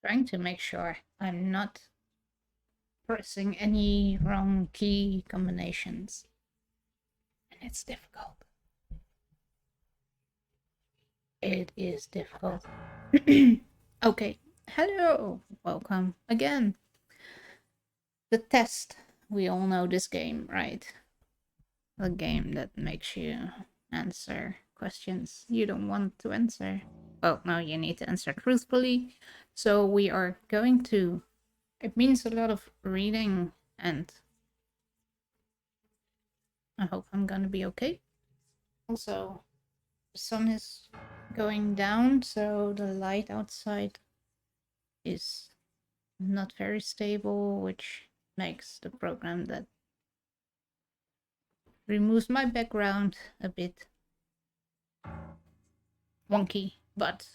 Trying to make sure I'm not pressing any wrong key combinations. And it's difficult. It is difficult. Okay. Hello. Welcome again. The test. We all know this game, right? The game that makes you answer questions you don't want to answer. Well, no, you need to answer truthfully. So we are going to. It means a lot of reading, and I hope I'm gonna be okay. Also, the sun is going down, so the light outside is not very stable, which makes the program that removes my background a bit wonky. But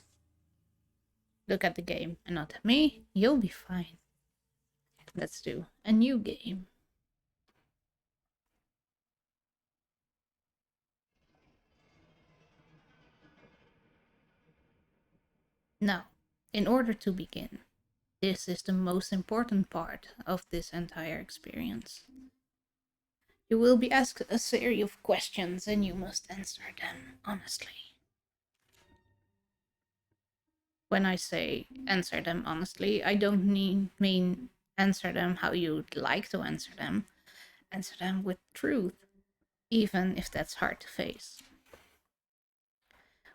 look at the game and not at me. You'll be fine. Let's do a new game. Now, in order to begin, this is the most important part of this entire experience. You will be asked a series of questions and you must answer them honestly. When I say answer them honestly, I don't mean answer them how you'd like to answer them. Answer them with truth, even if that's hard to face.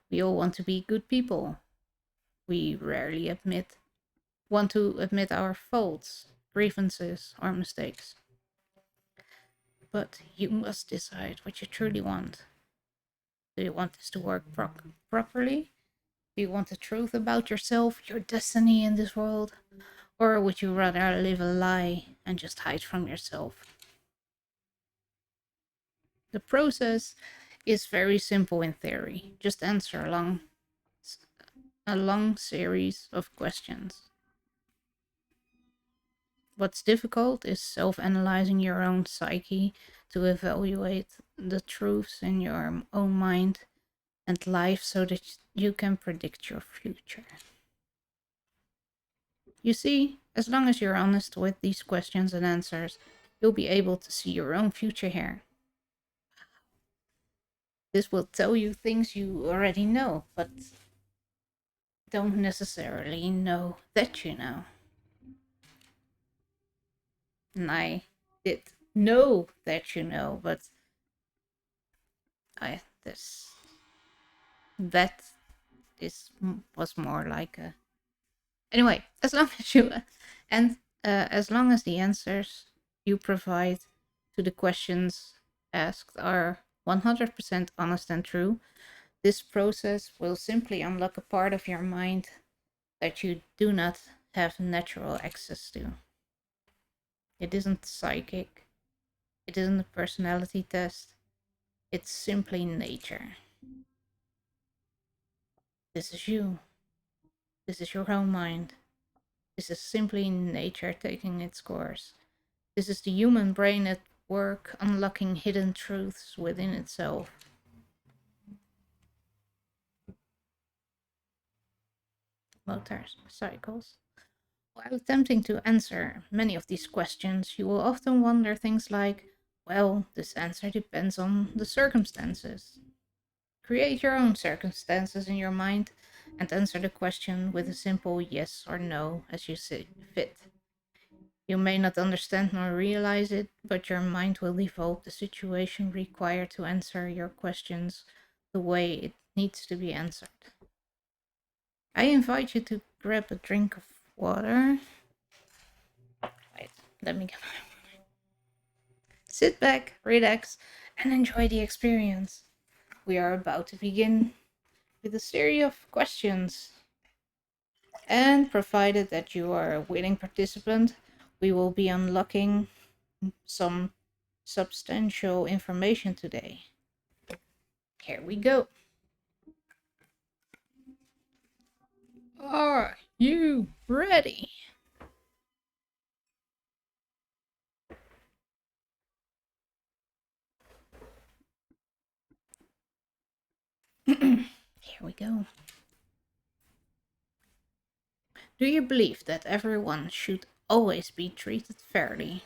We all want to be good people. We rarely want to admit our faults, grievances, or mistakes. But you must decide what you truly want. Do you want this to work properly? Do you want the truth about yourself, your destiny in this world? Or would you rather live a lie and just hide from yourself? The process is very simple in theory. Just answer a long series of questions. What's difficult is self-analyzing your own psyche to evaluate the truths in your own mind and life so that you can predict your future. You see, as long as you're honest with these questions and answers, you'll be able to see your own future here. This will tell you things you already know, but don't necessarily know that you know. And I did know that you know, but I this that this was more like a anyway. As long as you and as long as the answers you provide to the questions asked are 100% honest and true, this process will simply unlock a part of your mind that you do not have natural access to. It isn't psychic, it isn't a personality test, it's simply nature. This is you. This is your own mind. This is simply nature taking its course. This is the human brain at work unlocking hidden truths within itself. Motorcycles. While attempting to answer many of these questions, you will often wonder things like, well, this answer depends on the circumstances. Create your own circumstances in your mind and answer the question with a simple yes or no as you see fit. You may not understand nor realize it, but your mind will evolve the situation required to answer your questions the way it needs to be answered. I invite you to grab a drink of water. Wait, let me get my. Sit back, relax, and enjoy the experience. We are about to begin with a series of questions. And provided that you are a willing participant, we will be unlocking some substantial information today. Here we go. Are you ready? Here we go. Do you believe that everyone should always be treated fairly?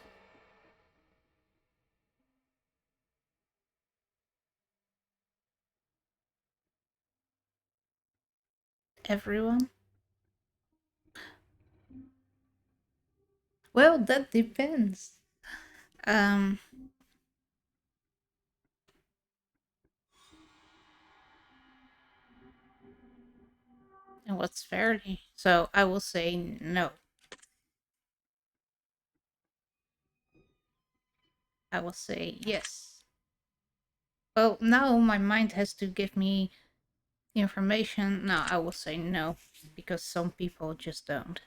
Everyone? Well, that depends. Um, and what's fairly? So I will say no. I will say yes. Well, now my mind has to give me information. No, I will say no, because some people just don't.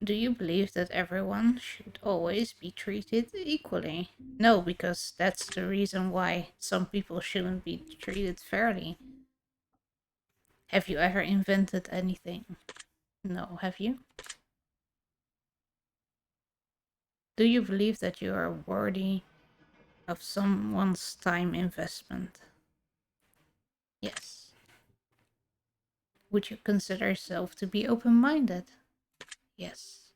Do you believe that everyone should always be treated equally? No, because that's the reason why some people shouldn't be treated fairly. Have you ever invented anything? No, have you? Do you believe that you are worthy of someone's time investment? Yes. Would you consider yourself to be open minded? Yes.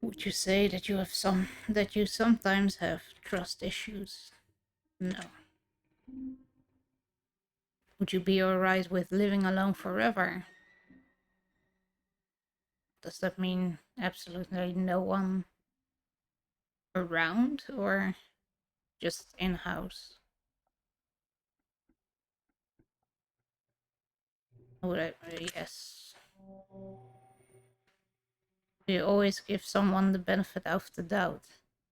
Would you say that you sometimes have trust issues? No. Would you be alright with living alone forever? Does that mean absolutely no one around or just in house? Would I? Yes. Do you always give someone the benefit of the doubt?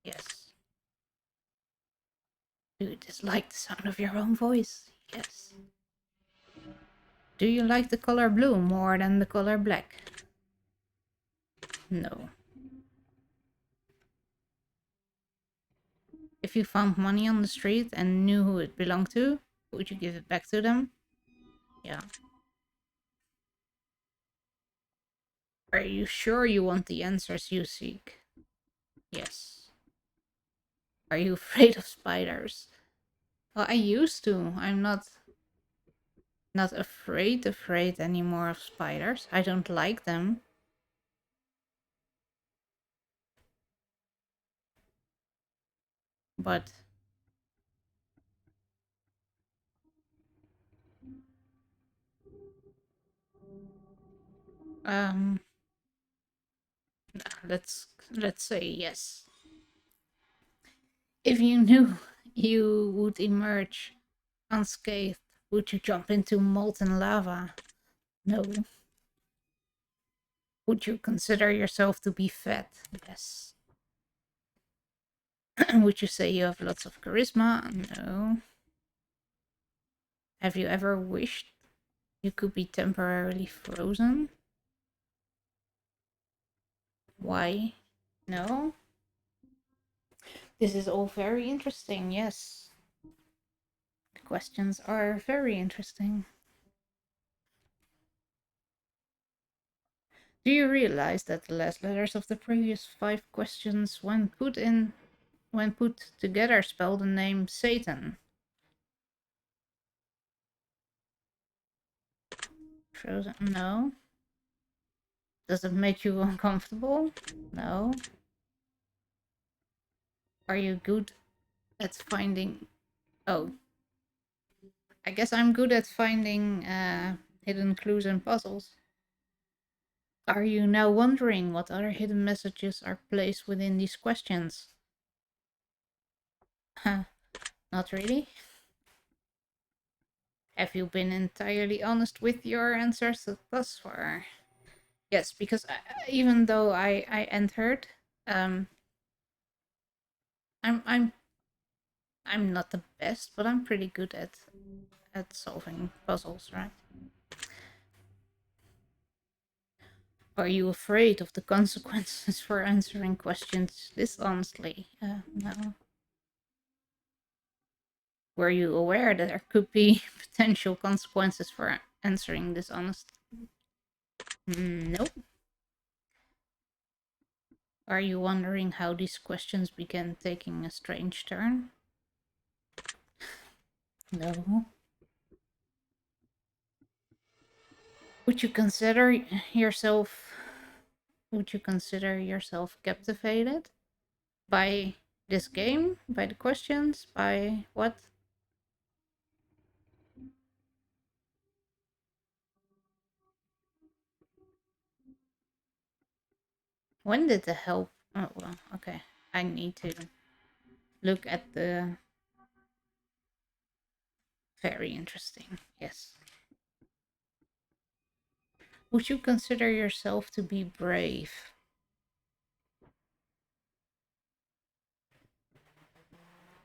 Yes. Do you dislike the sound of your own voice? Yes. Do you like the color blue more than the color black? No. If you found money on the street and knew who it belonged to, would you give it back to them? Yeah. Are you sure you want the answers you seek? Yes. Are you afraid of spiders? Well, I used to. I'm not afraid anymore of spiders. I don't like them. But um let's say yes. If you knew you would emerge unscathed, would you jump into molten lava? No. Would you consider yourself to be fat? Yes. Would you say you have lots of charisma? No. Have you ever wished you could be temporarily frozen? Why? No. This is all very interesting, yes. The questions are very interesting. Do you realize that the last letters of the previous 5 questions, when put together, spell the name Satan? Frozen? No. Does it make you uncomfortable? No. Are you good at finding... Oh. I guess I'm good at finding hidden clues and puzzles. Are you now wondering what other hidden messages are placed within these questions? Huh, not really. Have you been entirely honest with your answers thus far? Yes, because even though I entered, um, I'm I'm I'm not the best, but I'm pretty good at solving puzzles, right? Are you afraid of the consequences for answering questions dishonestly? No. Were you aware that there could be potential consequences for answering dishonest? Nope. Are you wondering how these questions began taking a strange turn? No. Would you consider yourself would you consider yourself captivated by this game? By the questions? By what? When did the help? Oh, well, okay. I need to look at the. Very interesting. Yes. Would you consider yourself to be brave?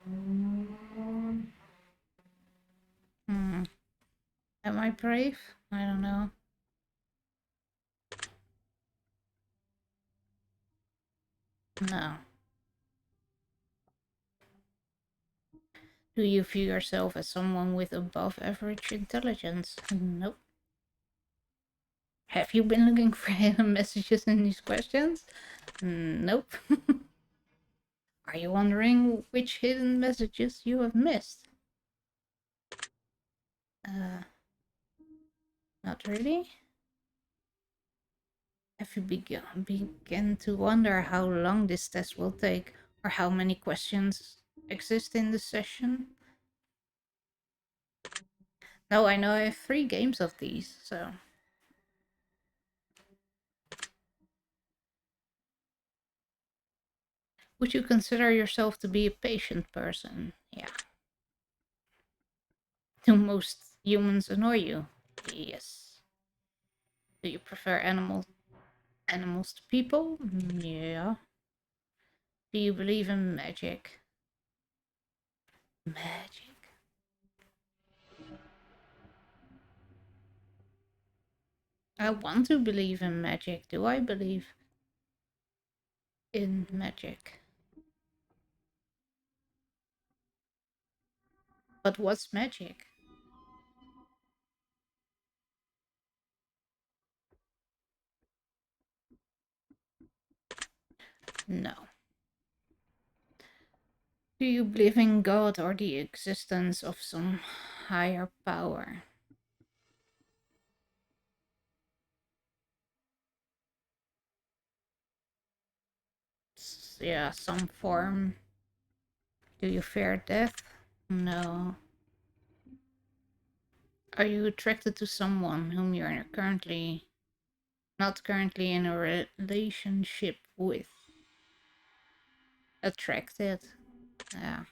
Hmm. Am I brave? I don't know. No. Do you view yourself as someone with above average intelligence? Nope. Have you been looking for hidden messages in these questions? Nope. Are you wondering which hidden messages you have missed? Uh, Not really. Have you begun to wonder how long this test will take, or how many questions exist in the session? No, I know I have 3 games of these, so. Would you consider yourself to be a patient person? Yeah. Do most humans annoy you? Yes. Do you prefer animals to people? Yeah. Do you believe in magic? Magic? I want to believe in magic. Do I believe in magic? But what's magic? No. Do you believe in God or the existence of some higher power? Yeah, some form. Do you fear death? No. Are you attracted to someone whom you're currently not currently in a relationship with? Attracted? Yeah.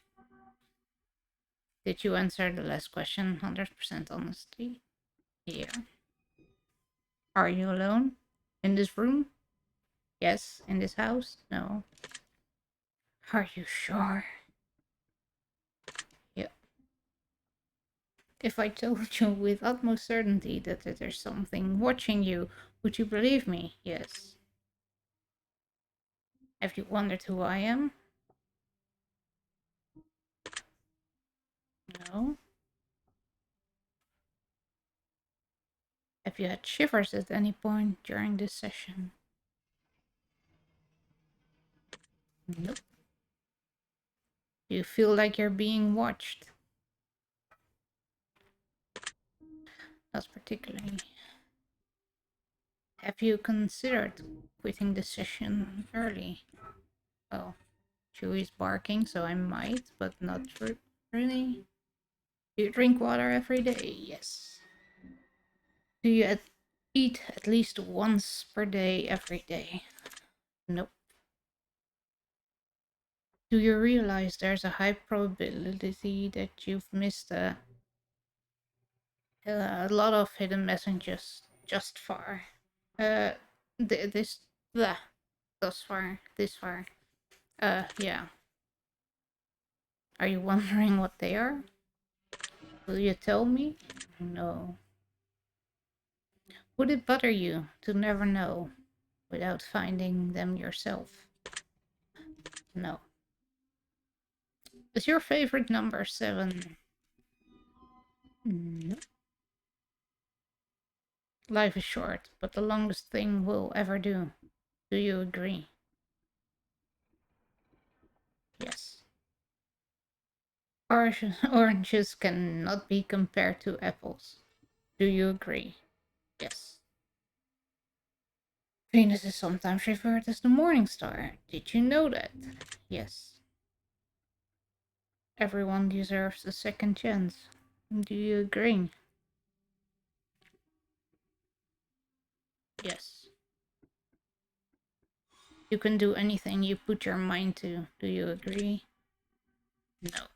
Did you answer the last question 100% honestly? Yeah. Are you alone? In this room? Yes. In this house? No. Are you sure? Yeah. If I told you with utmost certainty that there's something watching you, would you believe me? Yes. Have you wondered who I am? No. Have you had shivers at any point during this session? Nope. Do you feel like you're being watched? Not particularly. Have you considered quitting the session early? Oh, Chewie's barking, so I might, but not really. Do you drink water every day? Yes. Do you eat at least once per day every day? Nope. Do you realize there's a high probability that you've missed a lot of hidden messages just far? Uh, this, blah, thus far, this far. Yeah. Are you wondering what they are? Will you tell me? No. Would it bother you to never know without finding them yourself? No. Is your favorite number 7? No. Life is short, but the longest thing we'll ever do. Do you agree? Yes. Oranges cannot be compared to apples. Do you agree? Yes. Venus is sometimes referred as the morning star. Did you know that? Yes. Everyone deserves a second chance. Do you agree? Yes. You can do anything you put your mind to. Do you agree? No.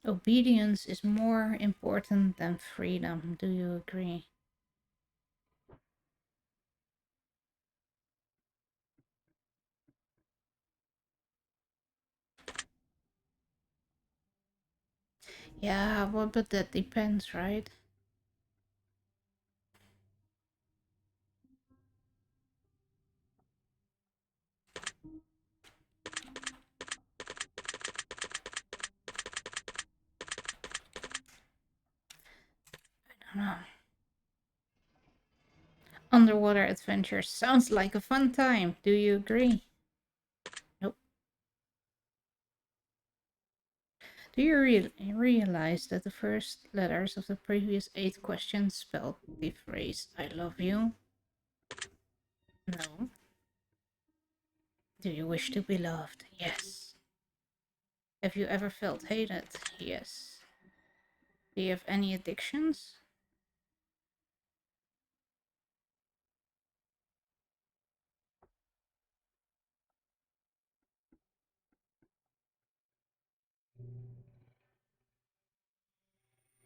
Obedience is more important than freedom. Do you agree? Yeah, well, but that depends, right? I don't know. Underwater adventures sounds like a fun time. Do you agree? Nope. Do you realize that the first letters of the previous 8 questions spelled the phrase I love you? No. Do you wish to be loved? Yes. Have you ever felt hated? Yes. Do you have any addictions?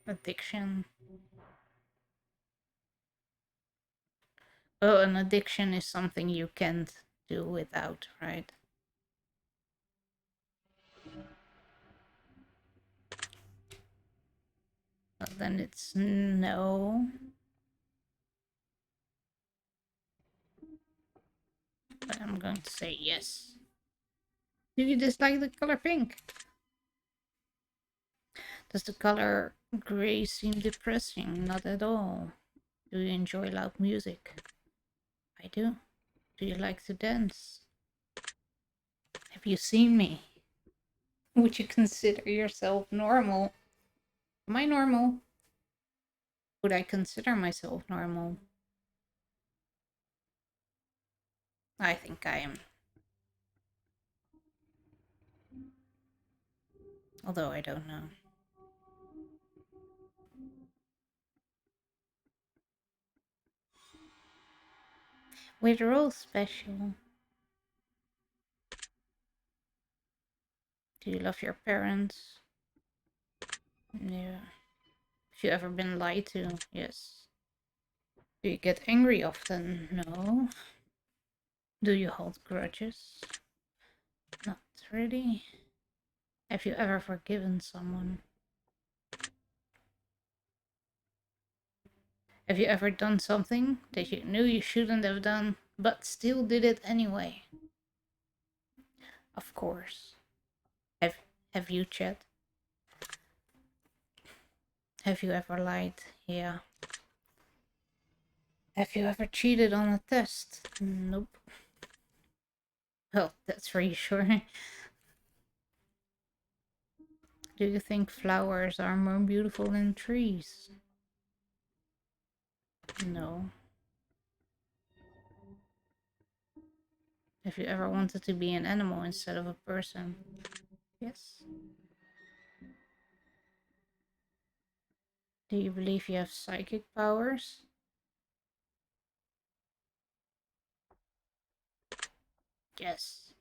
Addiction. Oh, an addiction is something you can't do without, right? Well, then it's no. But I'm going to say yes. Do you dislike the color pink? Does the color gray seem depressing? Not at all. Do you enjoy loud music? I do. Do you like to dance? Have you seen me? Would you consider yourself normal? Am I normal? Would I consider myself normal? I think I am. Although I don't know. We're all special. Do you love your parents? Yeah. Have you ever been lied to? Yes. Do you get angry often? No. Do you hold grudges? Not really. Have you ever forgiven someone? Have you ever done something that you knew you shouldn't have done, but still did it anyway? Of course. Have have you, Chet? Have you ever lied? Yeah. Have you ever cheated on a test? Nope. Well, that's reassuring. Do you think flowers are more beautiful than trees? No. Have you ever wanted to be an animal instead of a person? Yes. Do you believe you have psychic powers? Yes.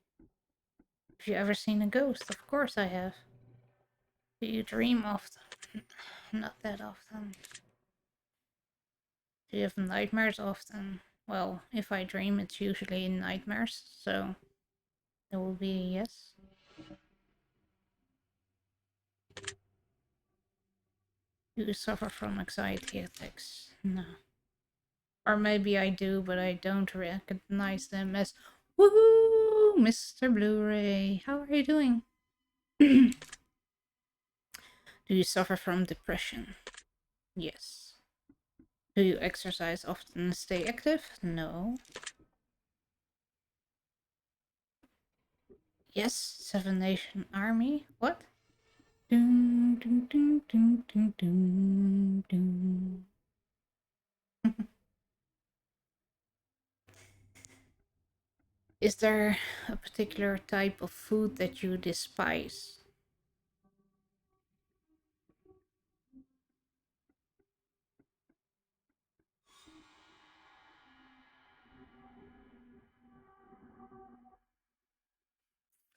Have you ever seen a ghost? Of course I have. Do you dream often? Not that often. Do you have nightmares often? Well, if I dream, it's usually in nightmares, so it will be a yes. Do you suffer from anxiety attacks? No. Or maybe I do, but I don't recognize them as woohoo, Mr. Blu-ray. How are you doing? Do you suffer from depression? Yes. Do you exercise often and stay active? No. Yes, Seven Nation Army. What? Dun, dun, dun, dun, dun, dun, dun. Is there a particular type of food that you despise?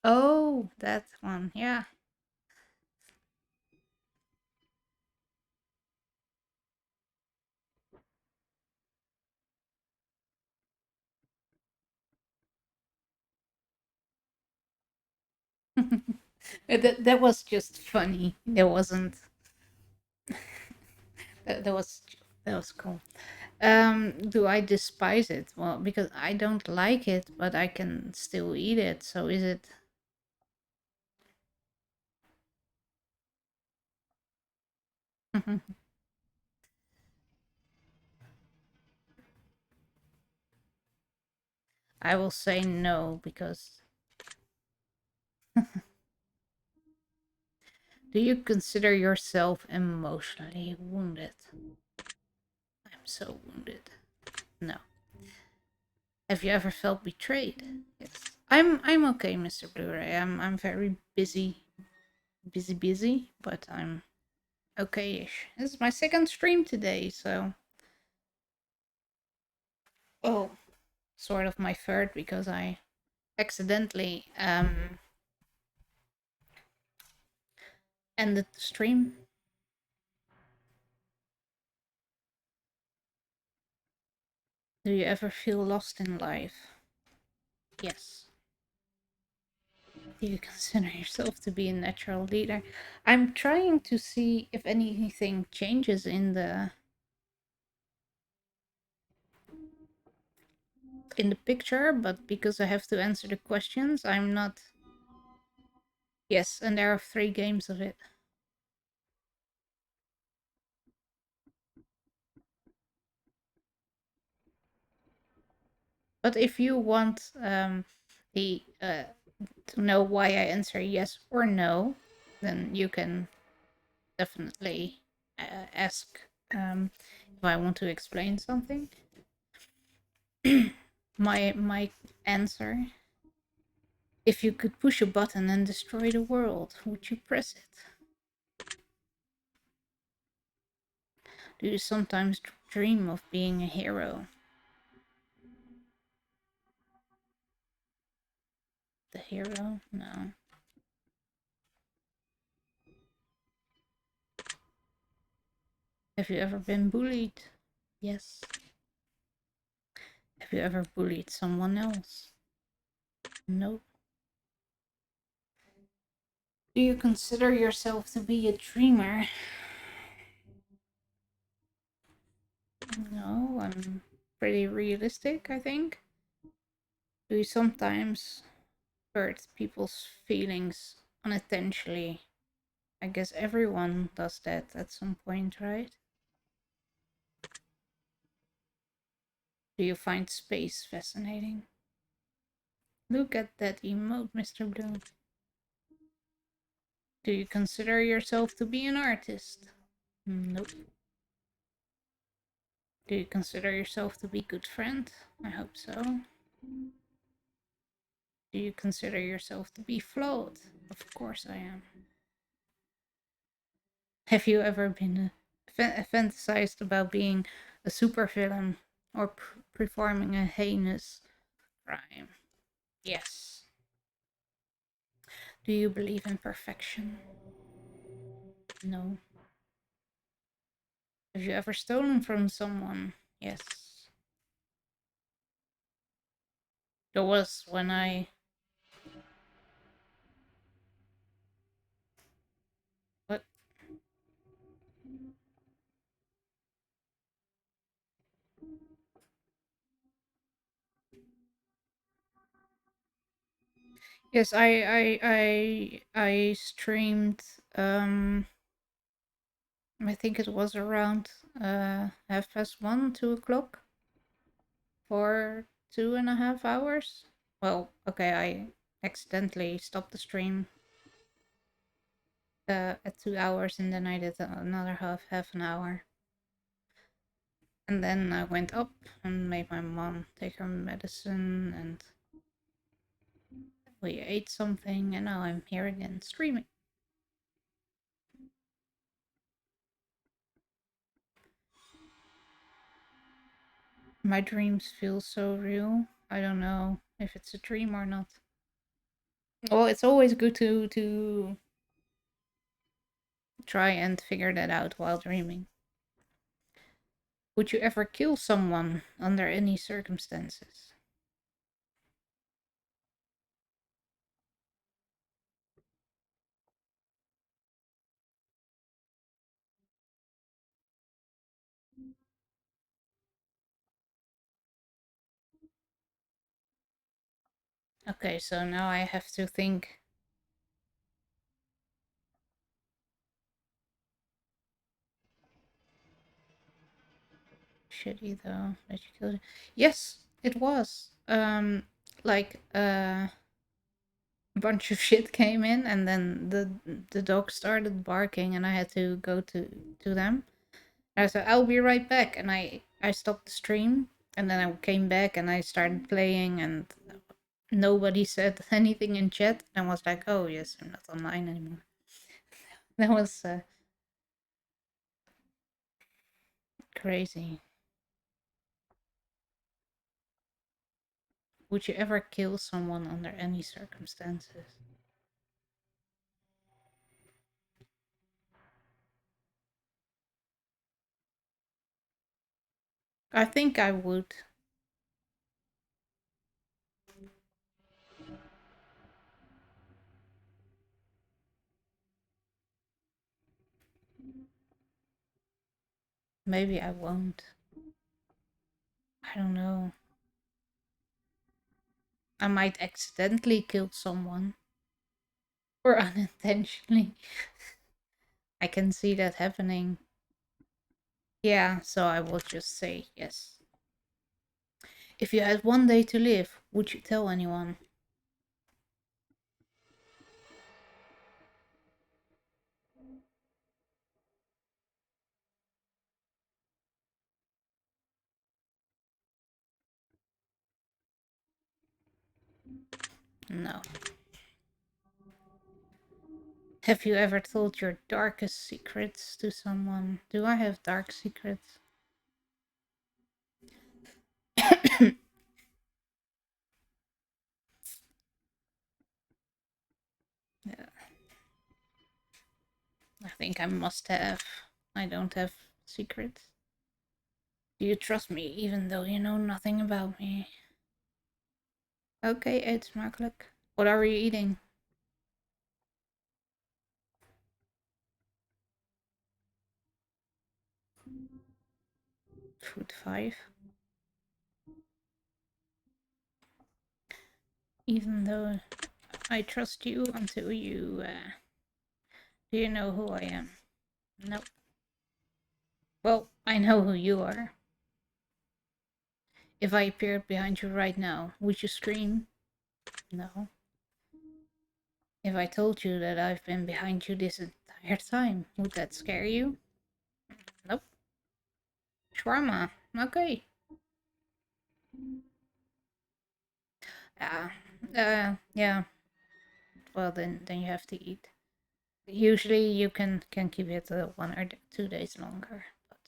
Oh, that one. Yeah. That was just funny. There wasn't. That was that was cool. Do I despise it? Well, because I don't like it, but I can still eat it. So is it? I will say no because. Do you consider yourself emotionally wounded? I'm so wounded. No. Have you ever felt betrayed? Yes. I'm okay, Mr. Blu-ray. I'm very busy, but I'm okay-ish. This is my second stream today, so oh, sort of my third because I accidentally ended the stream. Do you ever feel lost in life? Yes. Do you consider yourself to be a natural leader? I'm trying to see if anything changes in the picture, but because I have to answer the questions, I'm not. Yes, and there are 3 games of it. But if you want the to know why I answer yes or no, then you can definitely ask if I want to explain something. My answer: if you could push a button and destroy the world, would you press it? Do you sometimes dream of being a hero? The hero? No. Have you ever been bullied? Yes. Have you ever bullied someone else? No. Do you consider yourself to be a dreamer? No, I'm pretty realistic, I think. Do you sometimes hurt people's feelings unintentionally? I guess everyone does that at some point, right? Do you find space fascinating? Look at that emote, Mr. Bloom. Do you consider yourself to be an artist? Nope. Do you consider yourself to be a good friend? I hope so. Do you consider yourself to be flawed? Of course I am. Have you ever been fantasized about being a supervillain or performing a heinous crime? Yes. Do you believe in perfection? No. Have you ever stolen from someone? Yes. There was when I. What? Yes, I streamed. I think it was around 1:30, 2 o'clock for 2.5 hours. Well, okay, I accidentally stopped the stream at 2 hours, and then I did another half an hour. And then I went up and made my mom take her medicine, and we ate something, and now I'm here again streaming. My dreams feel so real. I don't know if it's a dream or not. Well, it's always good to try and figure that out while dreaming. Would you ever kill someone under any circumstances? Okay, so now I have to think. Shitty though that you killed it. Yes, it was. Like a bunch of shit came in, and then the dog started barking, and I had to go to them. And I said, "I'll be right back," and I stopped the stream, and then I came back and I started playing, and nobody said anything in chat, and I was like, "Oh yes, I'm not online anymore." That was crazy. Would you ever kill someone under any circumstances? I think I would. Maybe I won't. I don't know. I might accidentally kill someone. Or unintentionally. I can see that happening. Yeah, so I will just say yes. If you had one day to live, would you tell anyone? No. Have you ever told your darkest secrets to someone? Do I have dark secrets? Yeah, I think I must have. I don't have secrets. Do you trust me even though you know nothing about me? Okay, it's smakelijk. What are you eating? Food 5. Even though I trust you until you, do you know who I am? Nope. Well, I know who you are. If I appeared behind you right now, would you scream? No. If I told you that I've been behind you this entire time, would that scare you? Nope. Shawarma. Okay. Yeah. Well, then you have to eat. Usually you can keep it 1 or 2 days longer, but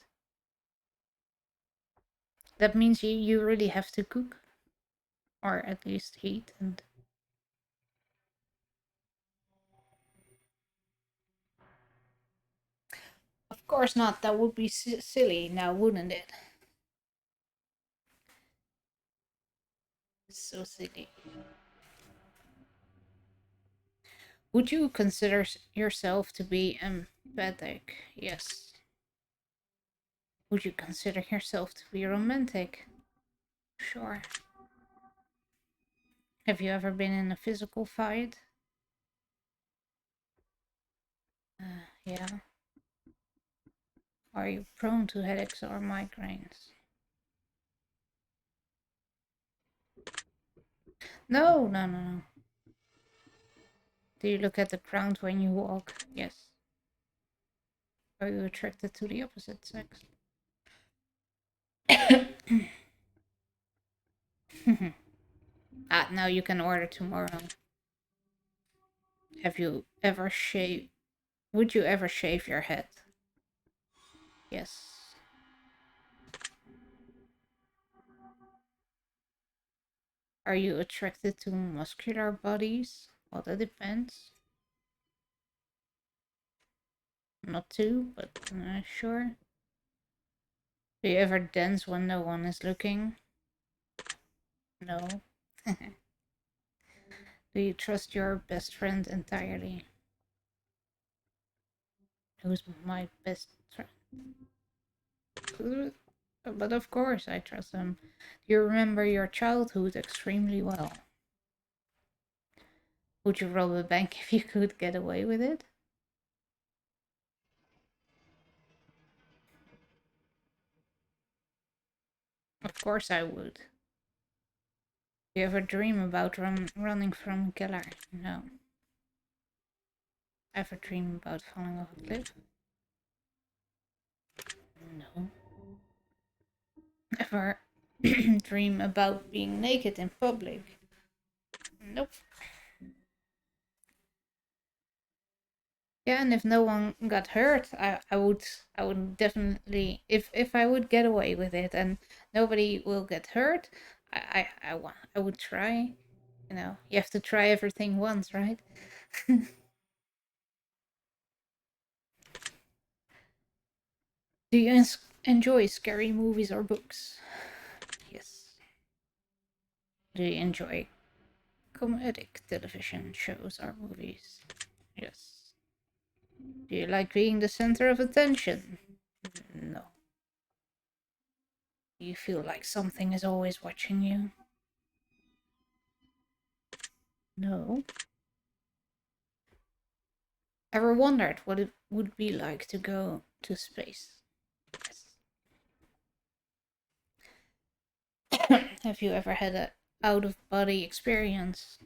that means you really have to cook, or at least heat. And of course not. That would be silly now, wouldn't it? It's so silly. Would you consider yourself to be empathic? Yes. Would you consider yourself to be romantic? Sure. Have you ever been in a physical fight? Yeah. Are you prone to headaches or migraines? No, no, no, no. Do you look at the ground when you walk? Yes. Are you attracted to the opposite sex? Now you can order tomorrow. Have you ever shaved? Would you ever shave your head? Yes. Are you attracted to muscular bodies? Well, that depends. Not too, but sure. Do you ever dance when no one is looking? No. Do you trust your best friend entirely? Who's my best friend? But of course I trust them. Do you remember your childhood extremely well? Would you rob a bank if you could get away with it? Of course I would. Do you ever dream about running from a killer? No. Ever dream about falling off a cliff? No. Ever dream about being naked in public? Nope. Yeah, and if no one got hurt, I would definitely, if I would get away with it and nobody will get hurt, I would try. You know, you have to try everything once, right? Do you enjoy scary movies or books? Yes. Do you enjoy comedic television shows or movies? Yes. Do you like being the center of attention? No. Do you feel like something is always watching you? No. Ever wondered what it would be like to go to space? Yes. Have you ever had a out of body experience?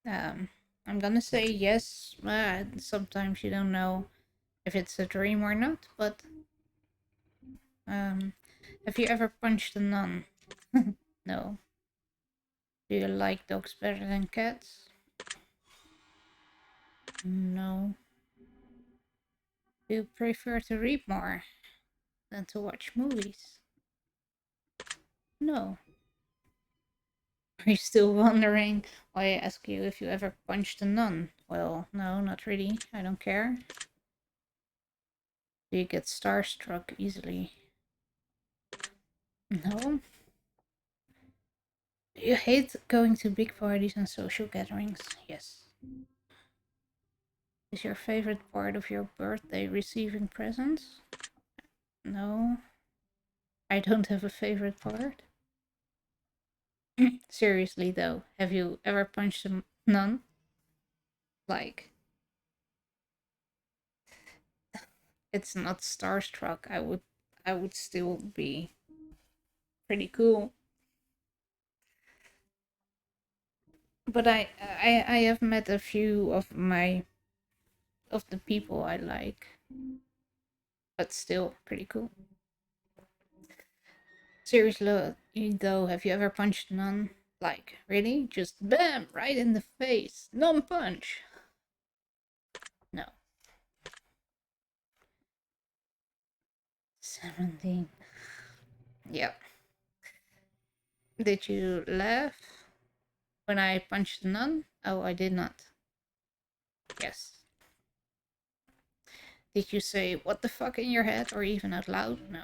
Um, I'm gonna say yes. Sometimes you don't know if it's a dream or not, but um, have you ever punched a nun? No. Do you like dogs better than cats? No. Do you prefer to read more than to watch movies? No. Are you still wondering why I ask you if you ever punched a nun? Well, no, not really. I don't care. Do you get starstruck easily? No. Do you hate going to big parties and social gatherings? Yes. Is your favorite part of your birthday receiving presents? No. I don't have a favorite part. Seriously though, have you ever punched a nun? Like, it's not starstruck. I would still be pretty cool. But I have met a few of the people I like, but still pretty cool. Seriously though, have you ever punched none? Like, really? Just bam, right in the face. Non punch. No. 17. Yep. Did you laugh when I punched the nun? Oh, I did not. Yes. Did you say what the fuck in your head or even out loud? No.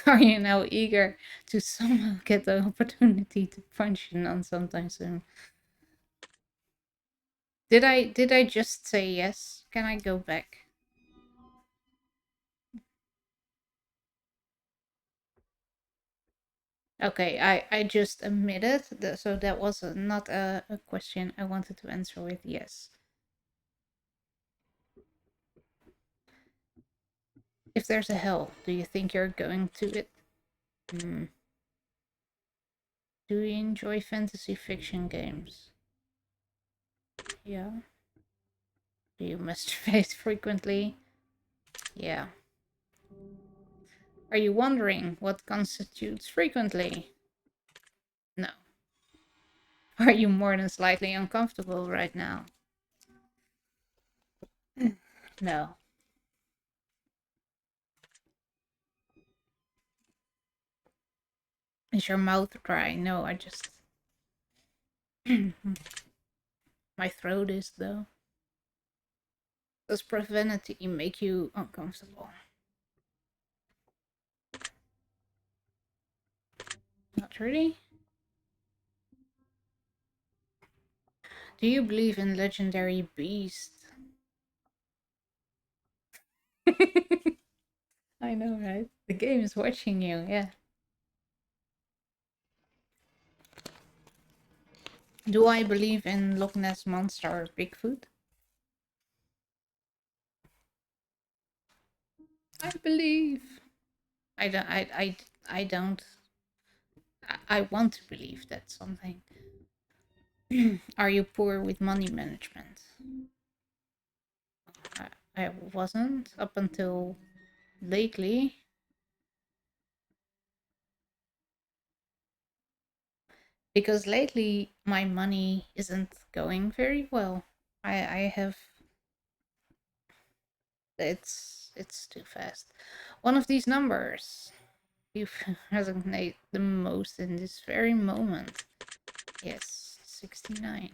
Are you now eager to somehow get the opportunity to punch a nun sometime soon? Did I just say yes? Can I go back? Okay, I just admitted that, so that was not a question I wanted to answer with yes. If there's a hell, do you think you're going to it? Hmm. Do you enjoy fantasy fiction games? Yeah. Do you masturbate frequently? Yeah. Are you wondering what constitutes frequently? No. Are you more than slightly uncomfortable right now? No. Is your mouth dry? No, I just... My throat is, though. Does profanity make you uncomfortable? Not really. Do you believe in legendary beasts? I know, right? The game is watching you, yeah. Do I believe in Loch Ness Monster or Bigfoot? I believe. I don't. I don't. I want to believe that something. Are you poor with money management? I wasn't up until lately. Because lately my money isn't going very well. I have it's too fast. One of these numbers you resonate the most in this very moment. Yes, 69.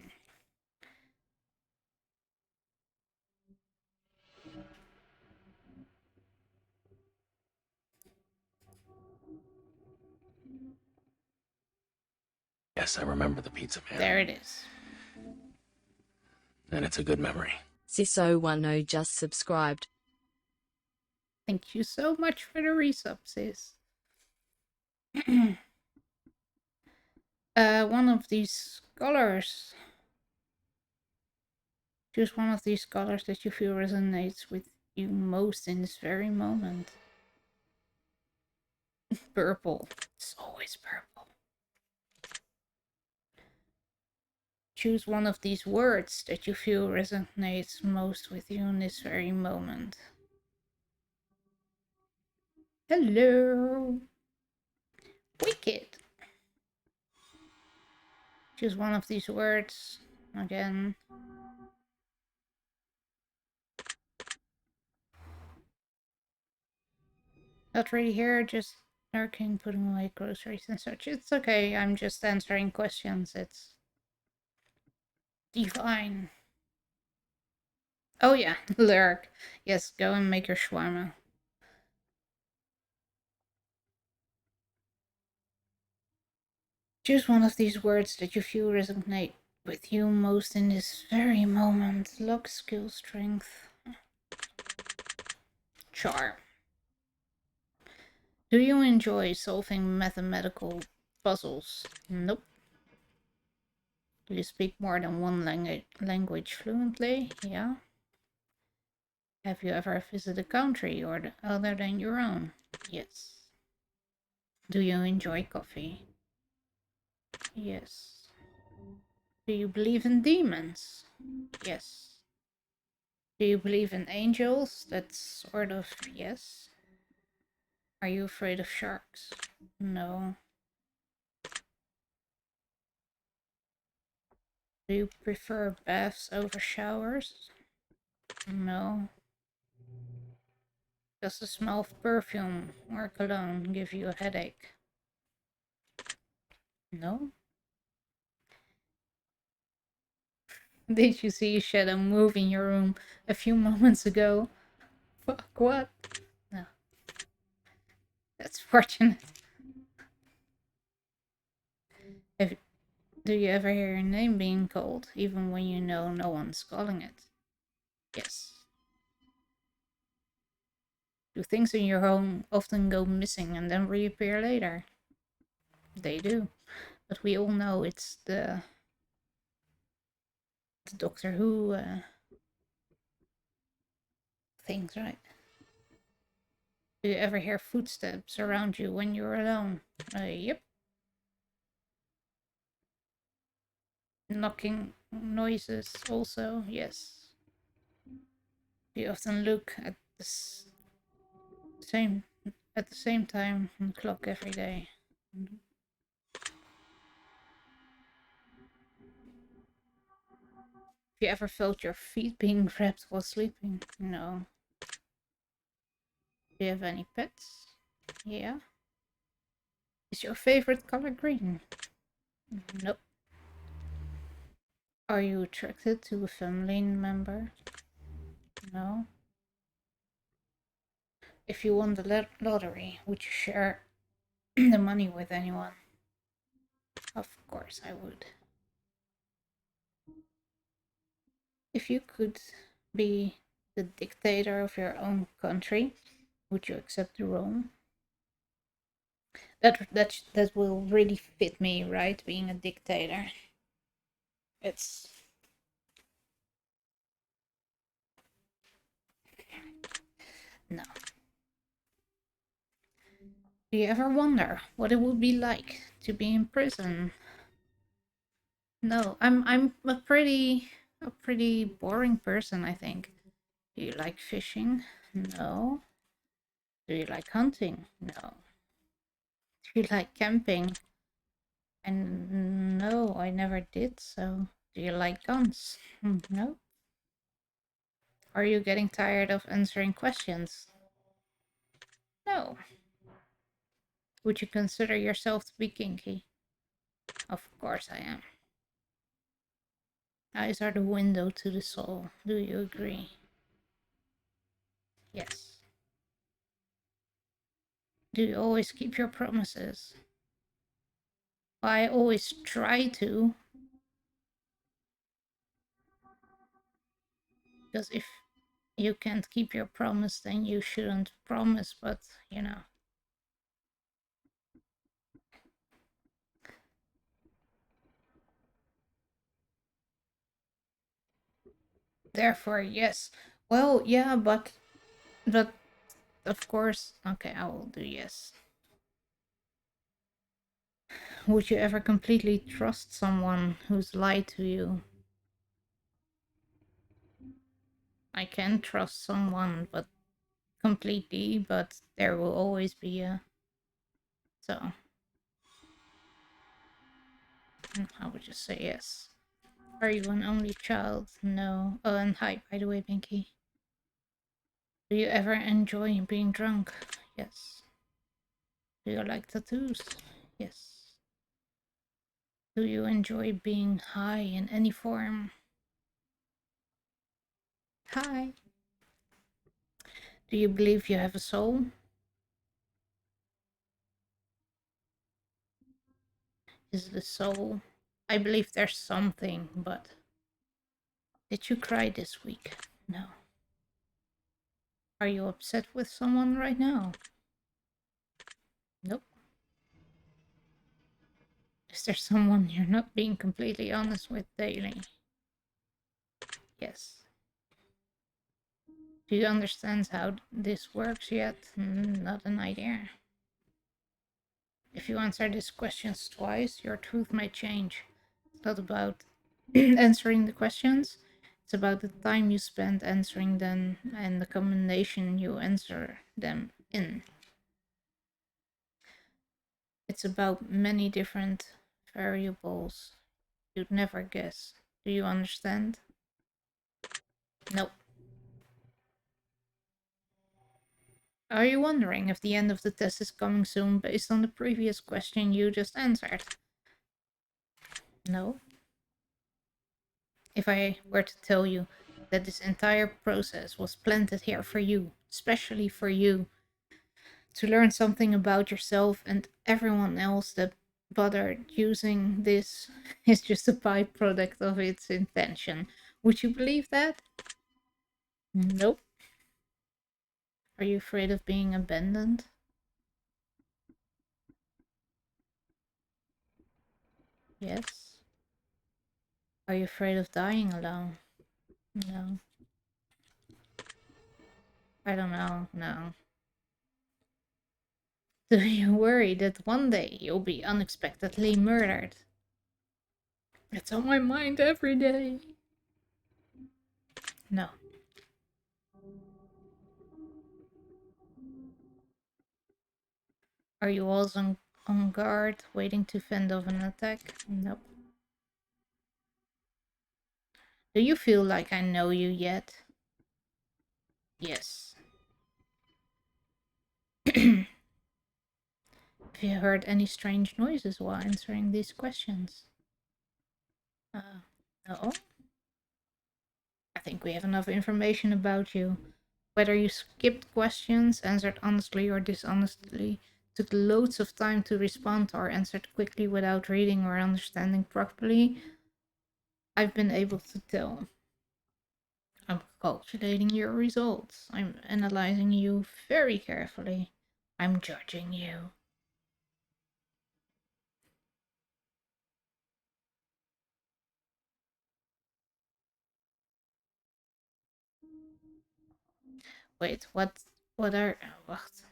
Yes, I remember the pizza man. There it is. And it's a good memory. Sis010 just subscribed. Thank you so much for the resub, sis. One of these colors. Choose one of these colors that you feel resonates with you most in this very moment. Purple. It's always purple. Choose one of these words that you feel resonates most with you in this very moment. Hello. Wicked. Choose one of these words again. Not really here, just lurking, putting away groceries and such. It's okay, I'm just answering questions. It's divine. Oh yeah, lurk. Yes, go and make your shawarma. Choose one of these words that you feel resonate with you most in this very moment. Luck, skill, strength, charm. Do you enjoy solving mathematical puzzles? Nope. Do you speak more than one language fluently? Yeah. Have you ever visited a country other than your own? Yes. Do you enjoy coffee? Yes. Do you believe in demons? Yes. Do you believe in angels? That's sort of yes. Are you afraid of sharks? No. Do you prefer baths over showers? No. Does the smell of perfume or cologne give you a headache? No. Did you see a shadow move in your room a few moments ago? Fuck, what? No. That's fortunate. If, do you ever hear your name being called, even when you know no one's calling it? Yes. Do things in your home often go missing and then reappear later? They do. But we all know it's the Doctor Who things, right? Do you ever hear footsteps around you when you're alone? Yep. Knocking noises also, yes. Do you often look at same at the same time on the clock every day? Have you ever felt your feet being grabbed while sleeping? No. Do you have any pets? Yeah. Is your favorite color green? Nope. Are you attracted to a family member? No. If you won the lottery, would you share the money with anyone? Of course I would. If you could be the dictator of your own country, would you accept the role? That will really fit me, right? Being a dictator. It's no. Do you ever wonder what it would be like to be in prison? No, I'm a pretty boring person, I think. Do you like fishing? No. Do you like hunting? No. Do you like camping? And no, I never did, so do you like guns? No. Are you getting tired of answering questions? No. Would you consider yourself to be kinky? Of course I am. Eyes are the window to the soul. Do you agree? Yes. Do you always keep your promises? I always try to. Because if you can't keep your promise, then you shouldn't promise, but you know. Therefore, yes. Well, yeah, but of course, okay, I will do yes. Would you ever completely trust someone who's lied to you? I can trust someone, but completely, but there will always be a. So, I would just say yes. Are you an only child? No. Oh, and hi, by the way, Pinky. Do you ever enjoy being drunk? Yes. Do you like tattoos? Yes. Do you enjoy being high in any form? Hi. Do you believe you have a soul? Is the soul? I believe there's something, but... Did you cry this week? No. Are you upset with someone right now? Nope. Is there someone you're not being completely honest with daily? Yes. Do you understand how this works yet? Not an idea. If you answer these questions twice, your truth may change. It's not about answering the questions, it's about the time you spend answering them and the combination you answer them in. It's about many different variables you'd never guess. Do you understand? Nope. Are you wondering if the end of the test is coming soon based on the previous question you just answered? No. If I were to tell you that this entire process was planted here for you, especially for you, to learn something about yourself and everyone else that bothered using this is just a byproduct of its intention, would you believe that? Nope. Are you afraid of being abandoned? Yes. Are you afraid of dying alone? No. I don't know, no. Do you worry that one day you'll be unexpectedly murdered? It's on my mind every day. No. Are you also on guard, waiting to fend off an attack? Nope. Do you feel like I know you yet? Yes. Have you heard any strange noises while answering these questions? No? I think we have enough information about you. Whether you skipped questions, answered honestly or dishonestly, took loads of time to respond, or answered quickly without reading or understanding properly, I've been able to tell. I'm calculating your results. I'm analyzing you very carefully. I'm judging you. Wait, what are... Wacht.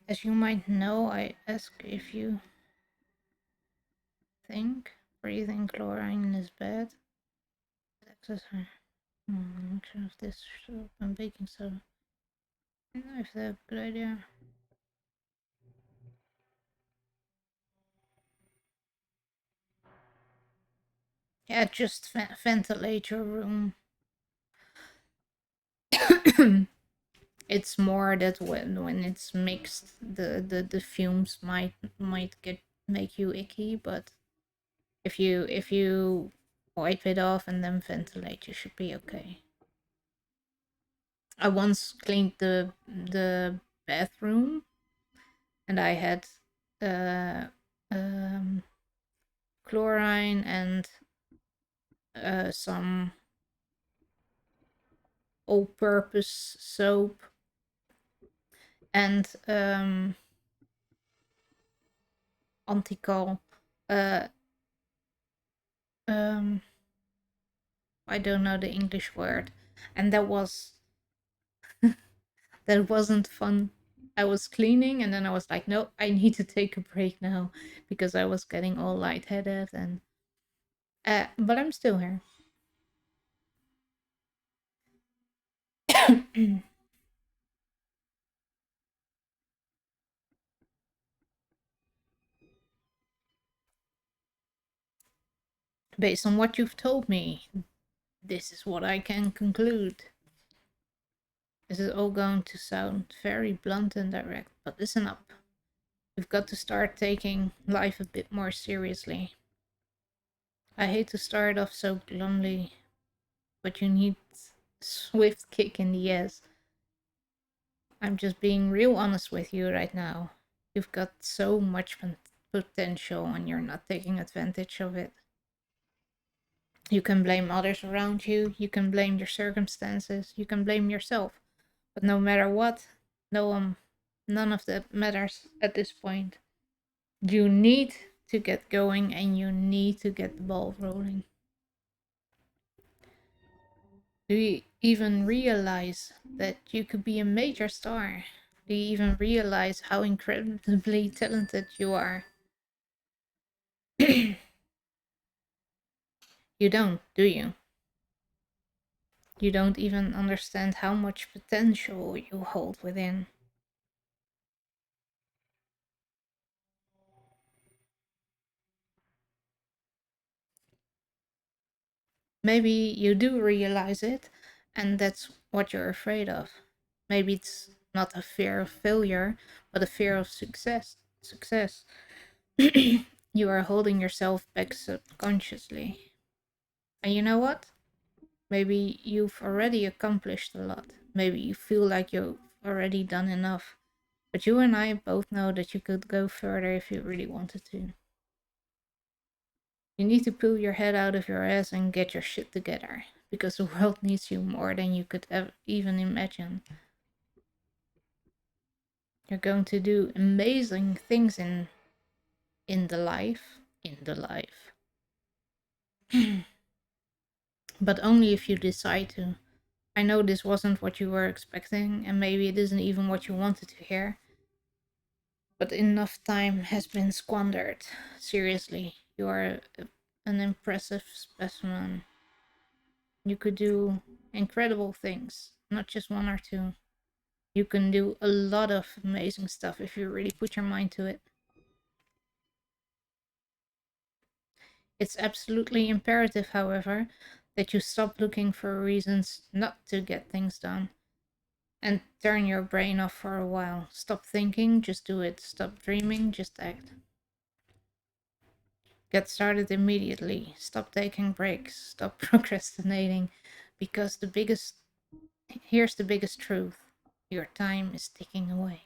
As you might know, I ask if you think breathing chlorine is bad. Mixture of this soap and baking soda. I don't know if that's a good idea. Yeah, just ventilate your room. It's more that when it's mixed, the fumes might make you icky, but if you wipe it off and then ventilate, you should be okay. I once cleaned the bathroom, and I had uh chlorine and some all-purpose soap and antical. Uh, um, I don't know the English word, and that wasn't fun. I was cleaning, and then I was like, no, I need to take a break now because I was getting all lightheaded and. But I'm still here. Based on what you've told me, this is what I can conclude. This is all going to sound very blunt and direct, but listen up. You've got to start taking life a bit more seriously. I hate to start off so glumly, but you need a swift kick in the ass. I'm just being real honest with you right now. You've got so much potential and you're not taking advantage of it. You can blame others around you, you can blame your circumstances, you can blame yourself. But no matter what, none of that matters at this point. You need to get going and you need to get the ball rolling. Do you even realize that you could be a major star? Do you even realize how incredibly talented you are? You don't, do you? You don't even understand how much potential you hold within. Maybe you do realize it, and that's what you're afraid of. Maybe it's not a fear of failure, but a fear of success. You are holding yourself back subconsciously. And you know what? Maybe you've already accomplished a lot. Maybe you feel like you've already done enough. But you and I both know that you could go further if you really wanted to. You need to pull your head out of your ass and get your shit together. Because the world needs you more than you could even imagine. You're going to do amazing things in the life. But only if you decide to. I know this wasn't what you were expecting, and maybe it isn't even what you wanted to hear. But enough time has been squandered. Seriously, you are an impressive specimen. You could do incredible things, not just one or two. You can do a lot of amazing stuff if you really put your mind to it. It's absolutely imperative, however, that you stop looking for reasons not to get things done and turn your brain off for a while. Stop thinking, just do it. Stop dreaming, just act. Get started immediately. Stop taking breaks. Stop procrastinating. Because here's the biggest truth. Your time is ticking away.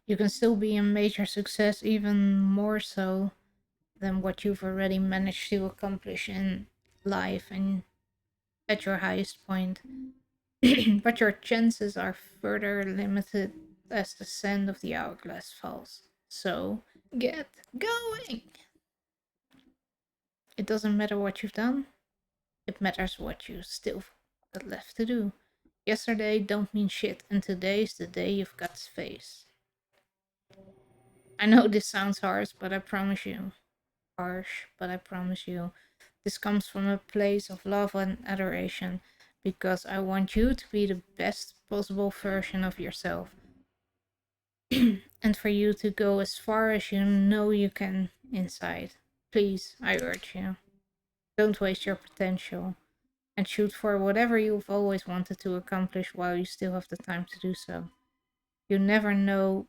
You can still be a major success, even more so than what you've already managed to accomplish in life and at your highest point. But your chances are further limited as the sand of the hourglass falls. So, get going! It doesn't matter what you've done, it matters what you still got left to do. Yesterday don't mean shit, and today's the day you've got to face. I know this sounds harsh, but I promise you, this comes from a place of love and adoration, because I want you to be the best possible version of yourself. And for you to go as far as you know you can inside. Please, I urge you, don't waste your potential and shoot for whatever you've always wanted to accomplish while you still have the time to do so. You never know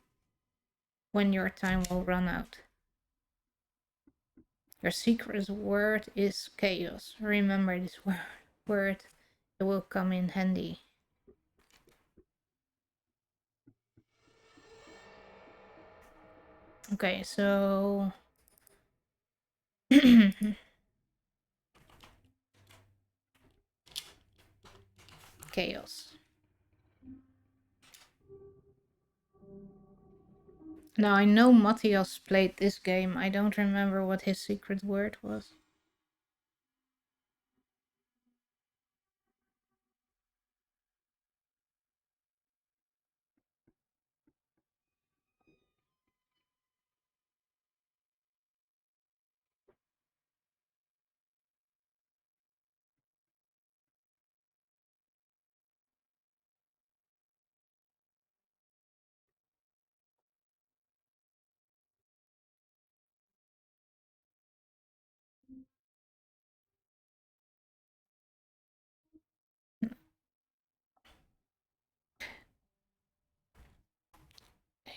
when your time will run out. Your secret word is chaos. Remember this word. It will come in handy. Okay, so chaos. Now I know Matthias played this game. I don't remember what his secret word was.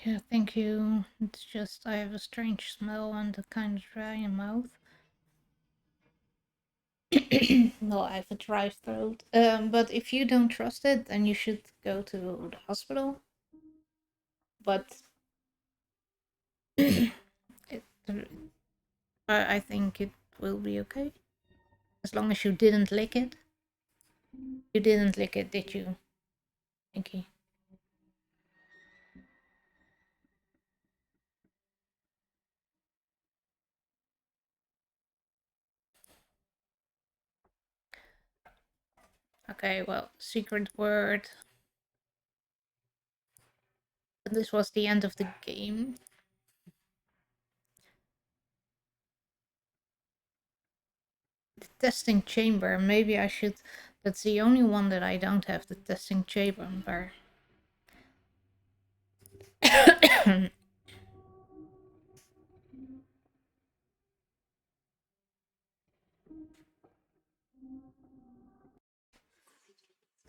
Yeah, thank you. It's just I have a strange smell and a kind of dry mouth. Well, I have a dry throat. But if you don't trust it, then you should go to the hospital. But it, I think it will be okay. As long as you didn't lick it. You didn't lick it, did you? Thank you. Okay, well, secret word. This was the end of the game. The testing chamber. Maybe I should. That's the only one that I don't have. The testing chamber.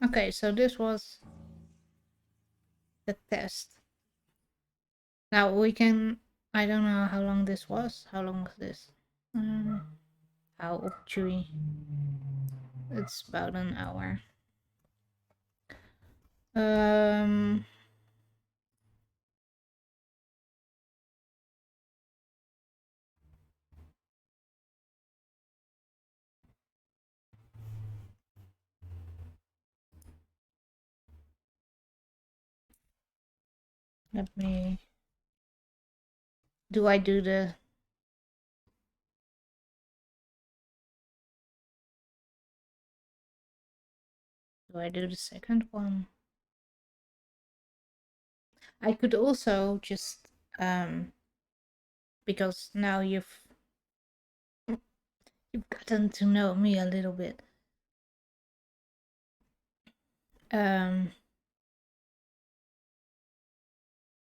Okay, so this was the test. Now we can. I don't know how long this was. How long was this? How chewy? It's about an hour. Um. Let me. Do I do the Do I do the second one? I could also just because now you've gotten to know me a little bit.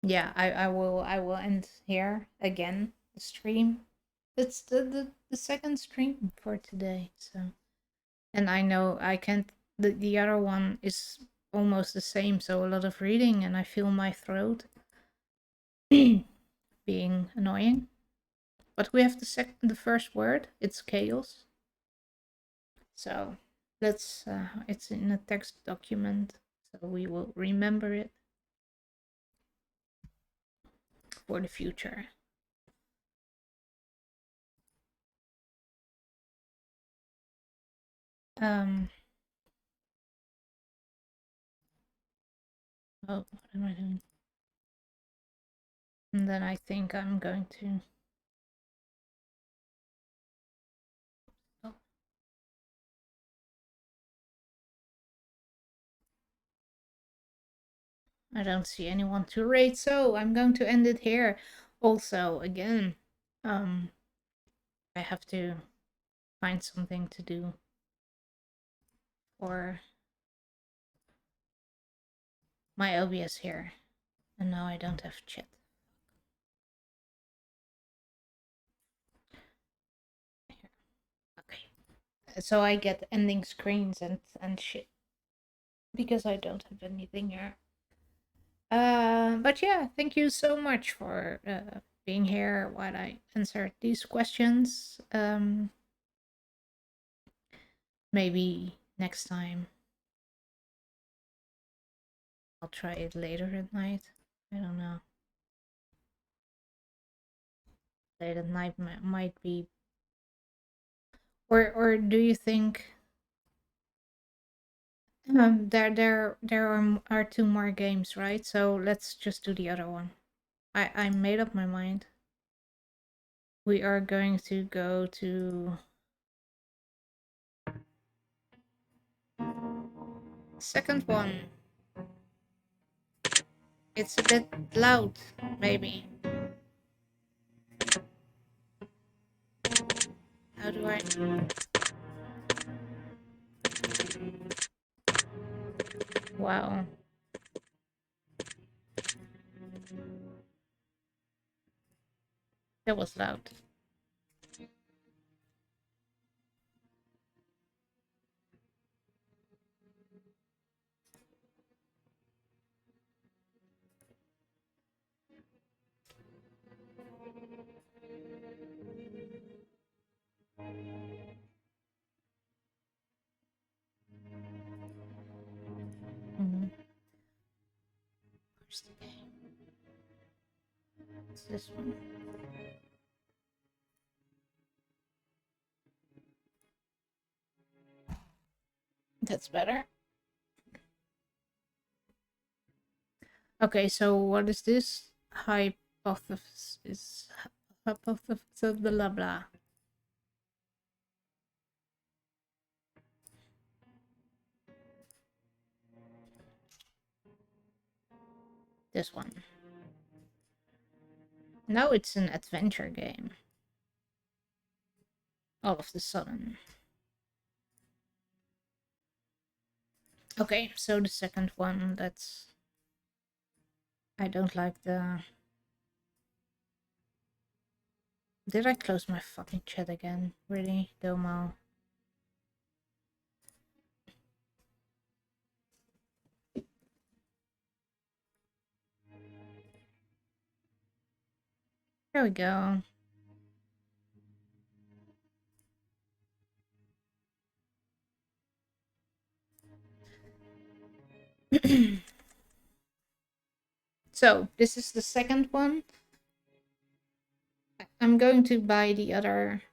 Yeah, I will end here again the stream. It's the second stream for today, so. And I know I can't. The other one is almost the same, so a lot of reading, and I feel my throat being annoying. But we have the first word. It's chaos. So let's. It's in a text document, so we will remember it for the future. Oh, what am I doing? And then I think I'm going to. Oh. I don't see anyone to rate, so I'm going to end it here. Also, again, I have to find something to do for my OBS here. And now I don't have chat. Okay. So I get ending screens and shit. Because I don't have anything here. But yeah, thank you so much for being here while I answered these questions. Maybe next time I'll try it later at night. I don't know. Late at night might be. Or do you think there are two more games, right? So let's just do the other one. I made up my mind. We are going to go to second one. It's a bit loud, maybe. How do I? Wow. That was loud. Where's the game? It's this one. That's better. Okay, so what is this? Hypothesis. Hypothesis, blah blah. This one. Now it's an adventure game. All of the sudden. Okay, so the second one, that's... I don't like the... Did I close my fucking chat again? Really? Domo? There we go. So, this is the second one. I'm going to buy the other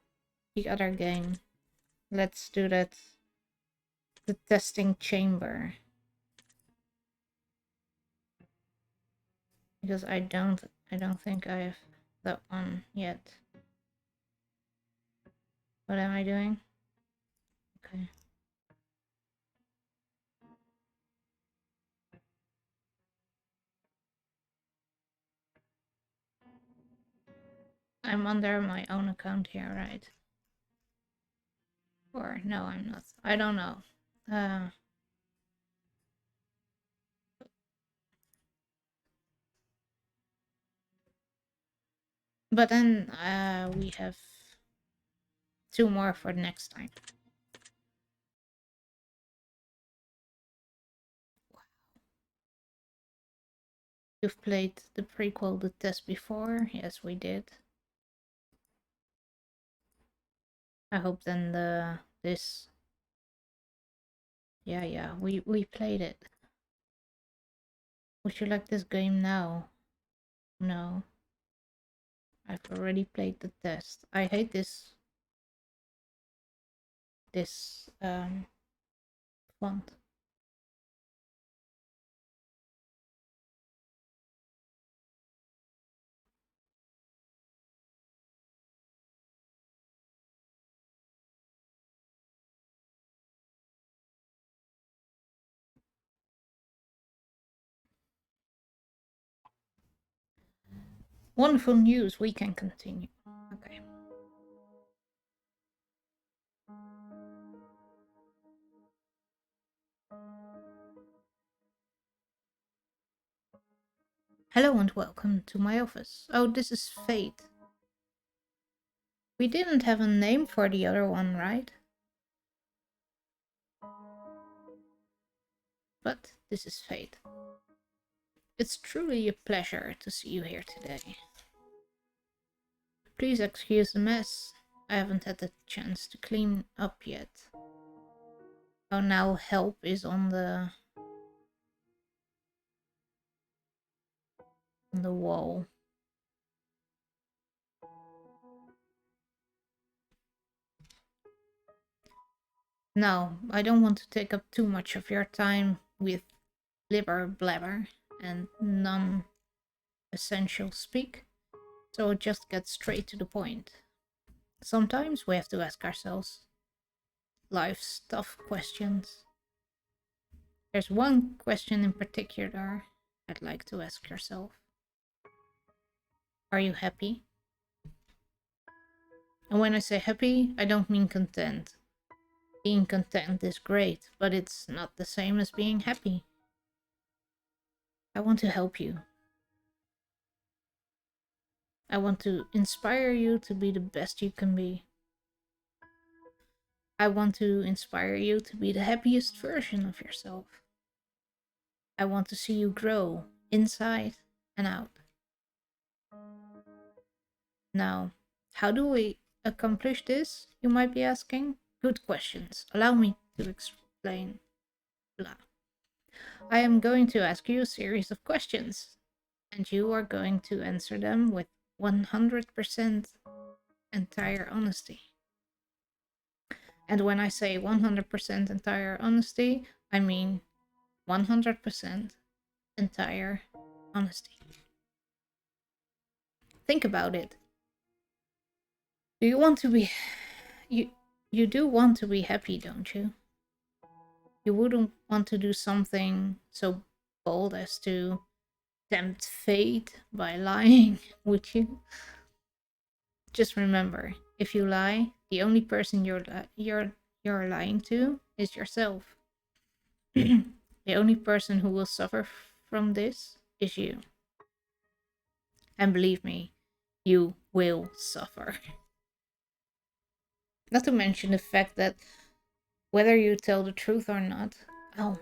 game. Let's do that. The testing chamber. Because I don't think I have that one yet. What am I doing? Okay. I'm under my own account here, right? Or no, I'm not. I don't know. But then we have 2 more for next time. You've played the prequel, The Test, before? Yes, we did. I hope then this. Yeah, we played it. Would you like this game now? No. I've already played The Test. I hate this font. Wonderful news, we can continue. Okay. Hello and welcome to my office. Oh, this is Fate. We didn't have a name for the other one, right? But this is Fate. It's truly a pleasure to see you here today. Please excuse the mess. I haven't had the chance to clean up yet. Oh, now help is on the wall. No, I don't want to take up too much of your time with blibber blabber and non-essential speak, so I'll just get straight to the point. Sometimes we have to ask ourselves life's tough questions. There's one question in particular I'd like to ask yourself. Are you happy? And when I say happy, I don't mean content. Being content is great, but it's not the same as being happy. I want to help you. I want to inspire you to be the best you can be. I want to inspire you to be the happiest version of yourself. I want to see you grow inside and out. Now, how do we accomplish this, you might be asking? Good questions. Allow me to explain. Blah. I am going to ask you a series of questions, and you are going to answer them with 100% entire honesty. And when I say 100% entire honesty, I mean 100% entire honesty. Think about it. Do you want to be... You do want to be happy, don't you? You wouldn't want to do something so bold as to tempt fate by lying, would you? Just remember, if you lie, the only person you're lying to is yourself. The only person who will suffer from this is you. And believe me, you will suffer. Not to mention the fact that whether you tell the truth or not, oh no.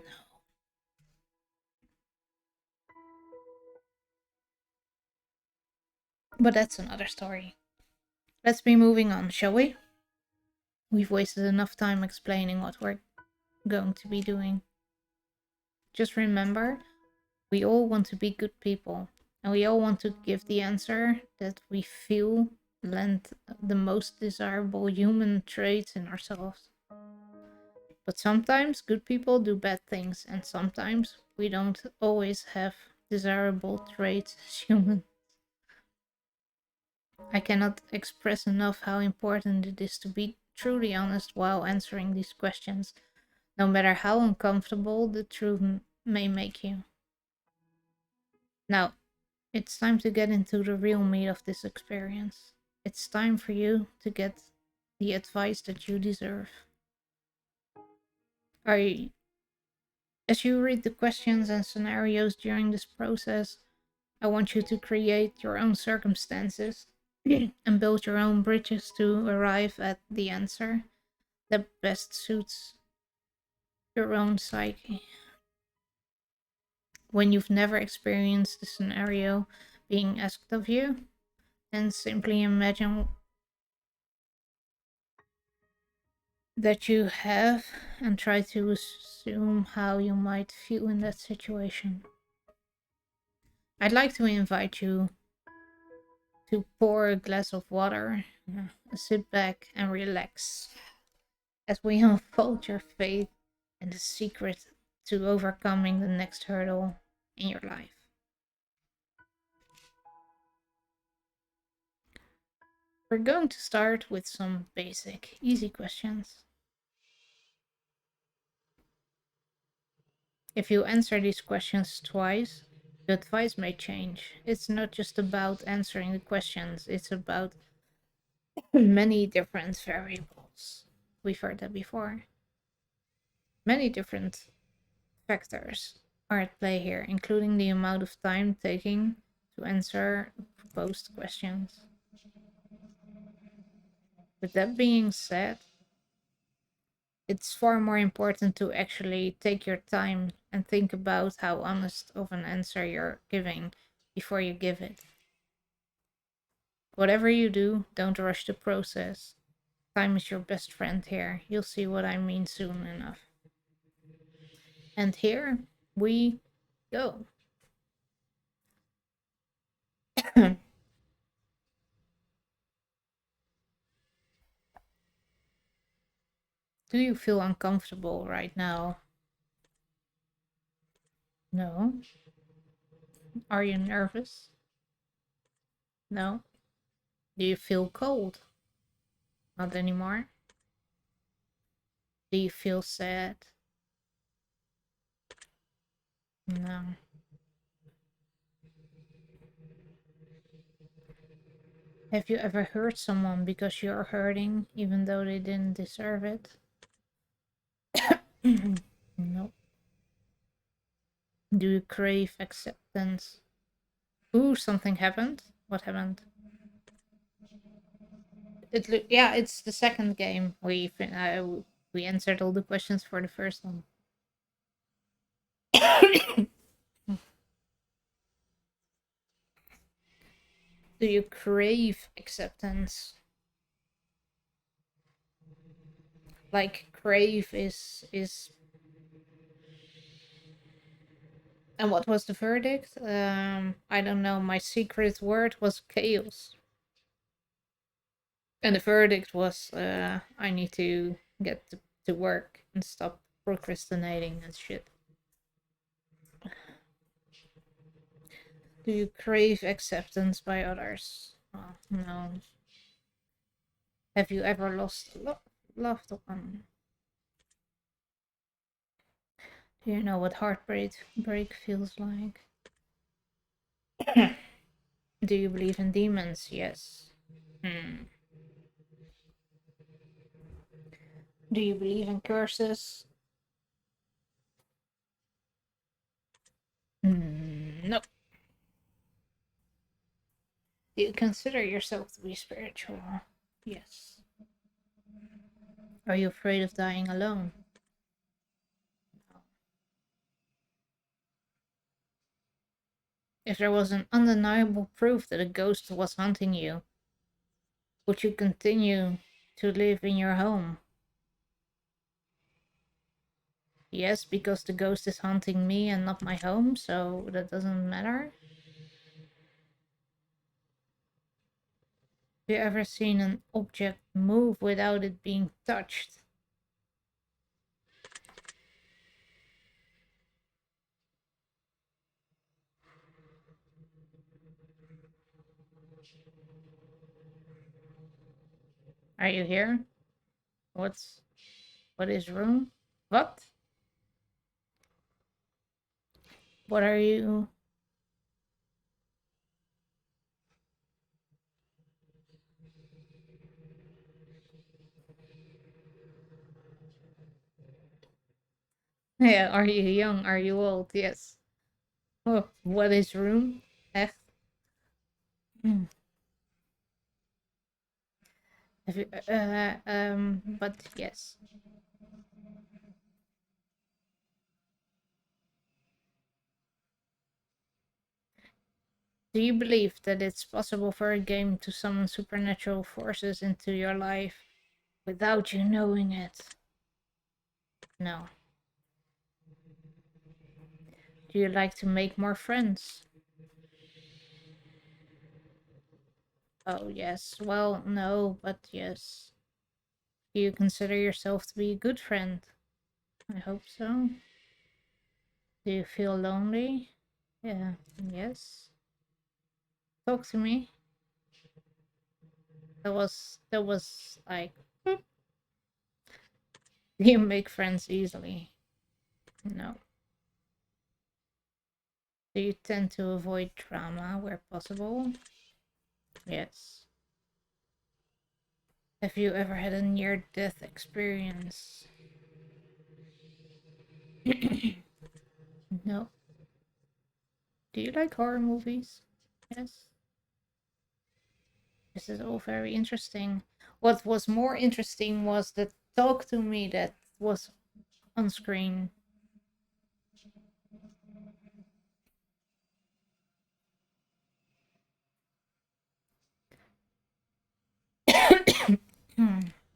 But that's another story. Let's be moving on, shall we? We've wasted enough time explaining what we're going to be doing. Just remember, we all want to be good people, and we all want to give the answer that we feel lend the most desirable human traits in ourselves. But sometimes good people do bad things, and sometimes we don't always have desirable traits as humans. I cannot express enough how important it is to be truly honest while answering these questions, no matter how uncomfortable the truth may make you. Now, it's time to get into the real meat of this experience. It's time for you to get the advice that you deserve. As you read the questions and scenarios during this process, I want you to create your own circumstances and build your own bridges to arrive at the answer that best suits your own psyche. When you've never experienced the scenario being asked of you, then simply imagine that you have and try to assume how you might feel in that situation. I'd like to invite you to pour a glass of water, sit back and relax as we unfold your faith and the secret to overcoming the next hurdle in your life. We're going to start with some basic, easy questions. If you answer these questions twice, the advice may change. It's not just about answering the questions, it's about many different variables. We've heard that before. Many different factors are at play here, including the amount of time taking to answer proposed questions. With that being said, it's far more important to actually take your time and think about how honest of an answer you're giving before you give it. Whatever you do, don't rush the process. Time is your best friend here. You'll see what I mean soon enough. And here we go. Do you feel uncomfortable right now? No. Are you nervous? No. Do you feel cold? Not anymore. Do you feel sad? No. Have you ever hurt someone because you're hurting even though they didn't deserve it? No. Do you crave acceptance? Ooh, something happened. What happened? Yeah, it's the second game. We answered all the questions for the first one. Do you crave acceptance? Like crave is. And what was the verdict? I don't know. My secret word was chaos. And the verdict was I need to get to work and stop procrastinating and shit. Do you crave acceptance by others? Oh, no. Have you ever lost a loved one? Do you know what heartbreak feels like? Do you believe in demons? Yes. Do you believe in curses? No. Do you consider yourself to be spiritual? Yes. Are you afraid of dying alone? No. If there was an undeniable proof that a ghost was hunting you, would you continue to live in your home? Yes, because the ghost is hunting me and not my home, so that doesn't matter. Have you ever seen an object move without it being touched? Are you here? What is room? What? What are you? Yeah, are you young? Are you old? Yes. Oh, what is room? Echt? Hmm. Have you, but yes. Do you believe that it's possible for a game to summon supernatural forces into your life without you knowing it? No. Do you like to make more friends? Oh, yes. Well, no, but yes. Do you consider yourself to be a good friend? I hope so. Do you feel lonely? Yeah, yes. Talk to me. That was like, do you make friends easily? No. Do you tend to avoid drama where possible? Yes. Have you ever had a near death experience? No. Do you like horror movies? Yes. This is all very interesting. What was more interesting was the talk to me that was on screen.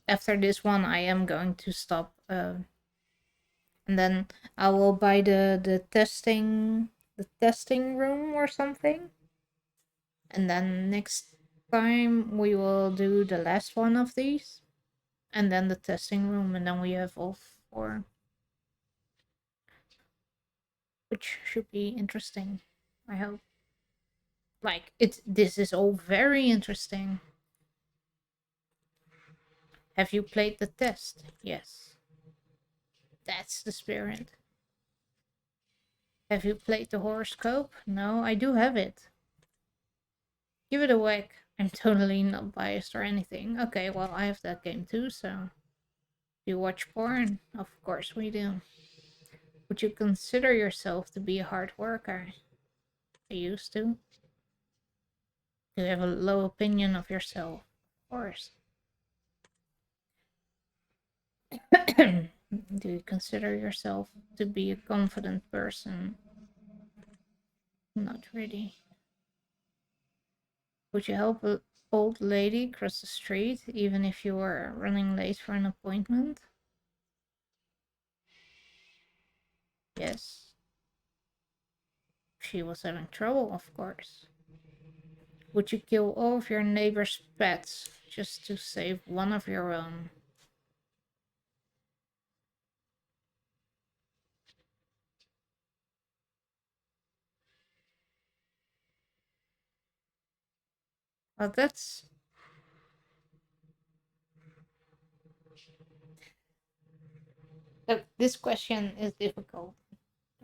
After this one, I am going to stop, and then I will buy the testing room or something, and then next time we will do the last one of these, and then the testing room, and then we have all four, which should be interesting. I hope. Like this is all very interesting. Have you played the test? Yes. That's the spirit. Have you played the horoscope? No, I do have it. Give it a whack. I'm totally not biased or anything. Okay, well, I have that game too, so. Do you watch porn? Of course we do. Would you consider yourself to be a hard worker? I used to. Do you have a low opinion of yourself? Of course. Do you consider yourself to be a confident person? Not really. Would you help an old lady cross the street even if you were running late for an appointment? Yes. She was having trouble, of course. Would you kill all of your neighbor's pets just to save one of your own? Well, this question is difficult.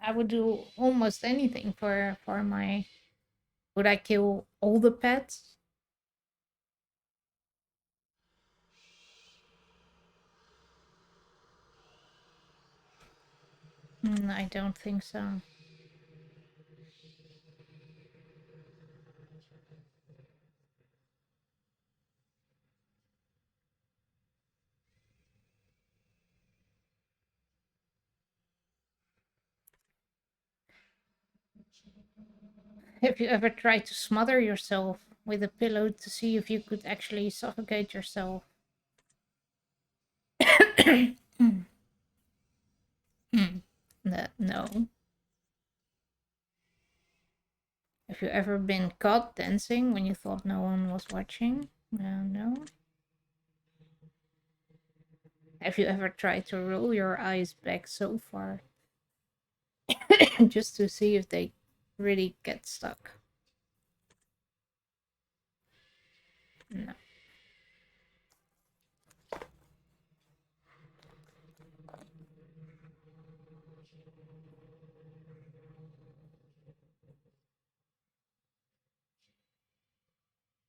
I would do almost anything for my. Would I kill all the pets? I don't think so. Have you ever tried to smother yourself with a pillow to see if you could actually suffocate yourself? No. Have you ever been caught dancing when you thought no one was watching? No. Have you ever tried to roll your eyes back so far just to see if they really get stuck? No.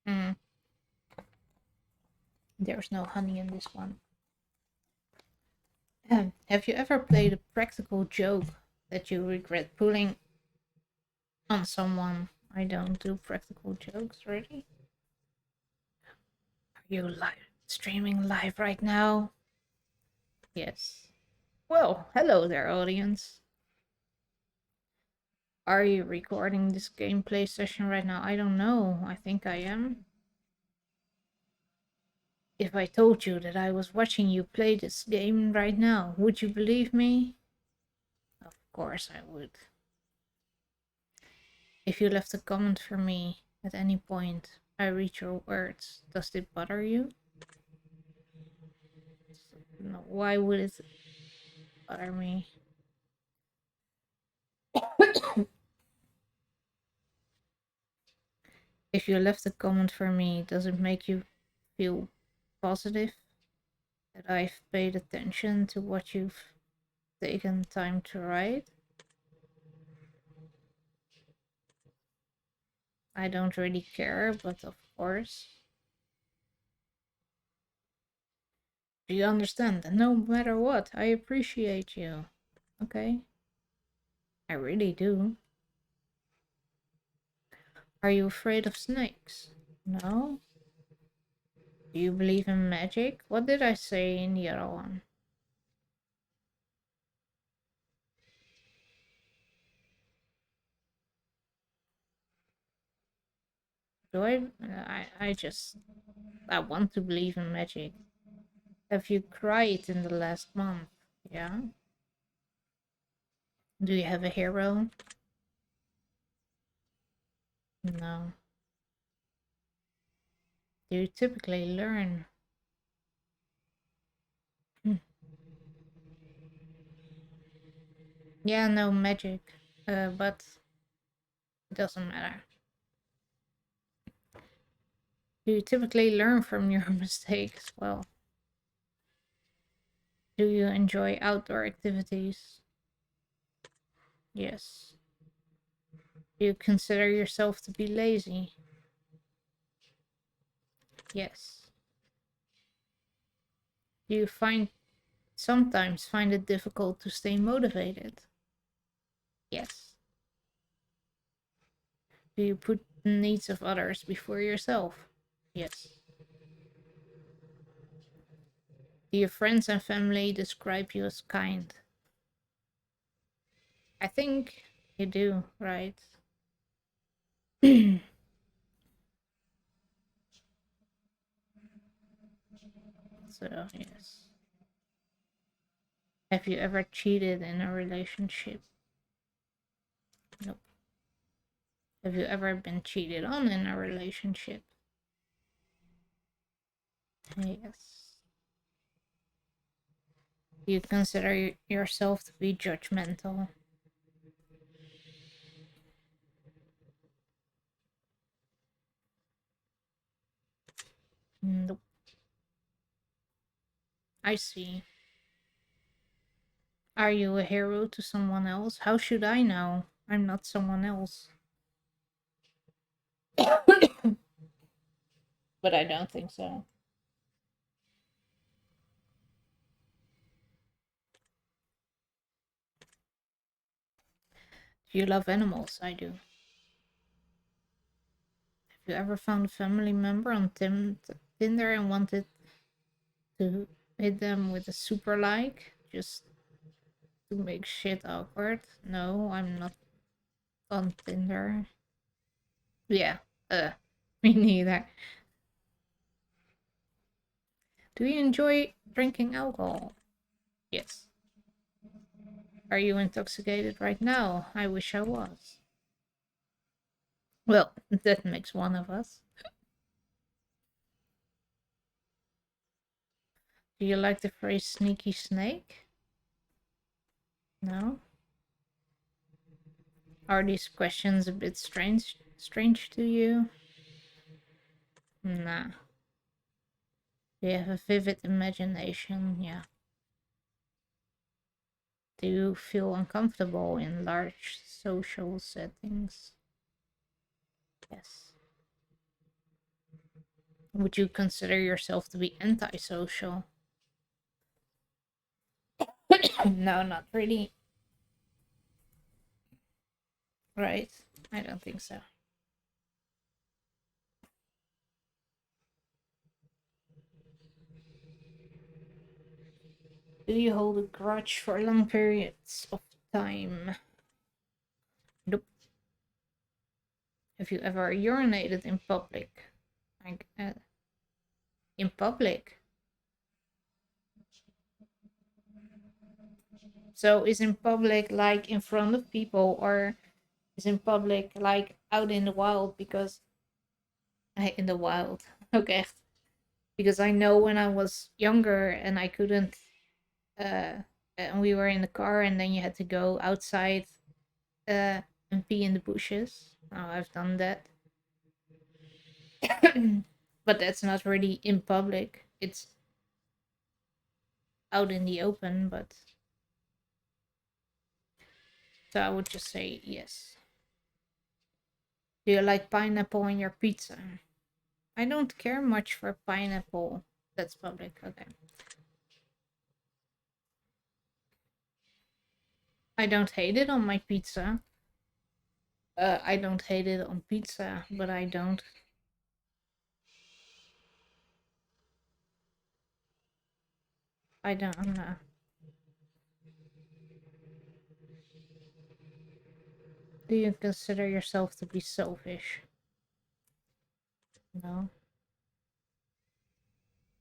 Mm, there's no honey in this one. Have you ever played a practical joke that you regret pulling on someone? I don't do practical jokes, really. Are you streaming live right now? Yes. Well, hello there, audience. Are you recording this gameplay session right now? I don't know. I think I am. If I told you that I was watching you play this game right now, would you believe me? Of course I would. If you left a comment for me at any point, I read your words. Does it bother you? No, why would it bother me? If you left a comment for me, does it make you feel positive that I've paid attention to what you've taken time to write? I don't really care, but of course. Do you understand that no matter what, I appreciate you? Okay? I really do. Are you afraid of snakes? No? Do you believe in magic? What did I say in the other one? Do I want to believe in magic. Have you cried in the last month? Yeah? Do you have a hero? No. Do you typically learn? Yeah, no magic. But it doesn't matter. Do you typically learn from your mistakes? Well, do you enjoy outdoor activities? Yes. Do you consider yourself to be lazy? Yes. Do you sometimes find it difficult to stay motivated? Yes. Do you put the needs of others before yourself? Yes. Do your friends and family describe you as kind? I think you do, right? So, yes. Have you ever cheated in a relationship? Nope. Have you ever been cheated on in a relationship? Yes. Do you consider yourself to be judgmental? Nope. I see. Are you a hero to someone else? How should I know? I'm not someone else. But I don't think so. Do you love animals? I do. Have you ever found a family member on Tinder and wanted to hit them with a super like? Just to make shit awkward? No, I'm not on Tinder. Yeah, me neither. Do you enjoy drinking alcohol? Yes. Are you intoxicated right now? I wish I was. Well, that makes one of us. Do you like the phrase sneaky snake? No? Are these questions a bit strange to you? Nah. Do you have a vivid imagination? Yeah. Do you feel uncomfortable in large social settings? Yes. Would you consider yourself to be antisocial? No, not really. Right. I don't think so. Do you hold a grudge for long periods of time? Nope. Have you ever urinated in public? Like, in public? So is in public like in front of people, or is in public like out in the wild? Because in the wild, okay. Because I know when I was younger and I couldn't, and we were in the car, and then you had to go outside, and pee in the bushes. Oh, I've done that. But that's not really in public. It's out in the open, but so I would just say yes. Do you like pineapple on your pizza? I don't care much for pineapple. That's public. Okay. I don't hate it on my pizza. I don't hate it on pizza, but I don't. I don't know. Do you consider yourself to be selfish? No.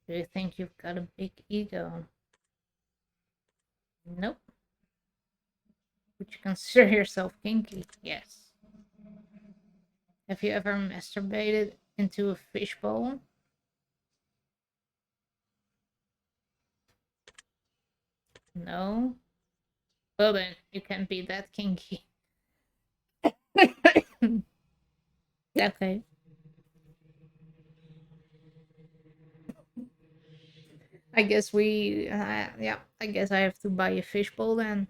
Do you think you've got a big ego? Nope. Would you consider yourself kinky? Yes. Have you ever masturbated into a fishbowl? No. Well then, you can't be that kinky. Okay. I guess yeah, I guess I have to buy a fishbowl then.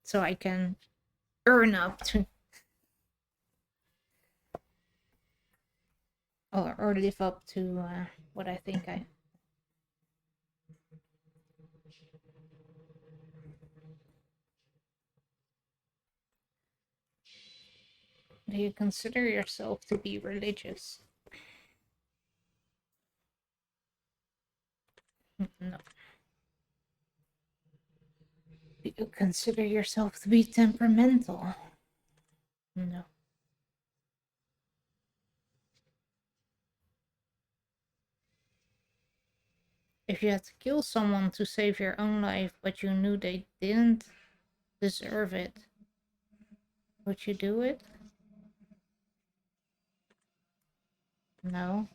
So I can earn up to, or live up to what I think I. Do you consider yourself to be religious? No. Do you consider yourself to be temperamental? No. If you had to kill someone to save your own life, but you knew they didn't deserve it, would you do it? No.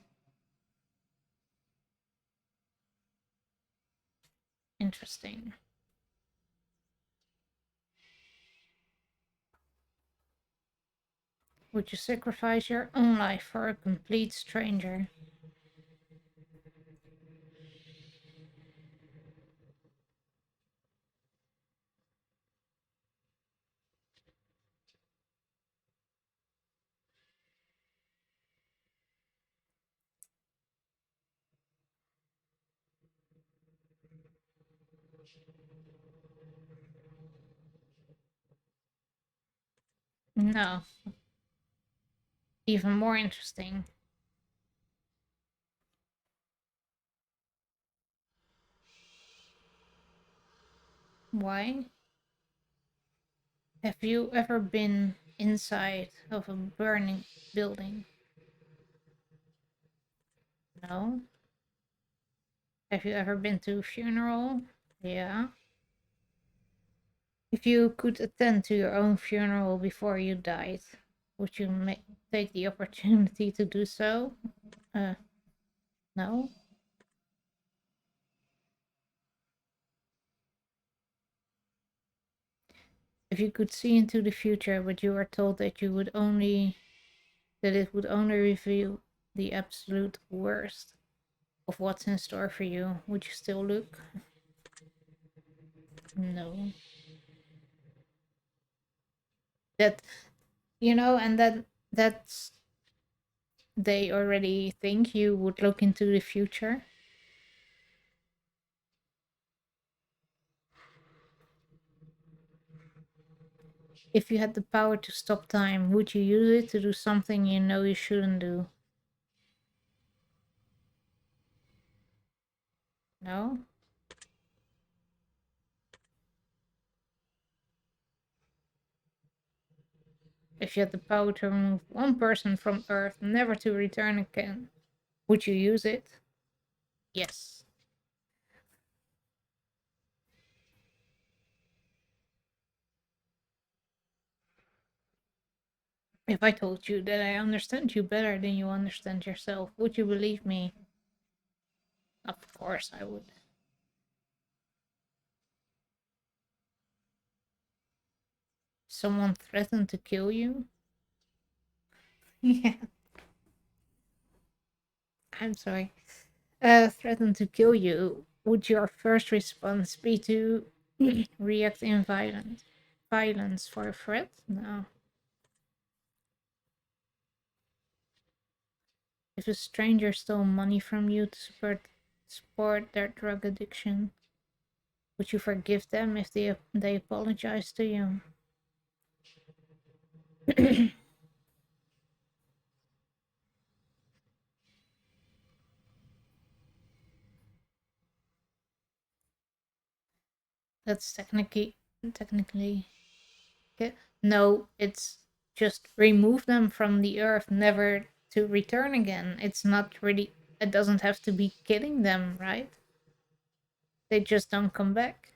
Interesting. Would you sacrifice your own life for a complete stranger? No. Even more interesting. Why? Have you ever been inside of a burning building? No. Have you ever been to a funeral? Yeah. If you could attend to your own funeral before you died, would you take the opportunity to do so? No. If you could see into the future, but you were told that it would only reveal the absolute worst of what's in store for you, would you still look? No. That, and that's they already think you would look into the future. If you had the power to stop time, would you use it to do something you know you shouldn't do? No? If you had the power to remove one person from Earth, never to return again, would you use it? Yes. If I told you that I understand you better than you understand yourself, would you believe me? Of course I would. Someone threatened to kill you? Yeah, I'm sorry. Threatened to kill you. Would your first response be to react in violence? Violence for a threat? No. If a stranger stole money from you to support their drug addiction, would you forgive them if they apologize to you? That's technically okay. No, it's just remove them from the earth, never to return again. It's not really. It doesn't have to be killing them, right? They just don't come back.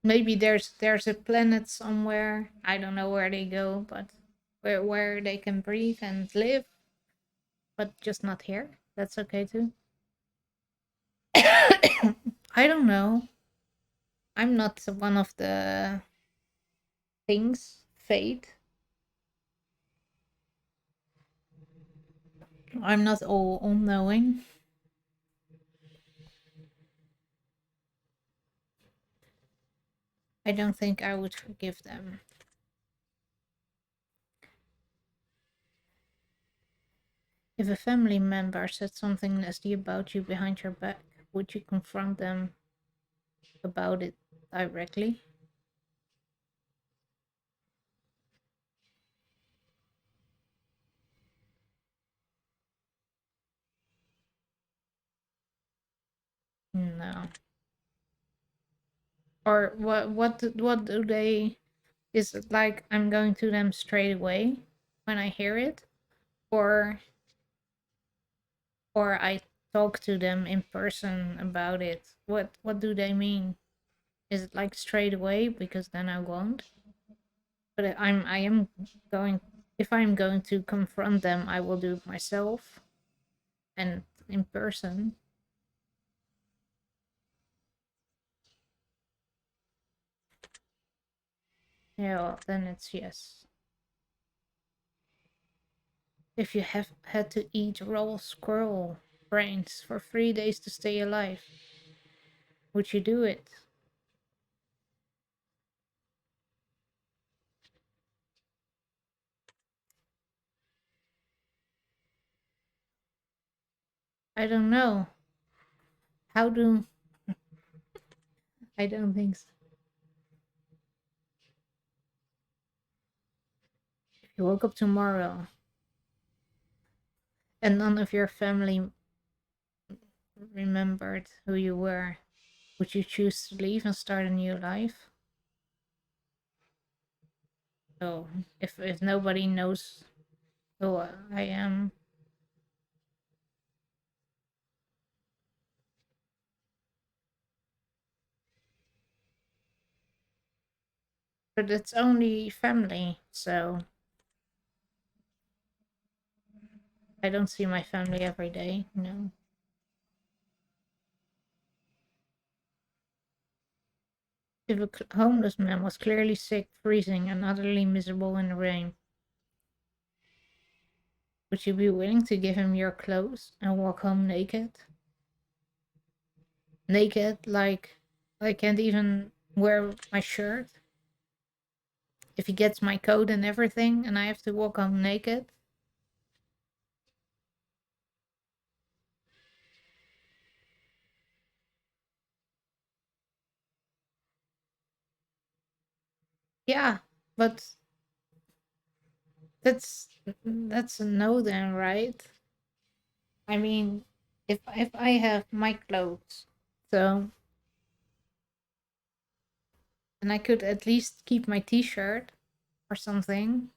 Maybe there's a planet somewhere. I don't know where they go, but where they can breathe and live, but just not here. That's okay too. I don't know. I'm not one of the things. Fate. I'm not all knowing. I don't think I would forgive them. If a family member said something nasty about you behind your back, would you confront them about it directly? No. Or what do they, is it like I'm going to them straight away when I hear it? Or I talk to them in person about it? What do they mean? Is it like straight away? Because then I won't. But I am going, if I'm going to confront them, I will do it myself and in person. Yeah, well, then it's yes. If you have had to eat raw squirrel brains for 3 days to stay alive, would you do it? I don't know. How do I don't think so. If you woke up tomorrow and none of your family remembered who you were, would you choose to leave and start a new life? So if nobody knows who I am, but it's only family, so I don't see my family every day. No. If a homeless man was clearly sick, freezing, and utterly miserable in the rain, would you be willing to give him your clothes and walk home naked? Naked, like I can't even wear my shirt. If he gets my coat and everything, and I have to walk home naked. Yeah, but that's a no then, right? I mean, if I have my clothes, so and I could at least keep my t-shirt or something.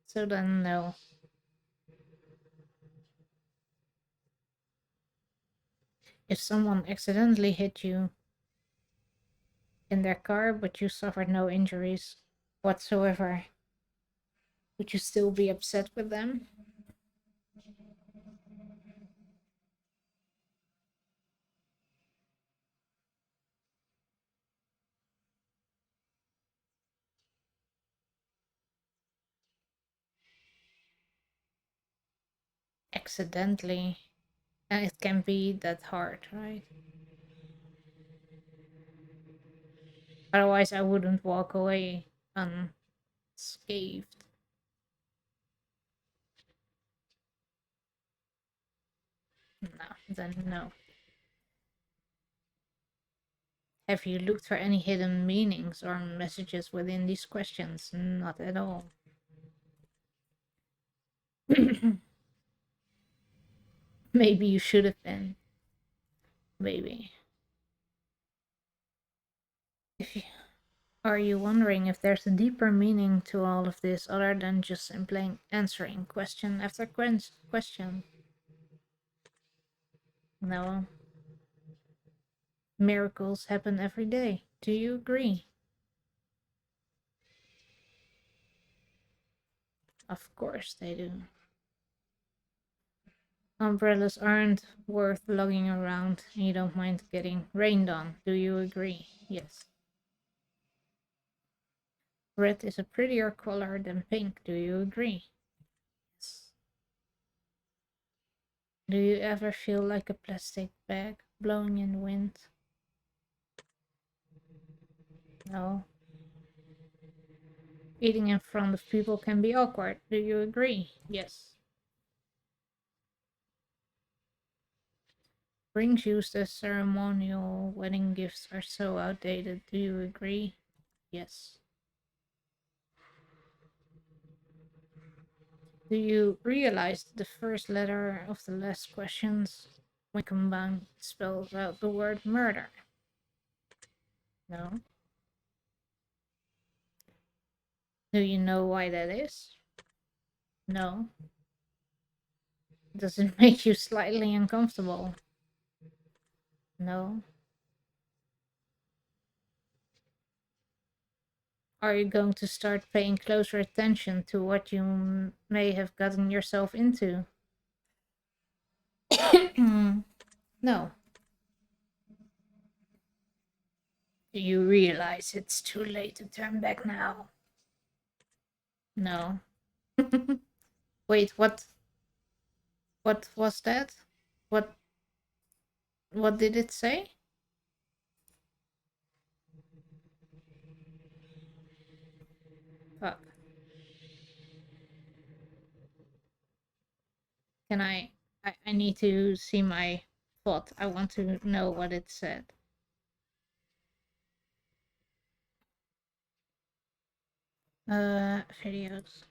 So then no. If someone accidentally hit you in their car but you suffered no injuries whatsoever, would you still be upset with them? Accidentally. And it can be that hard, right? Otherwise, I wouldn't walk away unscathed. No, then no. Have you looked for any hidden meanings or messages within these questions? Not at all. Maybe you should have been. Maybe. If you, are you wondering if there's a deeper meaning to all of this other than just simply answering question after question? No. Miracles happen every day. Do you agree? Of course they do. Umbrellas aren't worth lugging around, and you don't mind getting rained on. Do you agree? Yes. Red is a prettier color than pink. Do you agree? Yes. Do you ever feel like a plastic bag blowing in the wind? No. Eating in front of people can be awkward. Do you agree? Yes. Rings used as ceremonial wedding gifts are so outdated. Do you agree? Yes. Do you realize the first letter of the last questions, when combined, spells out the word murder? No. Do you know why that is? No. Does it make you slightly uncomfortable? No. Are you going to start paying closer attention to what you may have gotten yourself into? No. Do you realize it's too late to turn back now? No. Wait, what? What was that? What? What did it say? Fuck. Can I need to see my thought. I want to know what it said. Videos.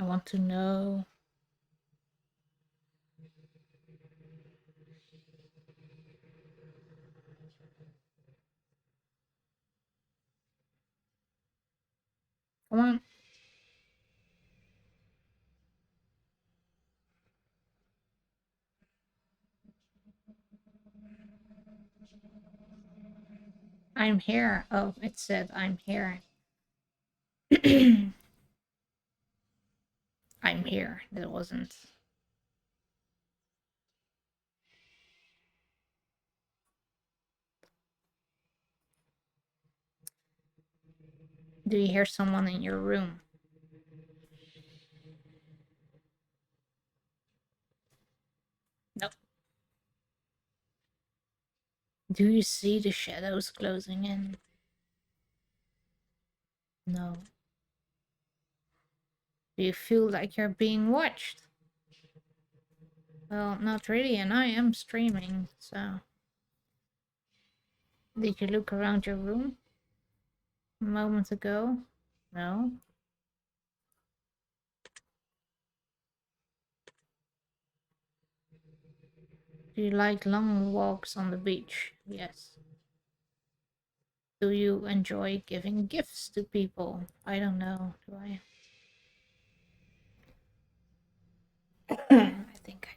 I want to know. Come on. I'm here. Oh, it said I'm here. I'm here. That wasn't. Do you hear someone in your room? No. Do you see the shadows closing in? No. Do you feel like you're being watched? Well, not really, and I am streaming, so... Did you look around your room a moment ago? No. Do you like long walks on the beach? Yes. Do you enjoy giving gifts to people? I don't know. Do I? I think I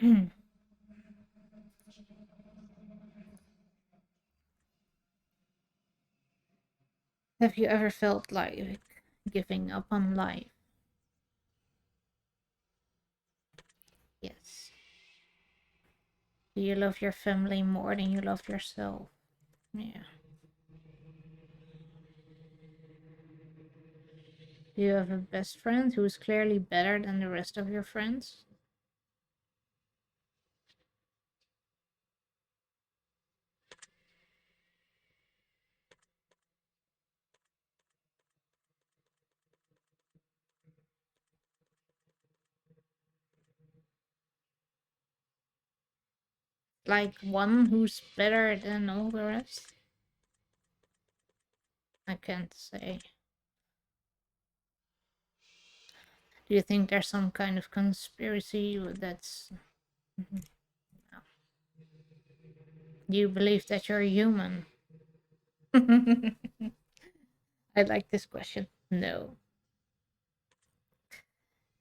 do. Have you ever felt like giving up on life? Yes. Do you love your family more than you love yourself? Yeah. Do you have a best friend who is clearly better than the rest of your friends? Like one who's better than all the rest? I can't say. Do you think there's some kind of conspiracy that's... No. Do you believe that you're human? I like this question. No.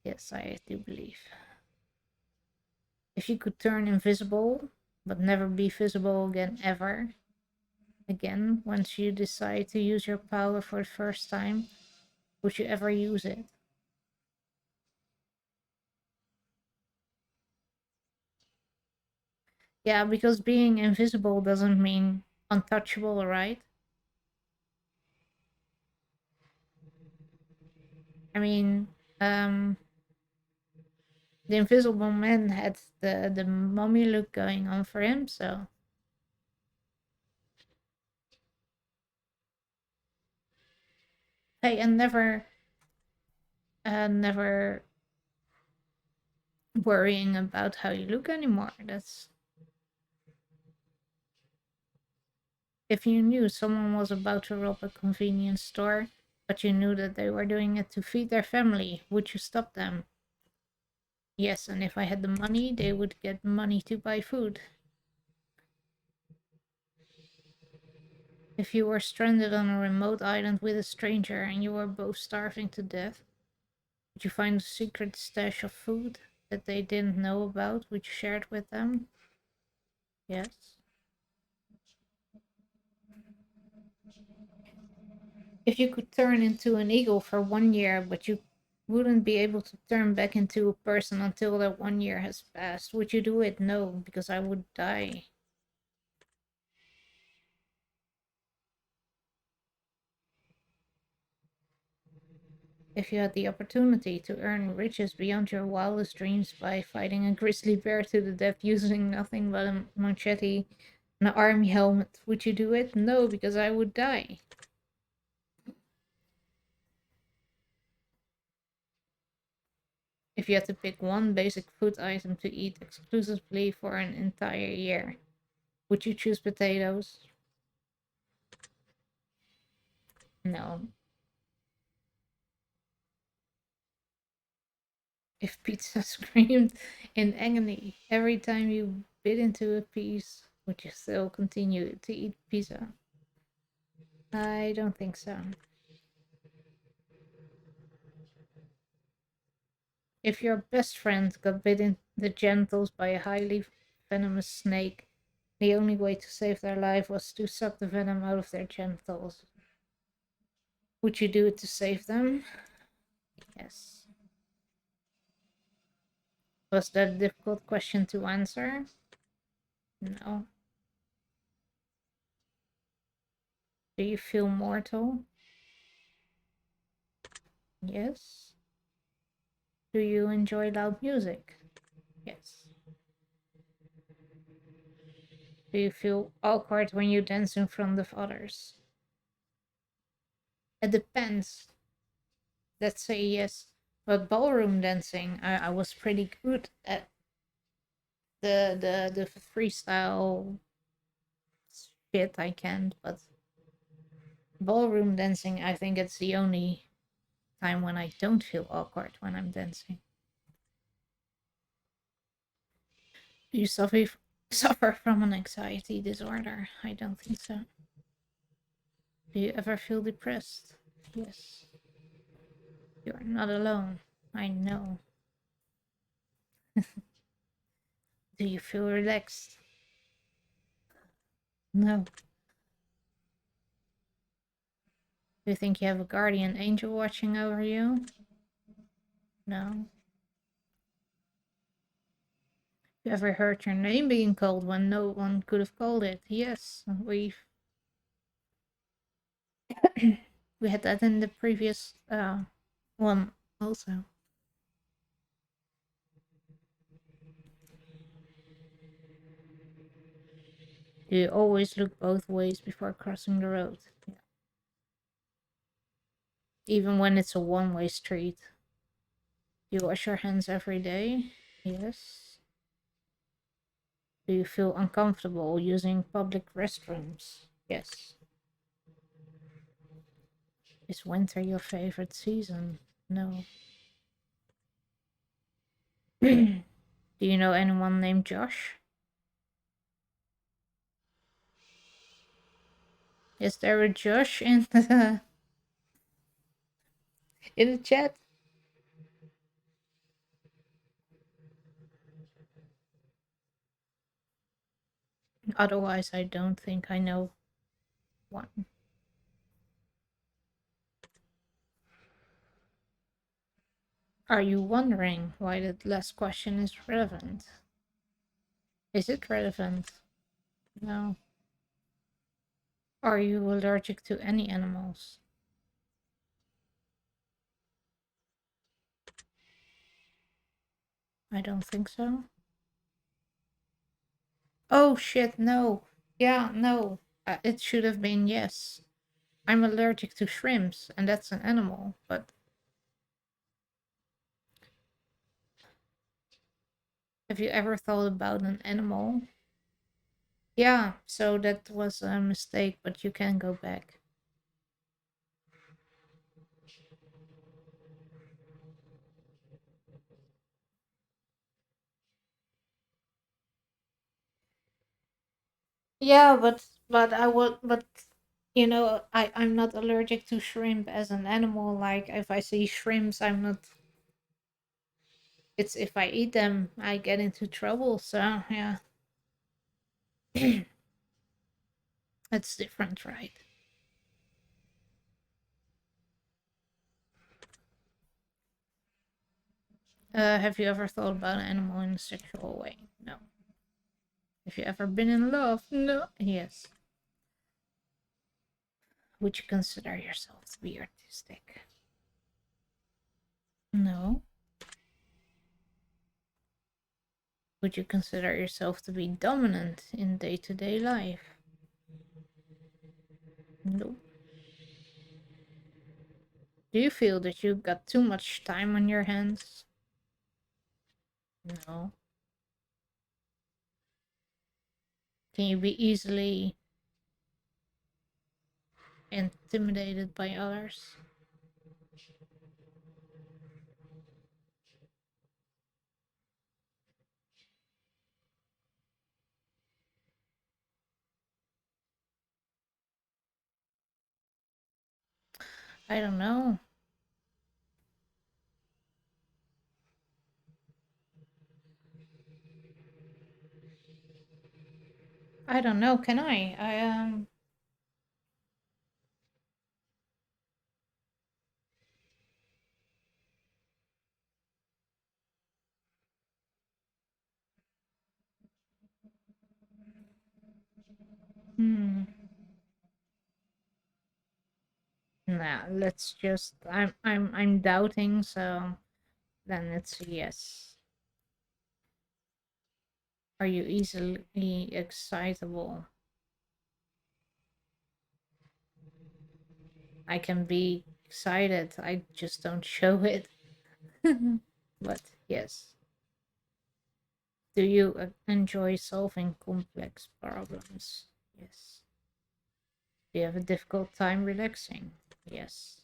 Yes, I do believe. If you could turn invisible, but never be visible again ever, again, once you decide to use your power for the first time, would you ever use it? Yeah, because being invisible doesn't mean untouchable, right? I mean, the Invisible Man had the mummy look going on for him, so... Hey, and never worrying about how you look anymore. That's... If you knew someone was about to rob a convenience store, but you knew that they were doing it to feed their family, would you stop them? Yes, and if I had the money, they would get money to buy food. If you were stranded on a remote island with a stranger and you were both starving to death, would you find a secret stash of food that they didn't know about, would you share it with them? Yes. If you could turn into an eagle for 1 year, but you wouldn't be able to turn back into a person until that 1 year has passed, would you do it? No, because I would die. If you had the opportunity to earn riches beyond your wildest dreams by fighting a grizzly bear to the death using nothing but a machete and an army helmet, would you do it? No, because I would die. If you had to pick one basic food item to eat exclusively for an entire year, would you choose potatoes? No. If pizza screamed in agony every time you bit into a piece, would you still continue to eat pizza? I don't think so. If your best friend got bit in the genitals by a highly venomous snake, the only way to save their life was to suck the venom out of their genitals. Would you do it to save them? Yes. Was that a difficult question to answer? No. Do you feel mortal? Yes. Do you enjoy loud music? Yes. Do you feel awkward when you dance in front of others? It depends. Let's say yes. But ballroom dancing, I was pretty good at the freestyle shit I can't, but ballroom dancing, I think it's the only time when I don't feel awkward when I'm dancing. Do you suffer from an anxiety disorder? I don't think so. Do you ever feel depressed? Yes. You are not alone. I know. Do you feel relaxed? No. Do you think you have a guardian angel watching over you? No. You ever heard your name being called when no one could have called it? Yes, we had that in the previous one also. Do you always look both ways before crossing the road? Yeah. Even when it's a one-way street. Do you wash your hands every day? Yes. Do you feel uncomfortable using public restrooms? Yes. Is winter your favorite season? No. Do you know anyone named Josh? Is there a Josh in the chat? Otherwise, I don't think I know one. Are you wondering why that last question is relevant? Is it relevant? No. Are you allergic to any animals? I don't think so. Oh shit, no. Yeah, no. It should have been yes. I'm allergic to shrimps, and that's an animal, but have you ever thought about an animal? Yeah, so that was a mistake, but you can go back. Yeah, but I would but you know, I'm not allergic to shrimp as an animal. Like if I see shrimps, I'm not. It's if I eat them, I get into trouble. So yeah, it's different, right? Have you ever thought about an animal in a sexual way? No. Have you ever been in love? No. Yes. Would you consider yourself to be artistic? No. Would you consider yourself to be dominant in day-to-day life? No. Do you feel that you've got too much time on your hands? No. Can you be easily intimidated by others? I don't know. I don't know. Can I? Hmm. Nah, let's just I'm doubting, so then it's a yes. Are you easily excitable? I can be excited, I just don't show it. But yes. Do you enjoy solving complex problems? Yes. Do you have a difficult time relaxing? Yes.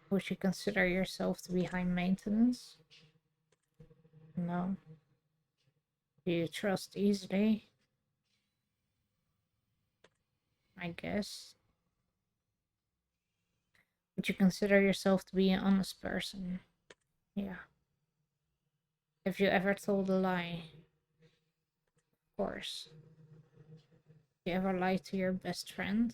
Would you consider yourself to be high maintenance? No. Do you trust easily? I guess. Would you consider yourself to be an honest person? Yeah. Have you ever told a lie? Of course. You ever lied to your best friend?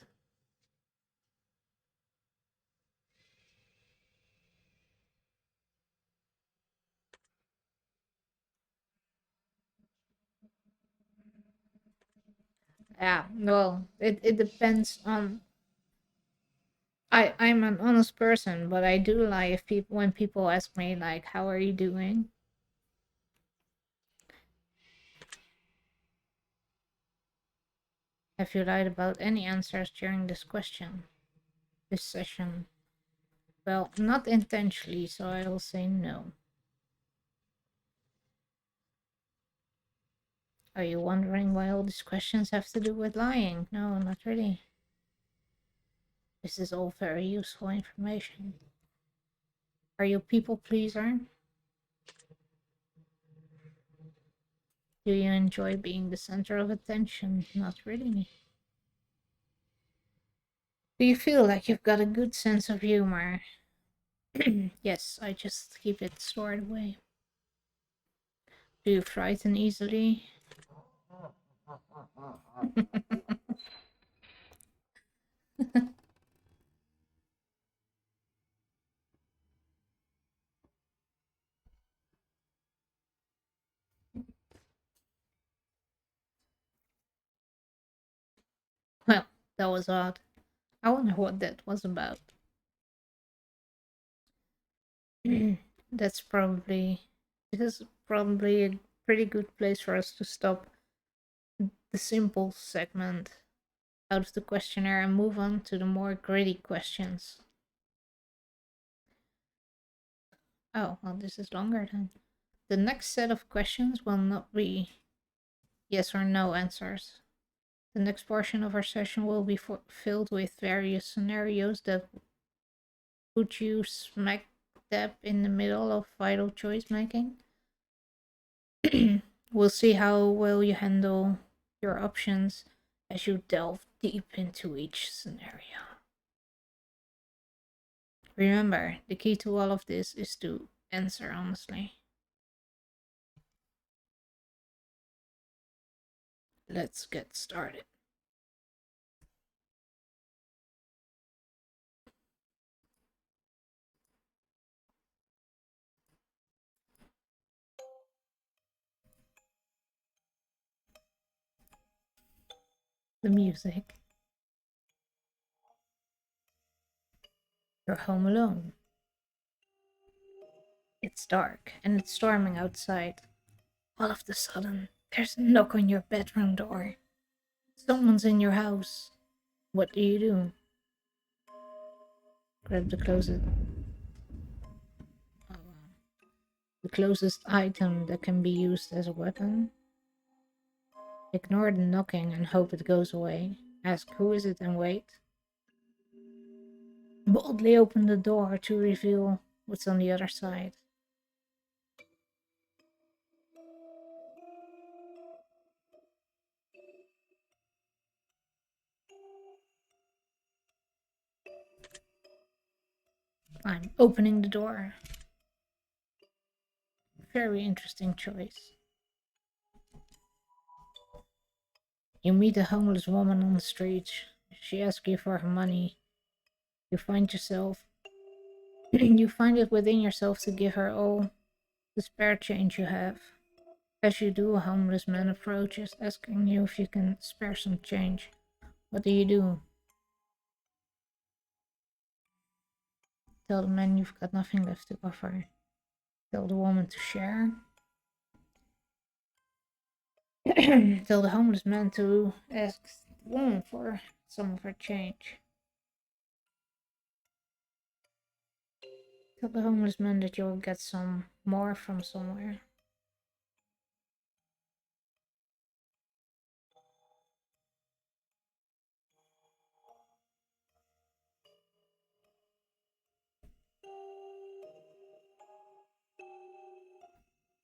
Yeah, well, it depends on. I'm an honest person, but I do lie if people when people ask me like, "How are you doing?" Have you lied about any answers during this session? Well, not intentionally, so I will say no. Are you wondering why all these questions have to do with lying? No, not really. This is all very useful information. Are you a people pleaser? Do you enjoy being the center of attention? Not really. Do you feel like you've got a good sense of humor? Yes, I just keep it stored away. Do you frighten easily? Well, that was odd. I wonder what that was about. That's probably. This is probably a pretty good place for us to stop the simple segment out of the questionnaire and move on to the more gritty questions. Oh, well, this is longer then. The next set of questions will not be yes or no answers. The next portion of our session will be filled with various scenarios that put you smack dab in the middle of vital choice making. We'll see how well you handle your options as you delve deep into each scenario. Remember, the key to all of this is to answer honestly. Let's get started. The music. You're home alone. It's dark and it's storming outside. All of a sudden, there's a knock on your bedroom door. Someone's in your house. What do? Grab uh, the closest item that can be used as a weapon. Ignore the knocking and hope it goes away. Ask who is it and wait. Boldly open the door to reveal what's on the other side. I'm opening the door. Very interesting choice. You meet a homeless woman on the street. She asks you for her money. You find yourself you find it within yourself to give her all the spare change you have. As you do, a homeless man approaches, asking you if you can spare some change. What do? Tell the man you've got nothing left to offer. Tell the woman to share. Tell the homeless man to ask the woman for some of her change. Tell the homeless man that you'll get some more from somewhere.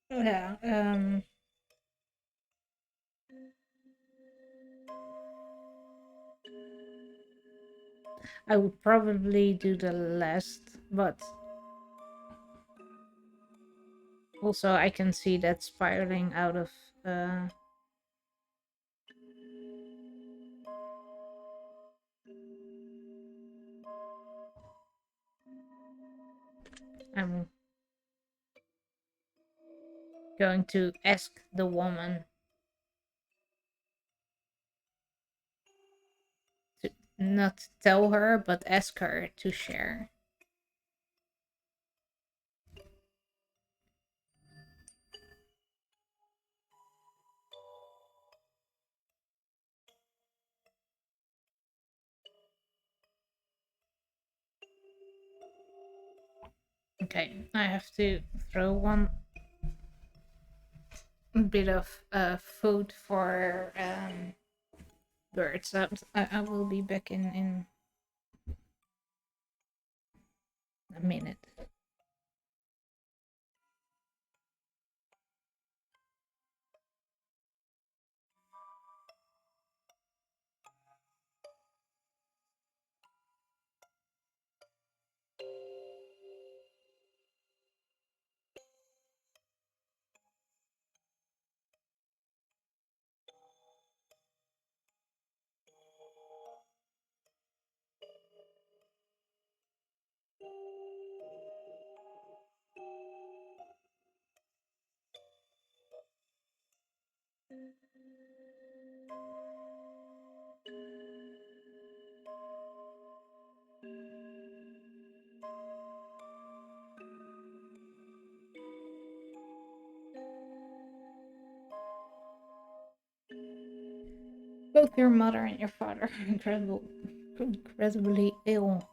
Yeah, I would probably do the last, but also I can see that spiraling out of I'm going to ask the woman to not tell her, but ask her to share. Okay, I have to throw one bit of food for birds. I will be back in a minute. Both your mother and your father are incredibly ill.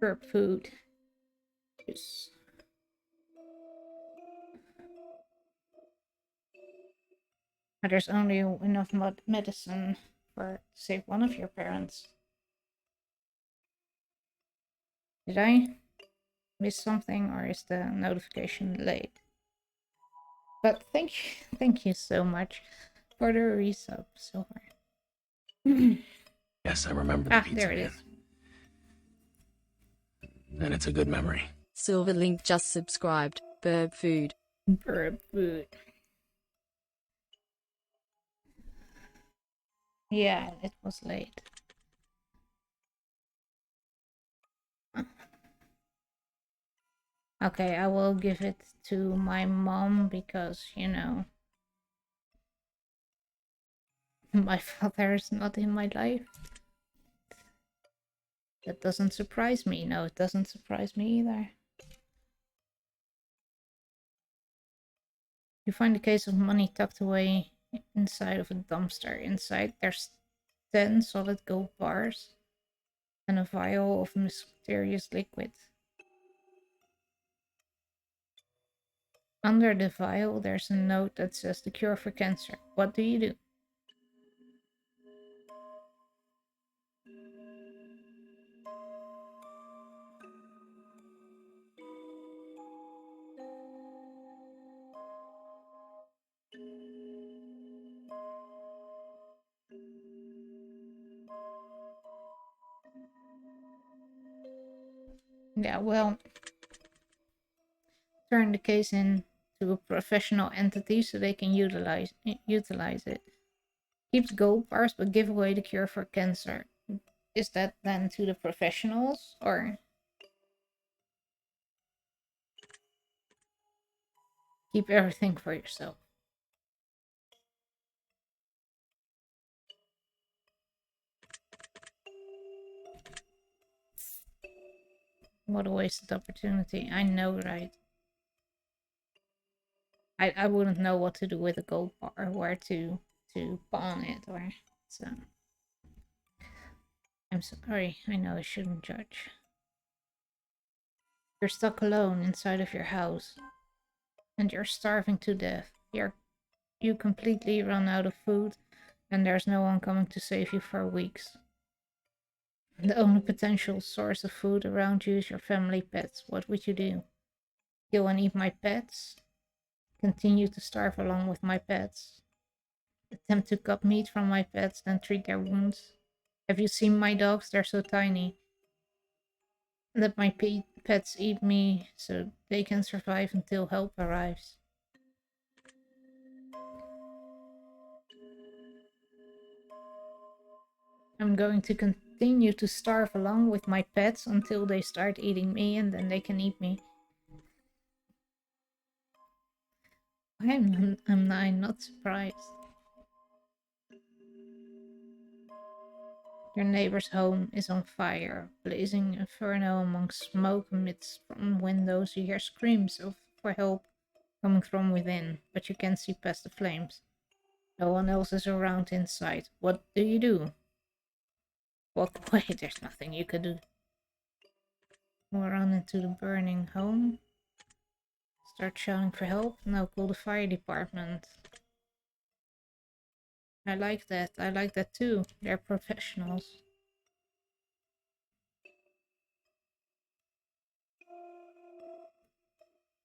Herb food. Just there's only enough medicine for to save one of your parents. Did I miss something, or is the notification late? But thank you so much for the resub so far. Yes, I remember the pizza There it man. is. And it's a good memory. Silverlink just subscribed. Burb food. Bird food. Yeah, it was late. Okay, I will give it to my mom because, you know, my father is not in my life. That doesn't surprise me. No, it doesn't surprise me either. You find a case of money tucked away inside of a dumpster. Inside, there's 10 solid gold bars and a vial of mysterious liquid. Under the vial, there's a note that says the cure for cancer. What do you do? Yeah, well, turn the case into a professional entity so they can utilize it. Keep the gold bars, but give away the cure for cancer. Is that then to the professionals, or keep everything for yourself? What a wasted opportunity. I know, right? I wouldn't know what to do with a gold bar, where to pawn it, or so. I'm sorry, I know I shouldn't judge. You're stuck alone inside of your house, and you're starving to death. You completely run out of food, and there's no one coming to save you for weeks. The only potential source of food around you is your family pets. What would you do? Kill and eat my pets? Continue to starve along with my pets? Attempt to cut meat from my pets, then treat their wounds? Have you seen my dogs? They're so tiny. Let my pets eat me so they can survive until help arrives. I'm going to continue to starve along with my pets until they start eating me, and then they can eat me. I'm not surprised. Your neighbor's home is on fire, blazing inferno among smoke amidst from windows. You hear screams for help coming from within, but you can't see past the flames. No one else is around inside. What do you do? Walk away, there's nothing you could do. We'll run into the burning home. Start shouting for help. No, call the fire department. I like that. I like that too. They're professionals.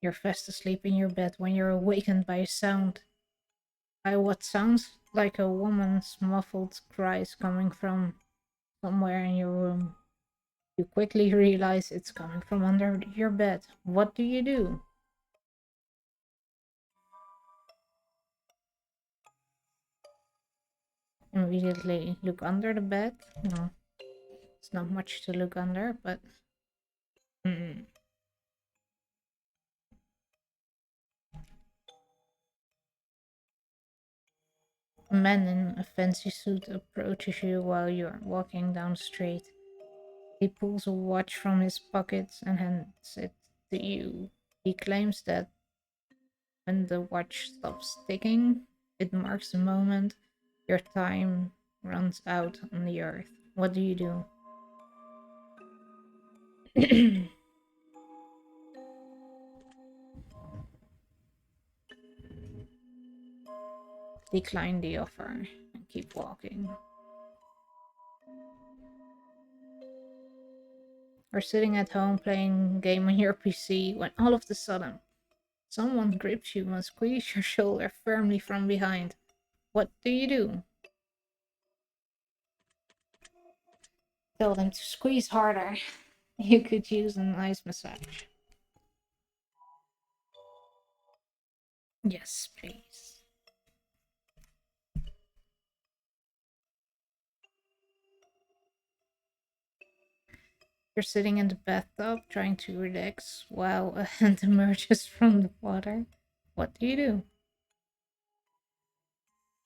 You're fast asleep in your bed when you're awakened by a sound. By what sounds like a woman's muffled cries coming from somewhere in your room. You quickly realize it's coming from under your bed. What do you do? Immediately look under the bed. No, it's not much to look under, but... A man in a fancy suit approaches you while you're walking down the street. He pulls a watch from his pocket and hands it to you. He claims that when the watch stops ticking, it marks the moment your time runs out on the earth. What do you do? Decline the offer and keep walking. Or sitting at home playing a game on your PC when all of a sudden someone grips you and squeezes your shoulder firmly from behind. What do you do? Tell them to squeeze harder. You could use a nice massage. Yes, please. You're sitting in the bathtub trying to relax while a hand emerges from the water. What do you do?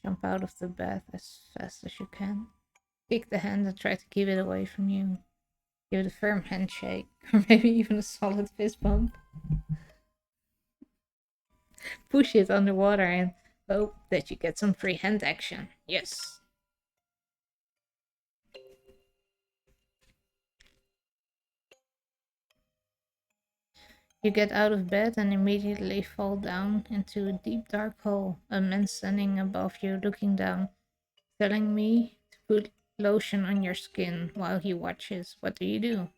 Jump out of the bath as fast as you can. Kick the hand and try to keep it away from you. Give it a firm handshake, or maybe even a solid fist bump. Push it underwater and hope that you get some free hand action. Yes. You get out of bed and immediately fall down into a deep dark hole. A man standing above you looking down, telling me to put lotion on your skin while he watches. What do you do?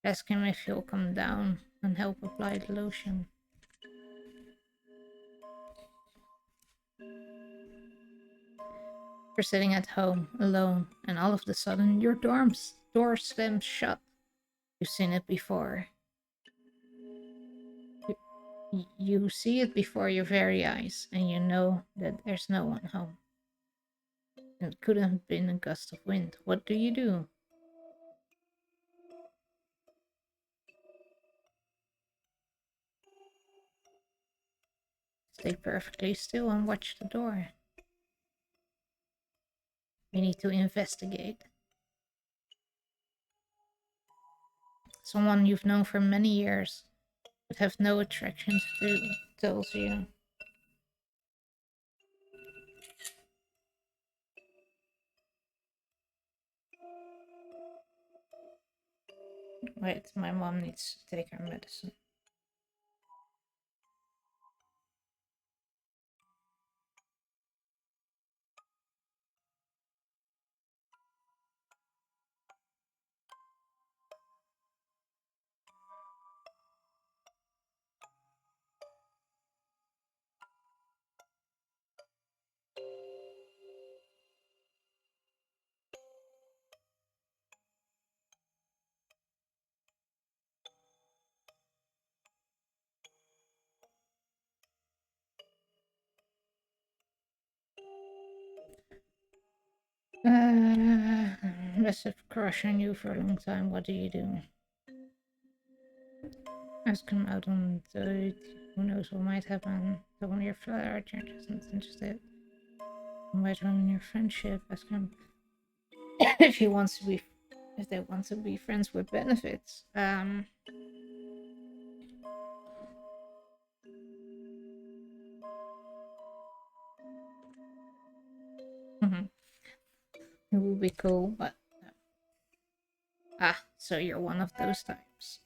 Ask him if he'll come down and help apply the lotion. You're sitting at home, alone, and all of a sudden your door slams shut. You've seen it before. You see it before your very eyes, and you know that there's no one home. It couldn't have been a gust of wind. What do you do? Stay perfectly still and watch the door. We need to investigate. Someone you've known for many years but have no attractions to, tells you. Wait, my mom needs to take her medicine. Massive crush on you for a long time. What do you do? Ask him out on the date. Who knows what might happen? Tell him your flirt, you're just not interested. Invite him in your friendship. Ask him if he wants to be, if they want to be friends with benefits. It would be cool, but no. Ah, so you're one of those types.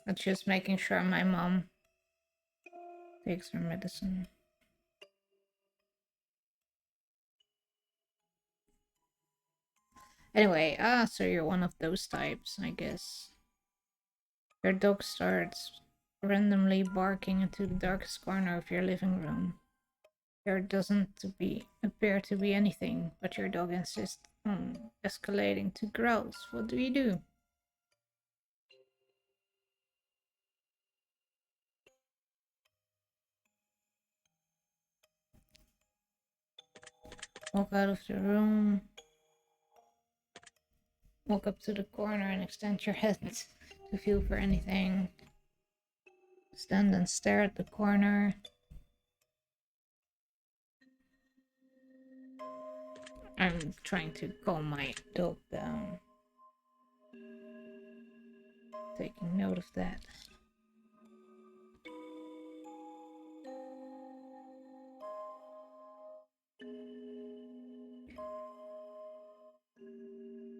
I'm just making sure my mom takes her medicine. Anyway, so you're one of those types, I guess. Your dog starts randomly barking into the darkest corner of your living room. There doesn't appear to be anything, but your dog insists on escalating to growls. What do you do? Walk out of the room. Walk up to the corner and extend your head to feel for anything. Stand and stare at the corner. I'm trying to calm my dog down. Taking note of that.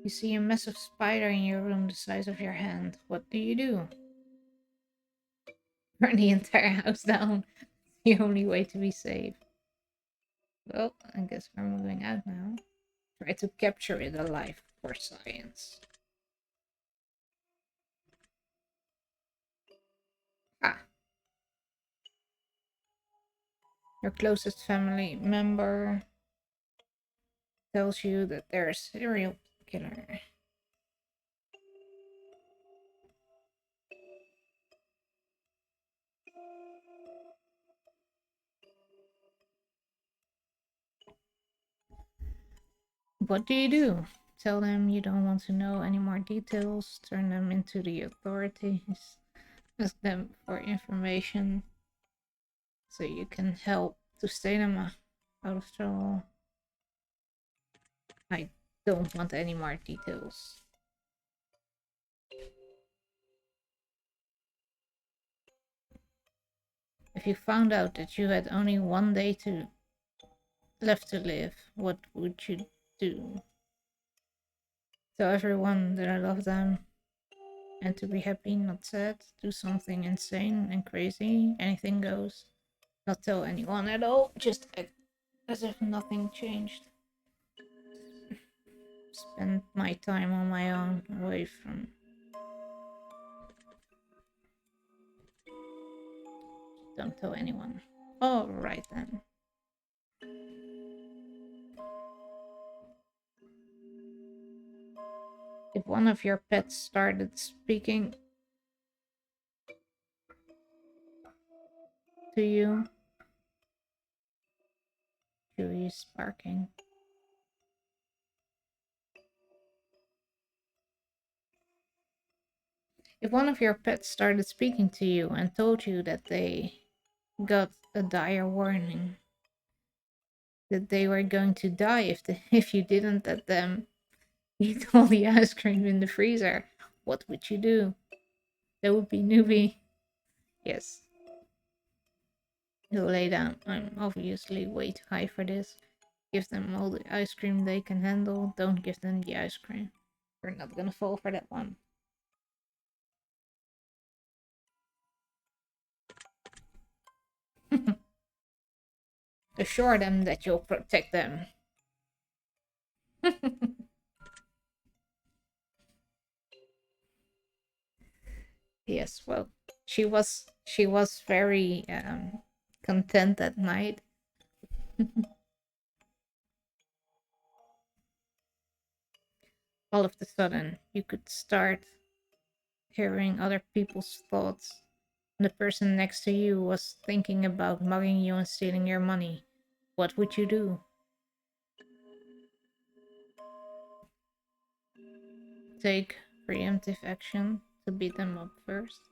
You see a massive spider in your room the size of your hand. What do you do? Burn the entire house down. The only way to be safe. Well, I guess we're moving out now. Try to capture it alive for science. Ah. Your closest family member tells you that they're a serial killer. What do you do? Tell them you don't want to know any more details. Turn them into the authorities. Ask them for information so you can help to stay them out of trouble. I don't want any more details. If you found out that you had only one day left to live, what would you do? Tell everyone that I love them and to be happy, not sad. Do something insane and crazy. Anything goes. Not tell anyone at all. Just act as if nothing changed. Spend my time on my own, away from. Don't tell anyone. Alright then. If one of your pets started speaking to you, Chewie is barking. If one of your pets started speaking to you and told you that they got a dire warning, that they were going to die if you didn't let them eat all the ice cream in the freezer, what would you do? That would be newbie. Yes. He'll lay down. I'm obviously way too high for this. Give them all the ice cream they can handle. Don't give them the ice cream. You're not gonna fall for that one. Assure them that you'll protect them. Yes, well, she was very content that night. All of a sudden, you could start hearing other people's thoughts. The person next to you was thinking about mugging you and stealing your money. What would you do? Take preemptive action to beat them up first.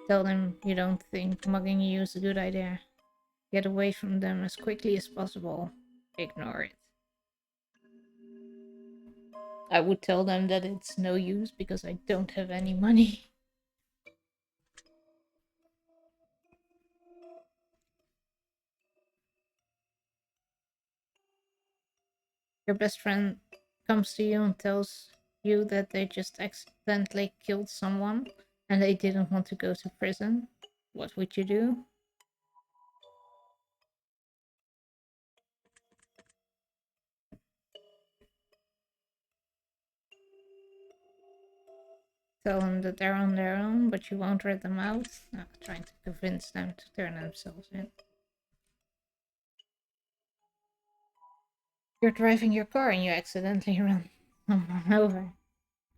Tell them you don't think mugging you is a good idea. Get away from them as quickly as possible. Ignore it. I would tell them that it's no use because I don't have any money. Your best friend comes to you and tells you that they just accidentally killed someone and they didn't want to go to prison. What would you do? Tell them that they're on their own, but you won't let them out. Trying to convince them to turn themselves in. You're driving your car and you accidentally run someone over.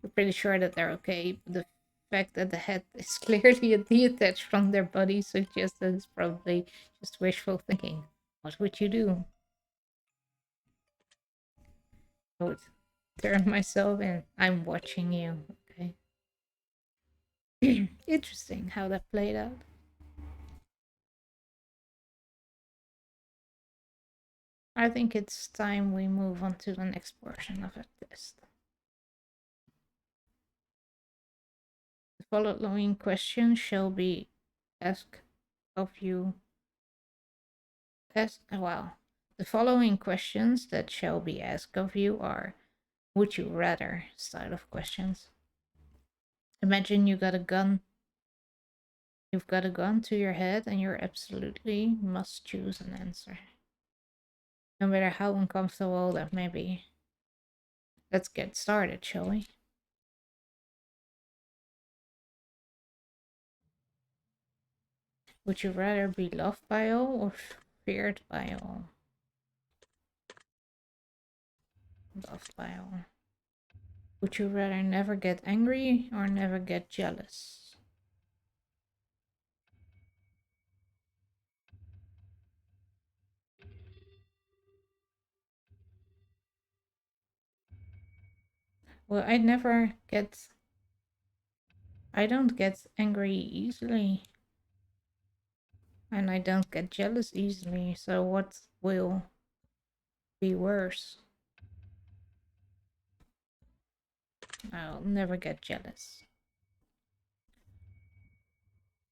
You're pretty sure that they're okay, but the fact that the head is clearly detached from their body suggests that it's probably just wishful thinking. What would you do? I would turn myself in. I'm watching you. Okay. Interesting how that played out. I think it's time we move on to the next portion of the test. The following questions shall be asked of you. The following questions that shall be asked of you are would you rather style of questions. Imagine you've got a gun to your head and you absolutely must choose an answer. No matter how uncomfortable that may be. Let's get started, shall we? Would you rather be loved by all or feared by all? Loved by all. Would you rather never get angry or never get jealous? Well, I don't get angry easily. And I don't get jealous easily, so what will be worse? I'll never get jealous.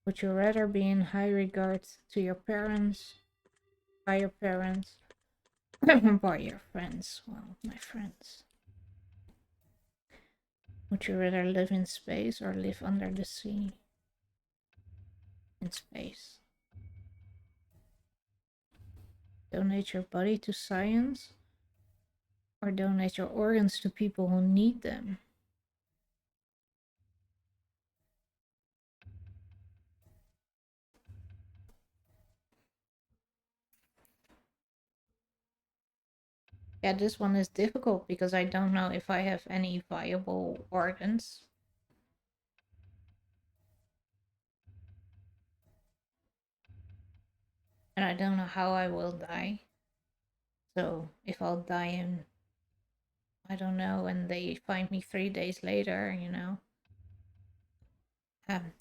Would you rather be in high regard to your parents, by your parents, by your friends? Well, my friends. Would you rather live in space or live under the sea? In space. Donate your body to science or donate your organs to people who need them? Yeah, this one is difficult because I don't know if I have any viable organs. And I don't know how I will die. So if I'll die in, I don't know, and they find me 3 days later,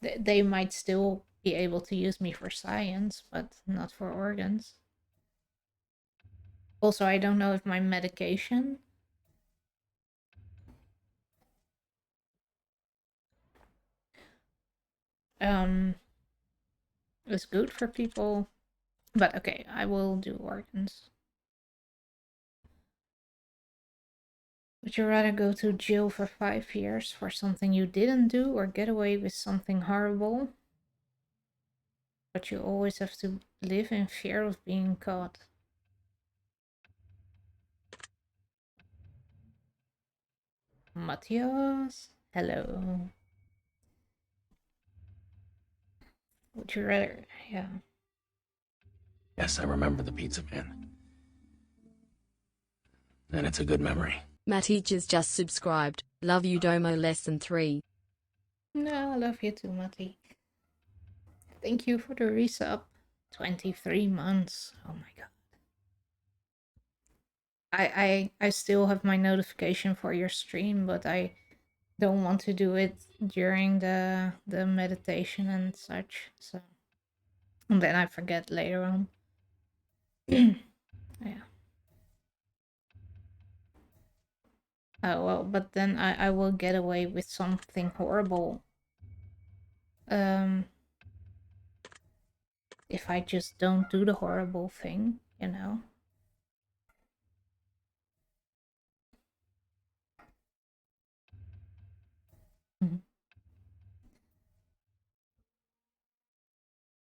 They might still be able to use me for science, but not for organs. Also, I don't know if my medication is good for people. But okay, I will do organs. Would you rather go to jail for 5 years for something you didn't do or get away with something horrible? But you always have to live in fear of being caught. Matthias, hello. Would you rather, yeah. Yes, I remember the pizza man. And it's a good memory. Matteaches just subscribed. Love you Domo lesson 3. No, I love you too, Matty. Thank you for the resub. 23 months. Oh my god. I still have my notification for your stream, but I don't want to do it during the meditation and such. So and then I forget later on. Yeah. Oh well, but then I will get away with something horrible. If I just don't do the horrible thing, you know. Mhm.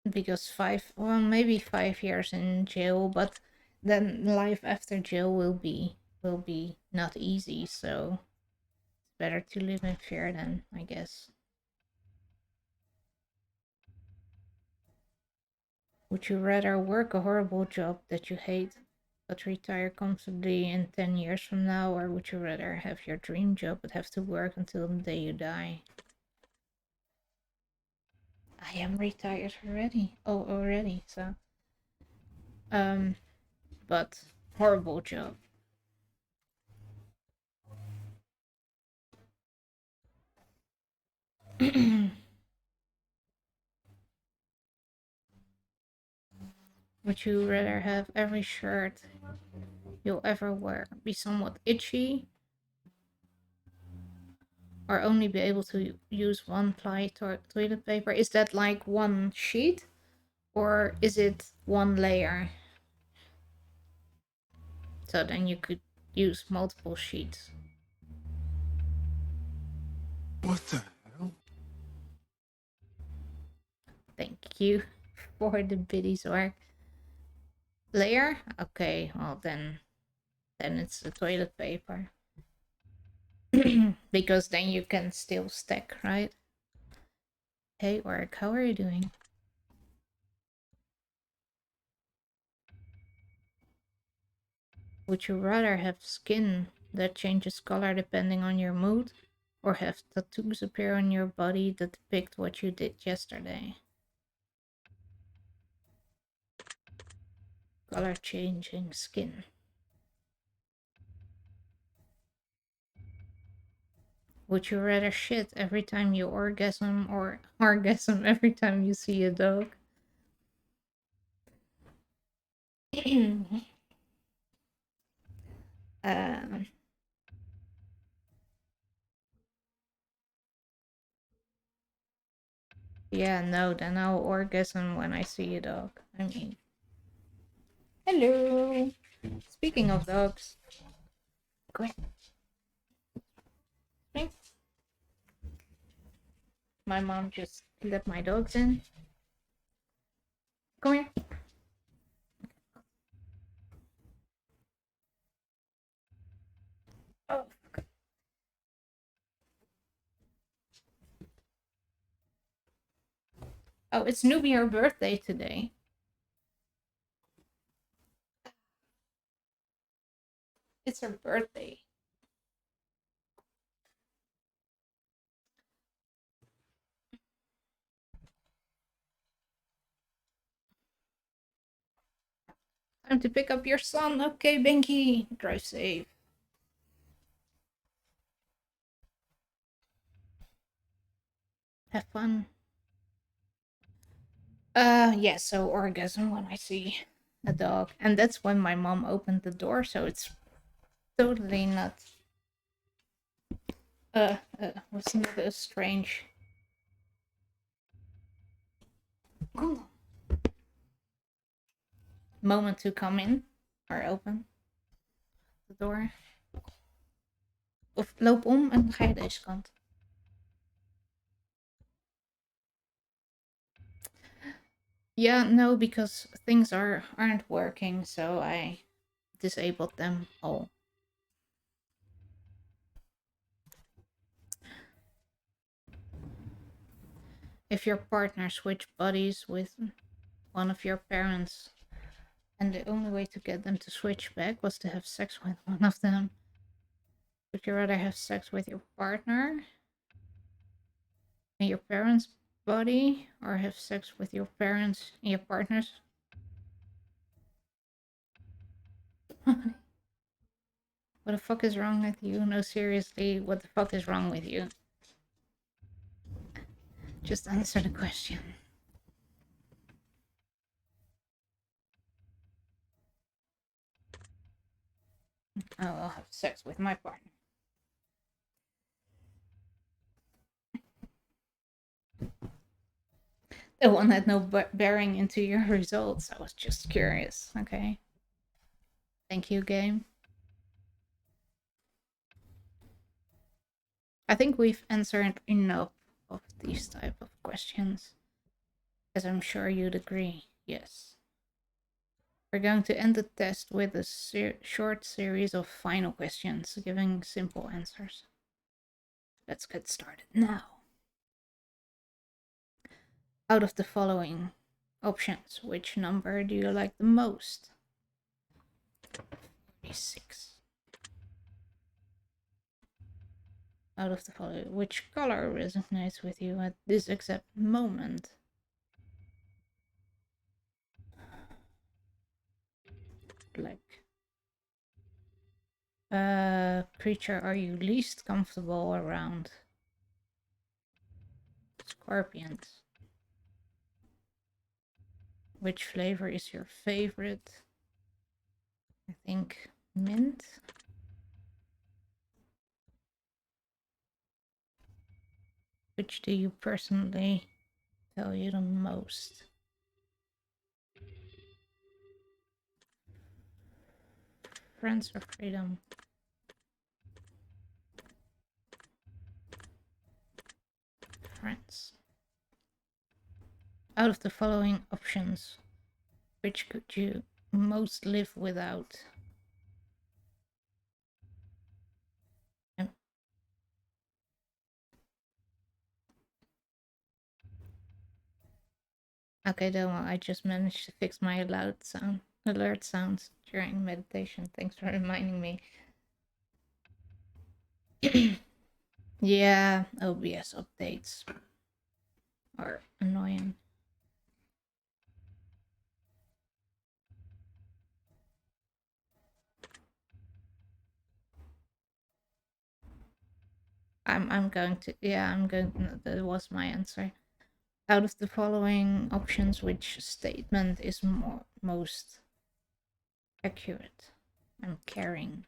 Because maybe 5 years in jail, but then life after jail will be not easy, so it's better to live in fear then, I guess. Would you rather work a horrible job that you hate but retire comfortably in 10 years from now, or would you rather have your dream job but have to work until the day you die? I am retired already. Oh, already, so but horrible job. Would you rather have every shirt you'll ever wear be somewhat itchy, or only be able to use one ply toilet paper? Is that like one sheet, or is it one layer? So then you could use multiple sheets. What the hell? Thank you for the biddies work. Layer? Okay, well then it's the toilet paper. Because then you can still stack, right? Hey, work, how are you doing? Would you rather have skin that changes color depending on your mood, or have tattoos appear on your body that depict what you did yesterday? Color changing skin. Would you rather shit every time you orgasm, or orgasm every time you see a dog? um, yeah, no, then I'll orgasm when I see a dog. I mean, hello. Speaking of dogs, come here. Come here. My mom just let my dogs in. Come here. Oh, oh, it's Nubia her birthday today. It's her birthday. Time to pick up your son. Okay, Binky. Drive safe. Have fun. Yeah, so orgasm when I see a dog. And that's when my mom opened the door, so it's totally not was not a strange moment to come in or open the door. Of loop om en dan ga je deze kant. Yeah, no, because things aren't working, so I disabled them all. If your partner switched bodies with one of your parents, and the only way to get them to switch back was to have sex with one of them, would you rather have sex with your partner in your parents' body, or have sex with your parents in your partner's? What the fuck is wrong with you? No, seriously, what the fuck is wrong with you? Just answer the question. I will have sex with my partner. That one had no bearing into your results. I was just curious. Okay. Thank you, game. I think we've answered enough of these type of questions, as I'm sure you'd agree. Yes. We're going to end the test with a short series of final questions, giving simple answers. Let's get started now. Out of the following options, which number do you like the most? 46. Out of the following, which color resonates with you at this exact moment? Black. Creature are you least comfortable around? Scorpions. Which flavor is your favorite? I think mint. Which do you personally value the most? Friends or freedom? Friends. Out of the following options, which could you most live without? Okay, don't worry, I just managed to fix my alert sounds during meditation. Thanks for reminding me. Yeah, OBS updates are annoying. I'm going to, that was my answer. Out of the following options, which statement is most accurate? I'm caring.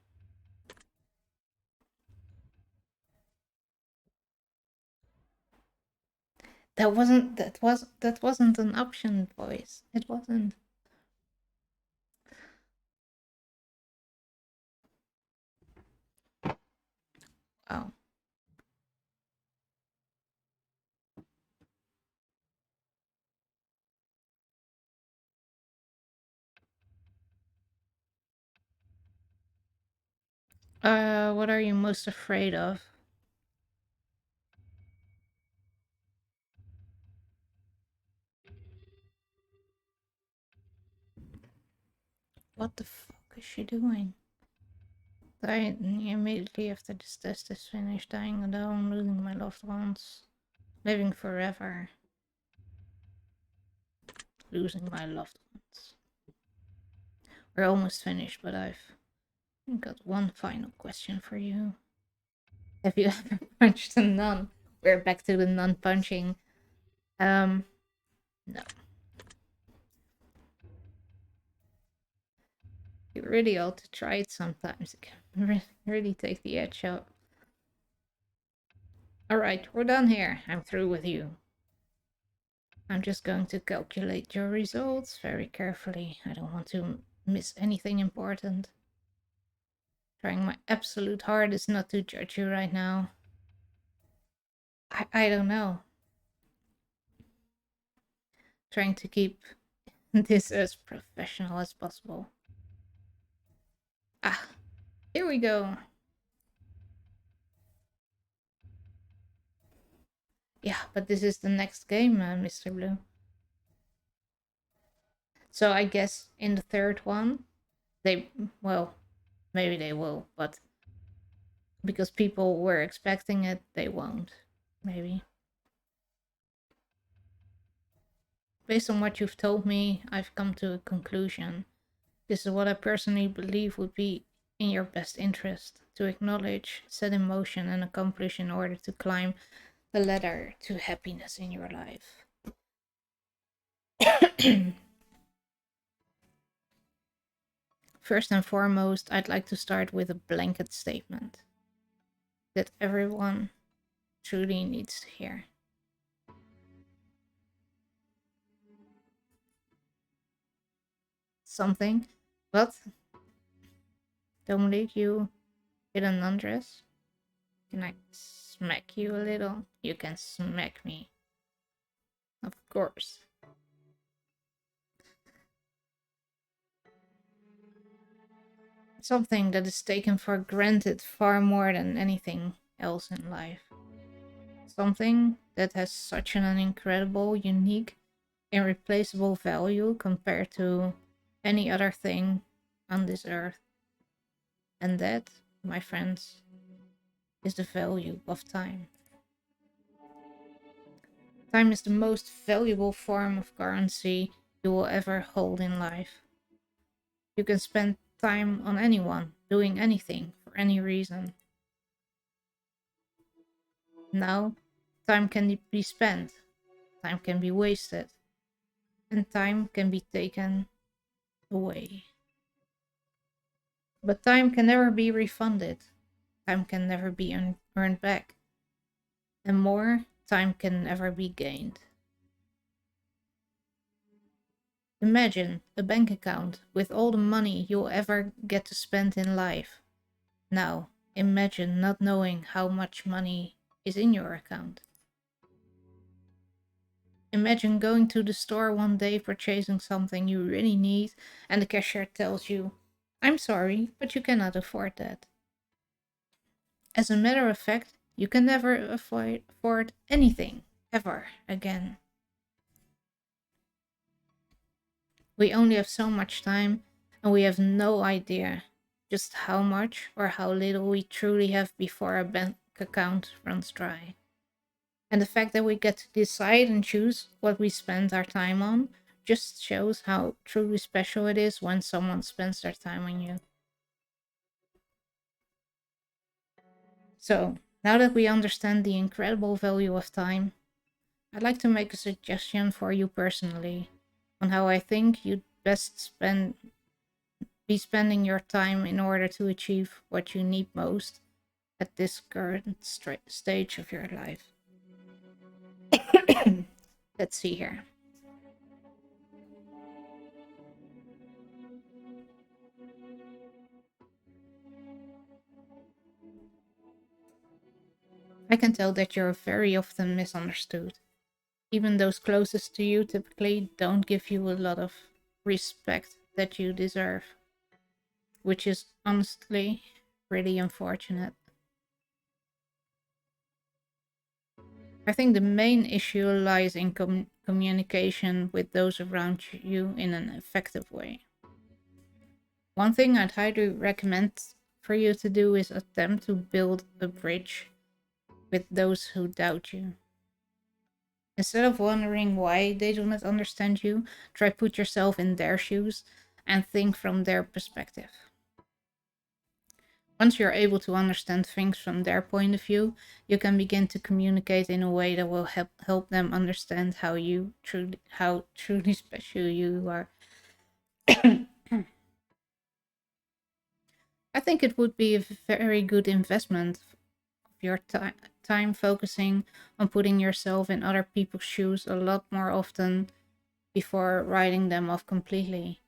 That wasn't an option, boys. It wasn't. Wow. What are you most afraid of? What the fuck is she doing? Dying immediately after this test is finished, dying alone, losing my loved ones, living forever, losing my loved ones. We're almost finished, but I've got one final question for you. Have you ever punched a nun we're back to the non-punching. No. You really ought to try it sometimes. It can really take the edge out. Alright, we're done here. I'm through with you. I'm just going to calculate your results very carefully. I don't want to miss anything important. Trying my absolute hardest not to judge you right now. I don't know. Trying to keep this as professional as possible. Ah, here we go. Yeah, but this is the next game, Mr. Blue. So I guess in the third one, well, maybe they will, but because people were expecting it, they won't. Maybe. Based on what you've told me, I've come to a conclusion. This is what I personally believe would be in your best interest to acknowledge, set in motion, and accomplish in order to climb the ladder to happiness in your life. First and foremost, I'd like to start with a blanket statement that everyone truly needs to hear. Something? What? Dominic, you in an undress? Can I smack you a little? You can smack me. Of course. Something that is taken for granted far more than anything else in life. Something that has such an incredible, unique, irreplaceable value compared to any other thing on this earth. And that, my friends, is the value of time. Time is the most valuable form of currency you will ever hold in life. You can spend time on anyone, doing anything, for any reason. Now, time can be spent, time can be wasted, and time can be taken away. But time can never be refunded. Time can never be earned back. And more, time can never be gained. Imagine a bank account with all the money you'll ever get to spend in life. Now, imagine not knowing how much money is in your account. Imagine going to the store one day purchasing something you really need and the cashier tells you, "I'm sorry, but you cannot afford that." As a matter of fact, you can never afford anything, ever again. We only have so much time, and we have no idea just how much or how little we truly have before our bank account runs dry. And the fact that we get to decide and choose what we spend our time on just shows how truly special it is when someone spends their time on you. So, now that we understand the incredible value of time, I'd like to make a suggestion for you personally on how I think you'd best be spending your time in order to achieve what you need most at this current stage of your life. Let's see here. I can tell that you're very often misunderstood. Even those closest to you typically don't give you a lot of respect that you deserve, which is honestly really unfortunate. I think the main issue lies in communication with those around you in an effective way. One thing I'd highly recommend for you to do is attempt to build a bridge with those who doubt you. Instead of wondering why they do not understand you, try put yourself in their shoes and think from their perspective. Once you're able to understand things from their point of view, you can begin to communicate in a way that will help them understand how truly special you are. I think it would be a very good investment of your time focusing on putting yourself in other people's shoes a lot more often before writing them off completely.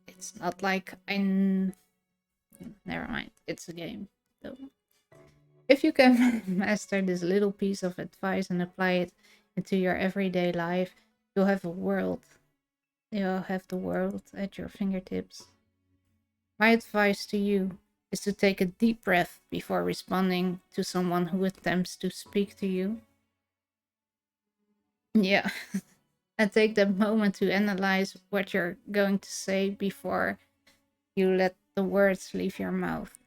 It's not like never mind, it's a game. So, if you can master this little piece of advice and apply it into your everyday life, you'll have a world. You'll have the world at your fingertips. My advice to you is to take a deep breath before responding to someone who attempts to speak to you. Yeah. And take that moment to analyze what you're going to say before you let the words leave your mouth.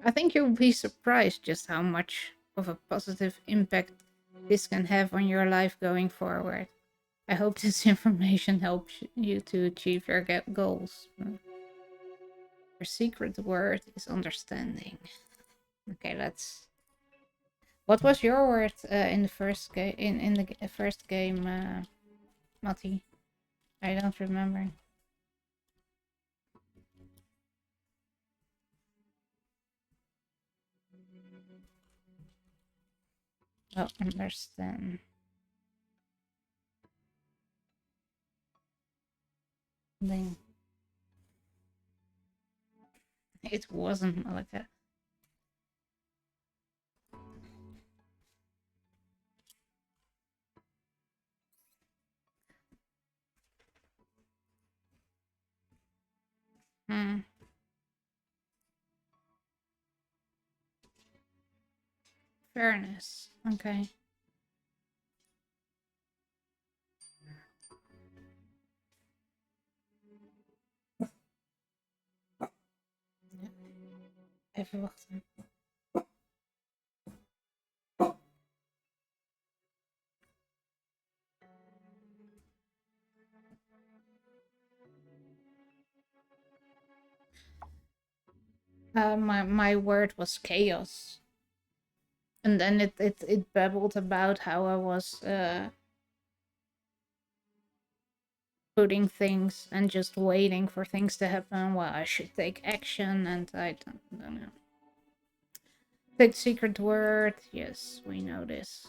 I think you'll be surprised just how much of a positive impact this can have on your life going forward. I hope this information helps you to achieve your goals. Your secret word is understanding. Okay, let's. What was your word in the first game? In the first game, Matti? I don't remember. Oh, understand. Then it wasn't like that. Hmm. Fairness. Okay. Even wachten. My word was chaos, and then it babbled about how I was putting things and just waiting for things to happen while I should take action, and I don't know. Take secret word. Yes, we know this.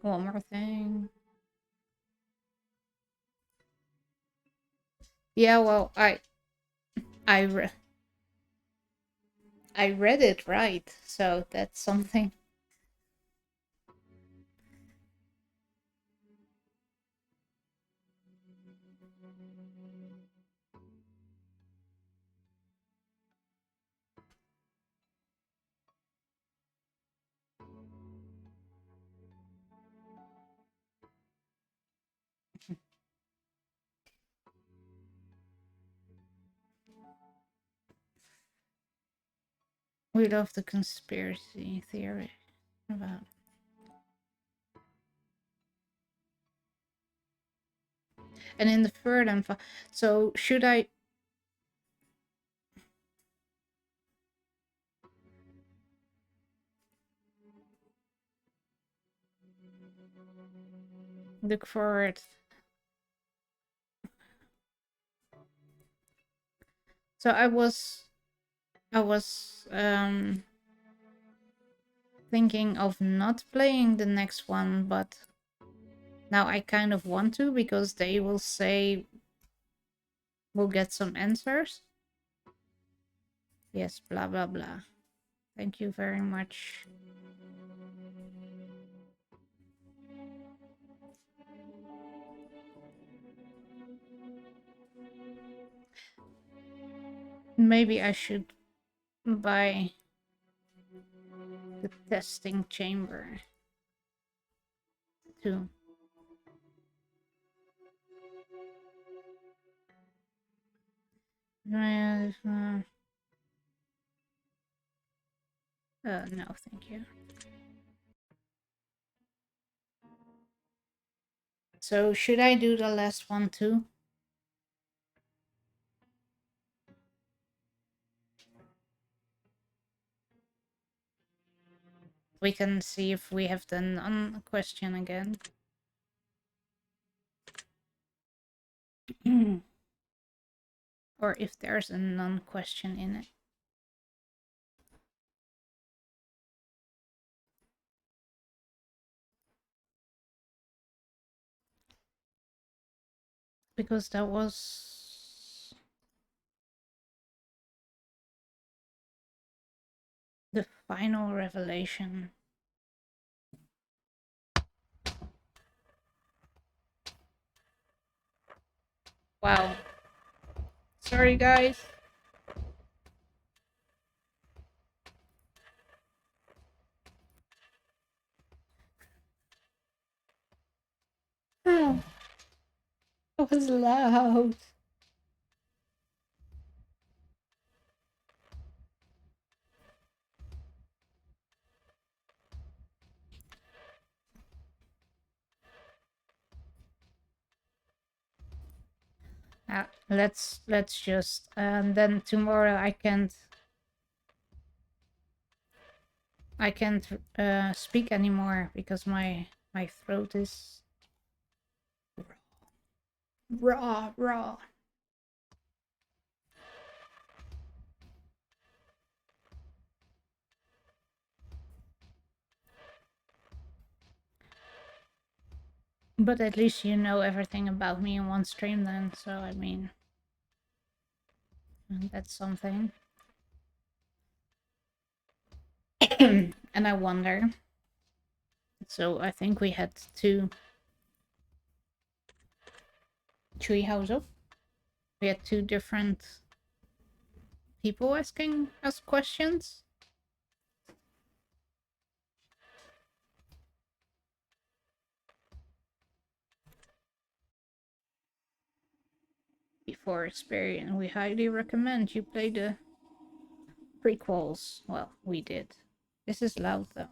One more thing. Yeah, well, I re- I read it right, so that's something. We love the conspiracy theory about. And in the third and so should I look forward? So I was thinking of not playing the next one, but now I kind of want to because they will say we'll get some answers. Yes, blah blah blah. Thank you very much. Maybe I should buy the testing chamber too. No, thank you. So, should I do the last one too? We can see if we have the non-question again. Or if there's a non-question in it. Because that was the final revelation. Wow. Sorry, guys. Oh, that was loud. Let's just then tomorrow I can't speak anymore because my throat is raw. But at least you know everything about me in one stream then, so I mean that's something. And I wonder. So I think we had two treehouse up. We had two different people asking us questions. Before experience, we highly recommend you play the prequels. Well, we did. This is loud though.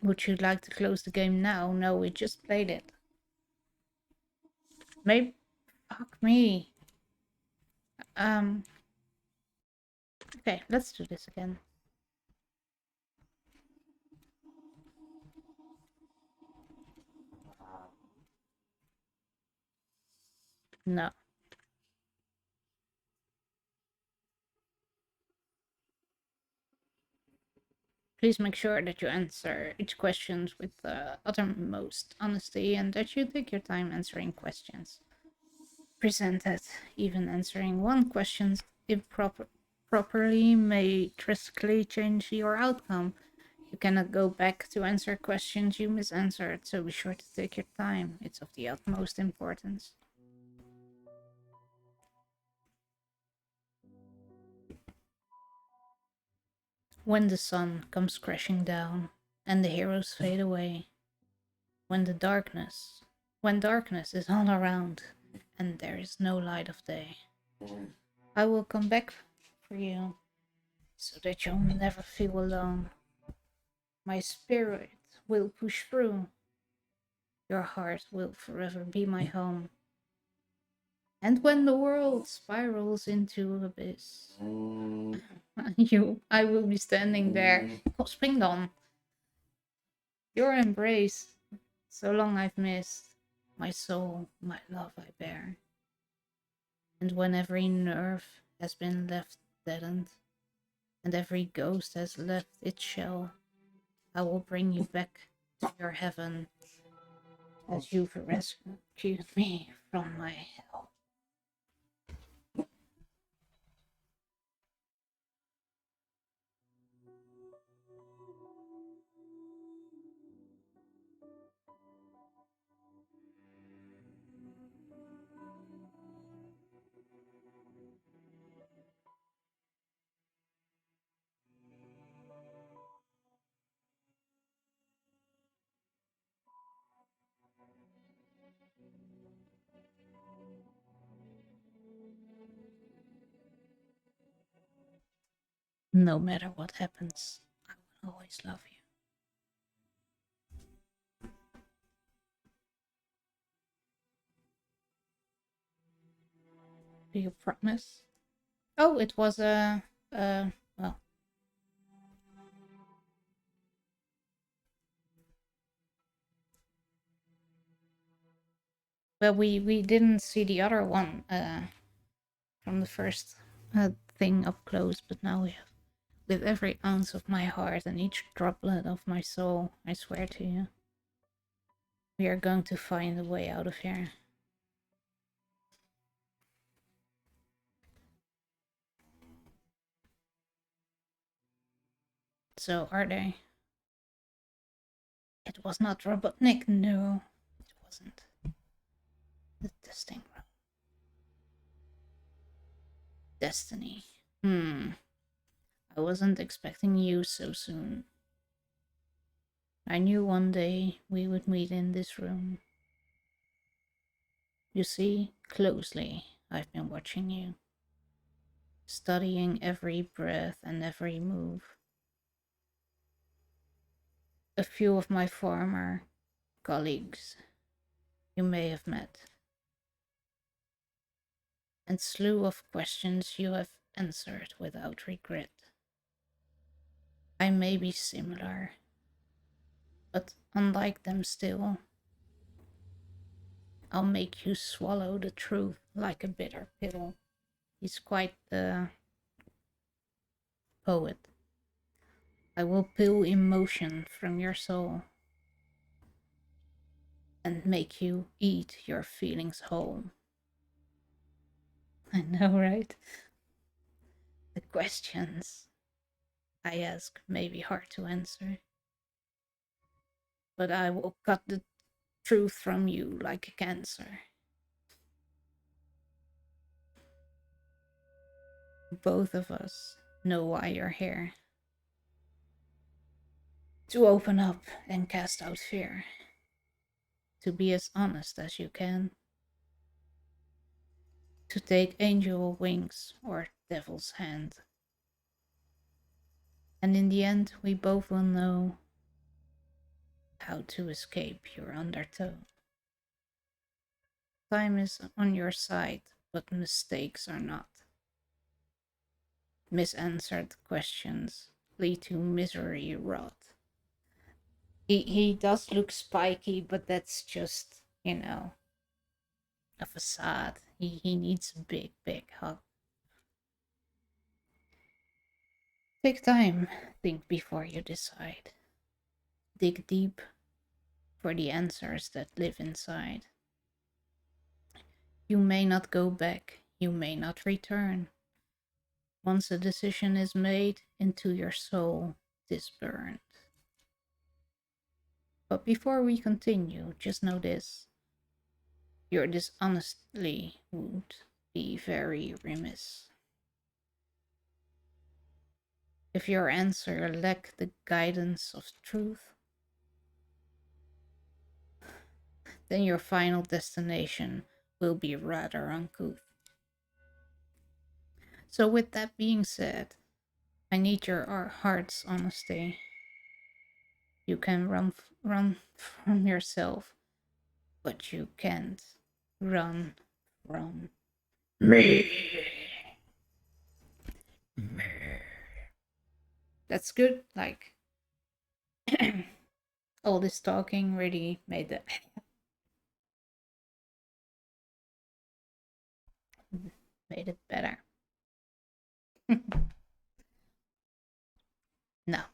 Would you like to close the game now? No, we just played it. Maybe. Fuck me. Okay, let's do this again. No. Please make sure that you answer each question with the uttermost honesty and that you take your time answering questions presented. Even answering one question properly may drastically change your outcome. You cannot go back to answer questions you misanswered, so be sure to take your time. It's of the utmost importance. When the sun comes crashing down and the heroes fade away, when darkness is all around and there is no light of day, I will come back for you so that you'll never feel alone. My spirit will push through. Your heart will forever be my home. And when the world spirals into abyss, I will be standing there, cosping on your embrace. So long I've missed my soul, my love I bear. And when every nerve has been left deadened, and every ghost has left its shell, I will bring you back to your heaven as you've rescued me from my hell. No matter what happens, I will always love you. Do you promise? Oh, it was well. Well, we didn't see the other one from the first thing up close, but now we have. With every ounce of my heart and each droplet of my soul, I swear to you, we are going to find a way out of here. So, are they? It was not Robotnik, no, it wasn't. The testing room. Destiny. I wasn't expecting you so soon. I knew one day we would meet in this room. You see, closely, I've been watching you, studying every breath and every move. A few of my former colleagues you may have met, and slew of questions you have answered without regret. I may be similar, but unlike them still, I'll make you swallow the truth like a bitter pill. He's quite the poet. I will peel emotion from your soul and make you eat your feelings whole. I know, right? The questions I ask may be hard to answer, but I will cut the truth from you like a cancer. Both of us know why you're here. To open up and cast out fear. To be as honest as you can. To take angel wings or devil's hand. And in the end, we both will know how to escape your undertow. Time is on your side, but mistakes are not. Misanswered questions lead to misery rot. He does look spiky, but that's just, you know, a facade. He needs a big, big hug. Take time, think before you decide. Dig deep for the answers that live inside. You may not go back, you may not return. Once a decision is made, into your soul it is burned. But before we continue, just know this. Your dishonestly would be very remiss. If your answer lack the guidance of truth, then your final destination will be rather uncouth. So with that being said, I need your heart's honesty. You can run from yourself, but you can't run from me. That's good. Like all this talking really made it made it better. Now,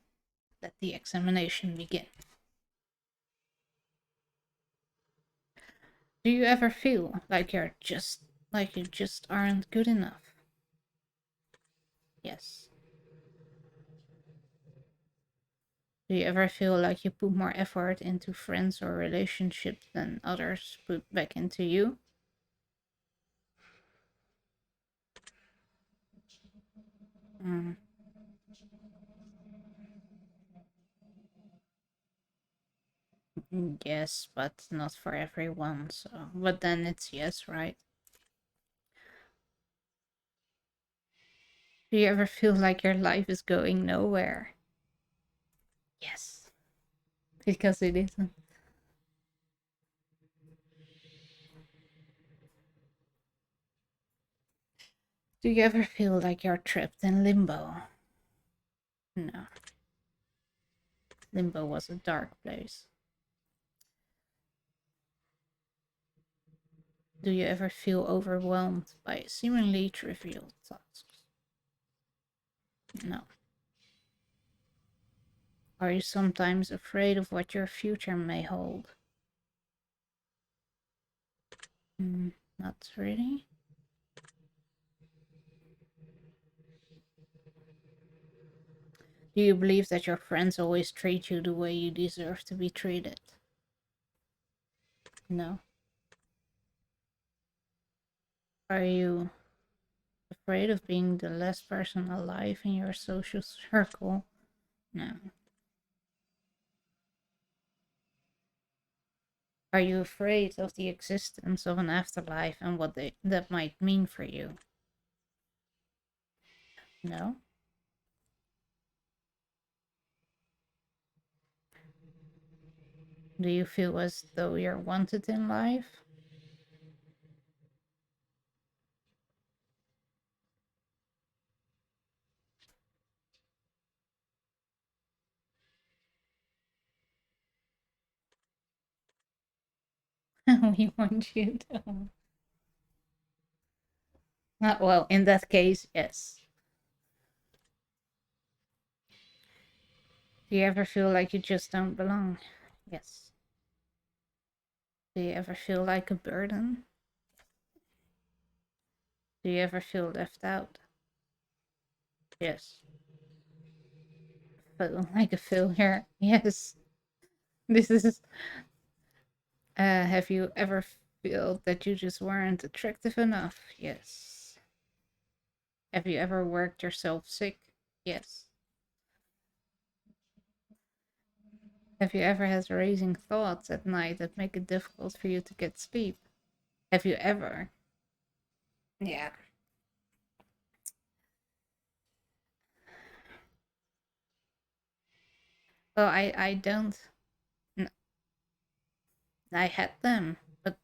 let the examination begin. Do you ever feel like you just aren't good enough? Yes. Do you ever feel like you put more effort into friends or relationships than others put back into you? Mm. Yes, but not for everyone, so but then it's yes, right? Do you ever feel like your life is going nowhere? Yes, because it isn't. Do you ever feel like you're trapped in limbo? No. Limbo was a dark place. Do you ever feel overwhelmed by seemingly trivial tasks? No. Are you sometimes afraid of what your future may hold? Not really. Do you believe that your friends always treat you the way you deserve to be treated? No. Are you afraid of being the last person alive in your social circle? No. Are you afraid of the existence of an afterlife and what that might mean for you? No. Do you feel as though you're wanted in life? We want you to. Well, in that case, yes. Do you ever feel like you just don't belong? Yes. Do you ever feel like a burden? Do you ever feel left out? Yes. Feel like a failure? Yes. This is. Have you ever felt that you just weren't attractive enough? Yes. Have you ever worked yourself sick? Yes. Have you ever had racing thoughts at night that make it difficult for you to get sleep? Have you ever? Yeah. Well, I don't. n- I had them, but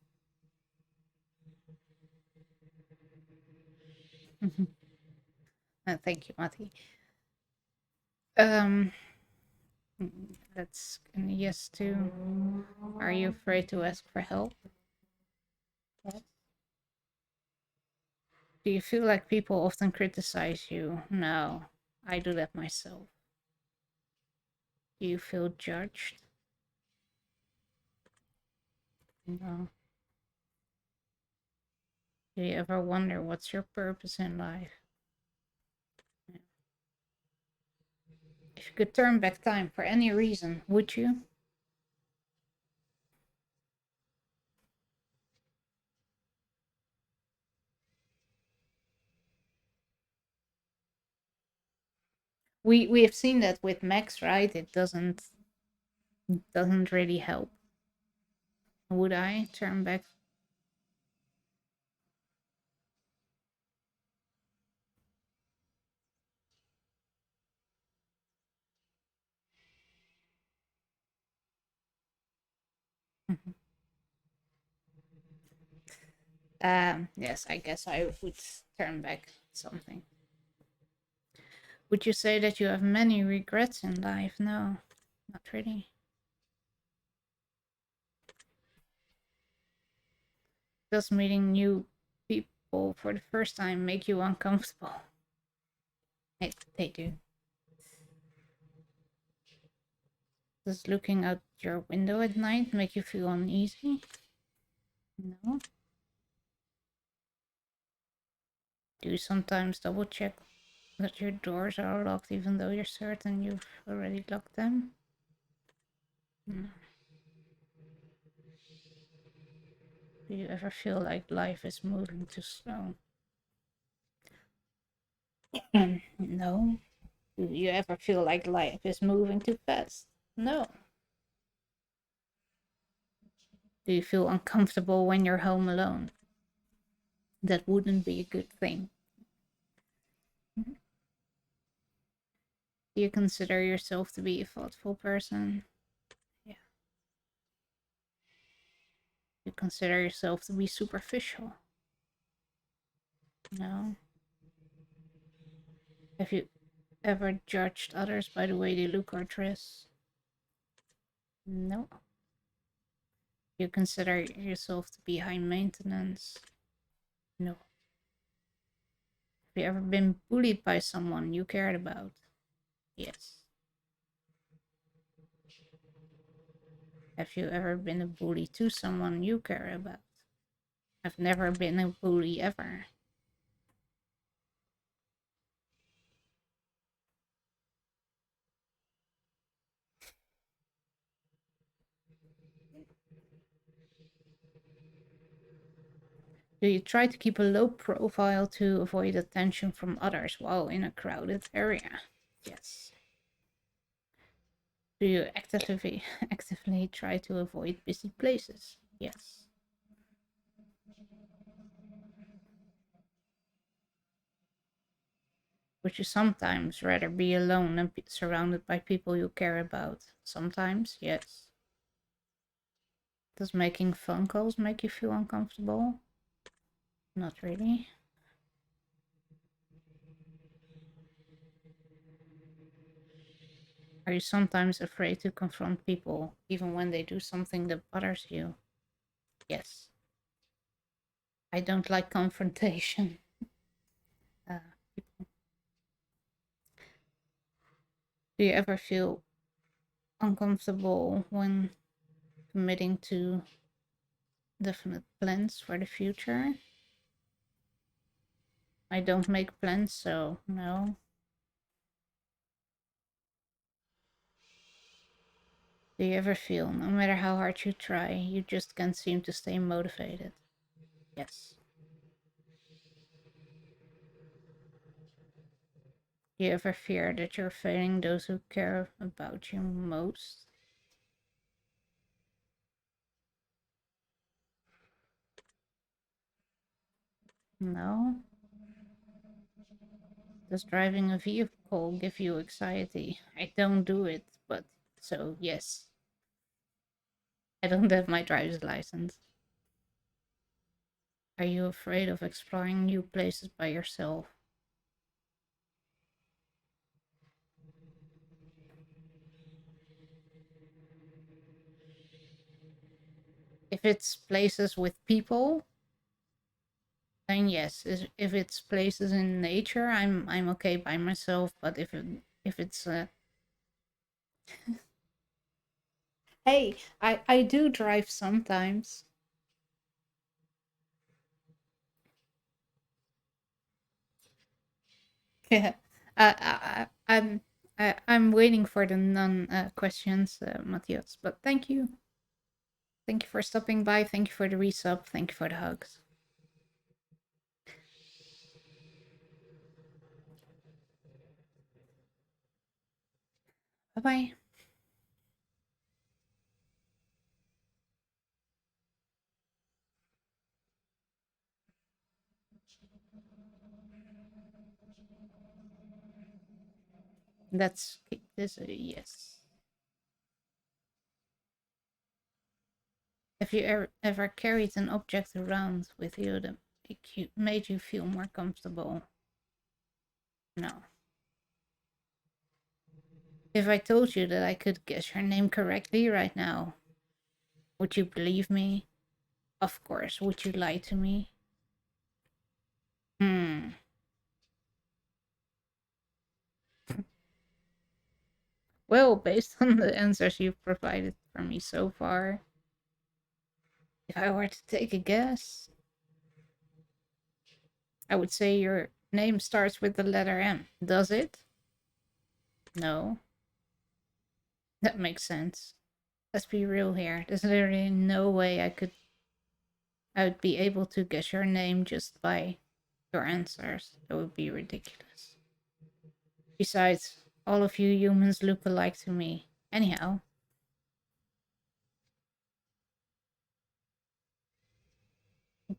thank you, Mati. Um, that's yes to. Are you afraid to ask for help? Yes. Do you feel like people often criticize you? No, I do that myself. Do you feel judged? No. Do you ever wonder what's your purpose in life? If you could turn back time for any reason, would you? We have seen that with Max, right? It doesn't really help. Would I turn back? Mhm. Yes, I guess I would turn back something. Would you say that you have many regrets in life? No, not really. Does meeting new people for the first time make you uncomfortable? They do. Does looking out your window at night make you feel uneasy? No. Do you sometimes double check that your doors are locked even though you're certain you've already locked them? No. Do you ever feel like life is moving too slow? No. Do you ever feel like life is moving too fast? No. Do you feel uncomfortable when you're home alone? That wouldn't be a good thing. Do you consider yourself to be a thoughtful person? Yeah. Do you consider yourself to be superficial? No. Have you ever judged others by the way they look or dress? No. Do you consider yourself to be high maintenance? No. Have you ever been bullied by someone you cared about? Yes. Have you ever been a bully to someone you care about? I've never been a bully ever. Do you try to keep a low profile to avoid attention from others while in a crowded area? Yes. Do you actively try to avoid busy places? Yes. Would you sometimes rather be alone than surrounded by people you care about? Sometimes, yes. Does making phone calls make you feel uncomfortable? Not really. Are you sometimes afraid to confront people, even when they do something that bothers you? Yes. I don't like confrontation. People. Do you ever feel uncomfortable when committing to definite plans for the future? I don't make plans, so no. Do you ever feel, no matter how hard you try, you just can't seem to stay motivated? Yes. Do you ever fear that you're failing those who care about you most? No. Does driving a vehicle give you anxiety? I don't do it, but so yes. I don't have my driver's license. Are you afraid of exploring new places by yourself? If it's places with people, then yes. If it's places in nature, I'm okay by myself. But if it's hey, I do drive sometimes. Yeah, I'm waiting for the non questions, Matthias. But thank you for stopping by. Thank you for the resub. Thank you for the hugs. Bye bye. Let's keep this a yes. Have you ever carried an object around with you that made you feel more comfortable? No. If I told you that I could guess your name correctly right now, would you believe me? Of course. Would you lie to me? Hmm. Well, based on the answers you've provided for me so far, if I were to take a guess, I would say your name starts with the letter M. Does it? No. That makes sense. Let's be real here. There's literally no way I would be able to guess your name just by your answers. That would be ridiculous. Besides, all of you humans look alike to me. Anyhow,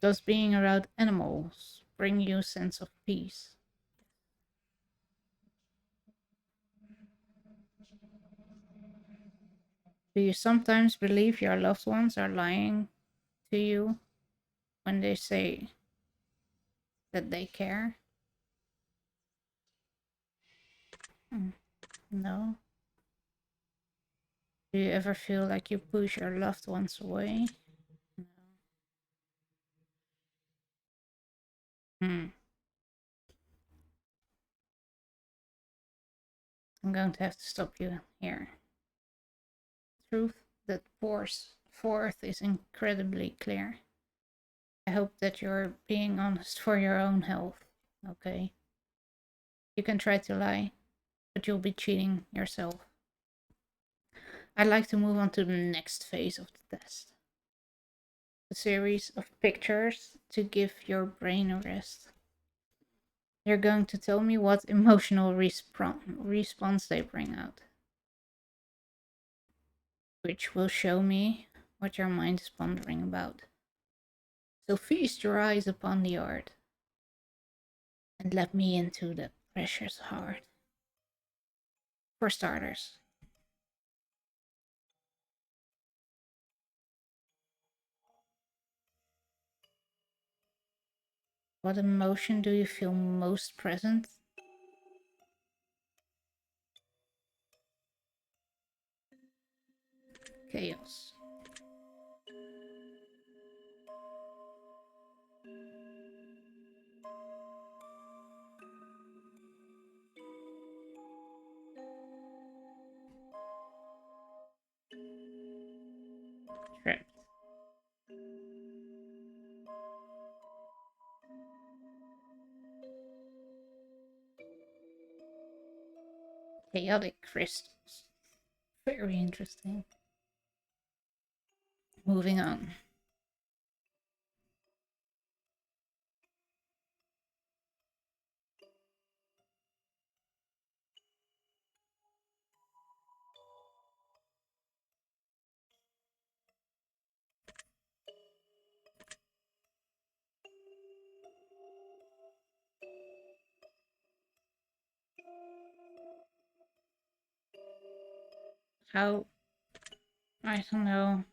does being around animals bring you a sense of peace? Do you sometimes believe your loved ones are lying to you when they say that they care? No. Do you ever feel like you push your loved ones away? Hmm. I'm going to have to stop you here. Truth that pours forth is incredibly clear. I hope that you're being honest for your own health, okay? You can try to lie, but you'll be cheating yourself. I'd like to move on to the next phase of the test. A series of pictures to give your brain a rest. You're going to tell me what emotional response they bring out, which will show me what your mind is pondering about. So feast your eyes upon the art and let me into the precious heart. For starters, what emotion do you feel most present? Chaos. Trapped. Chaotic crystals. Very interesting. Moving on. How? I don't know.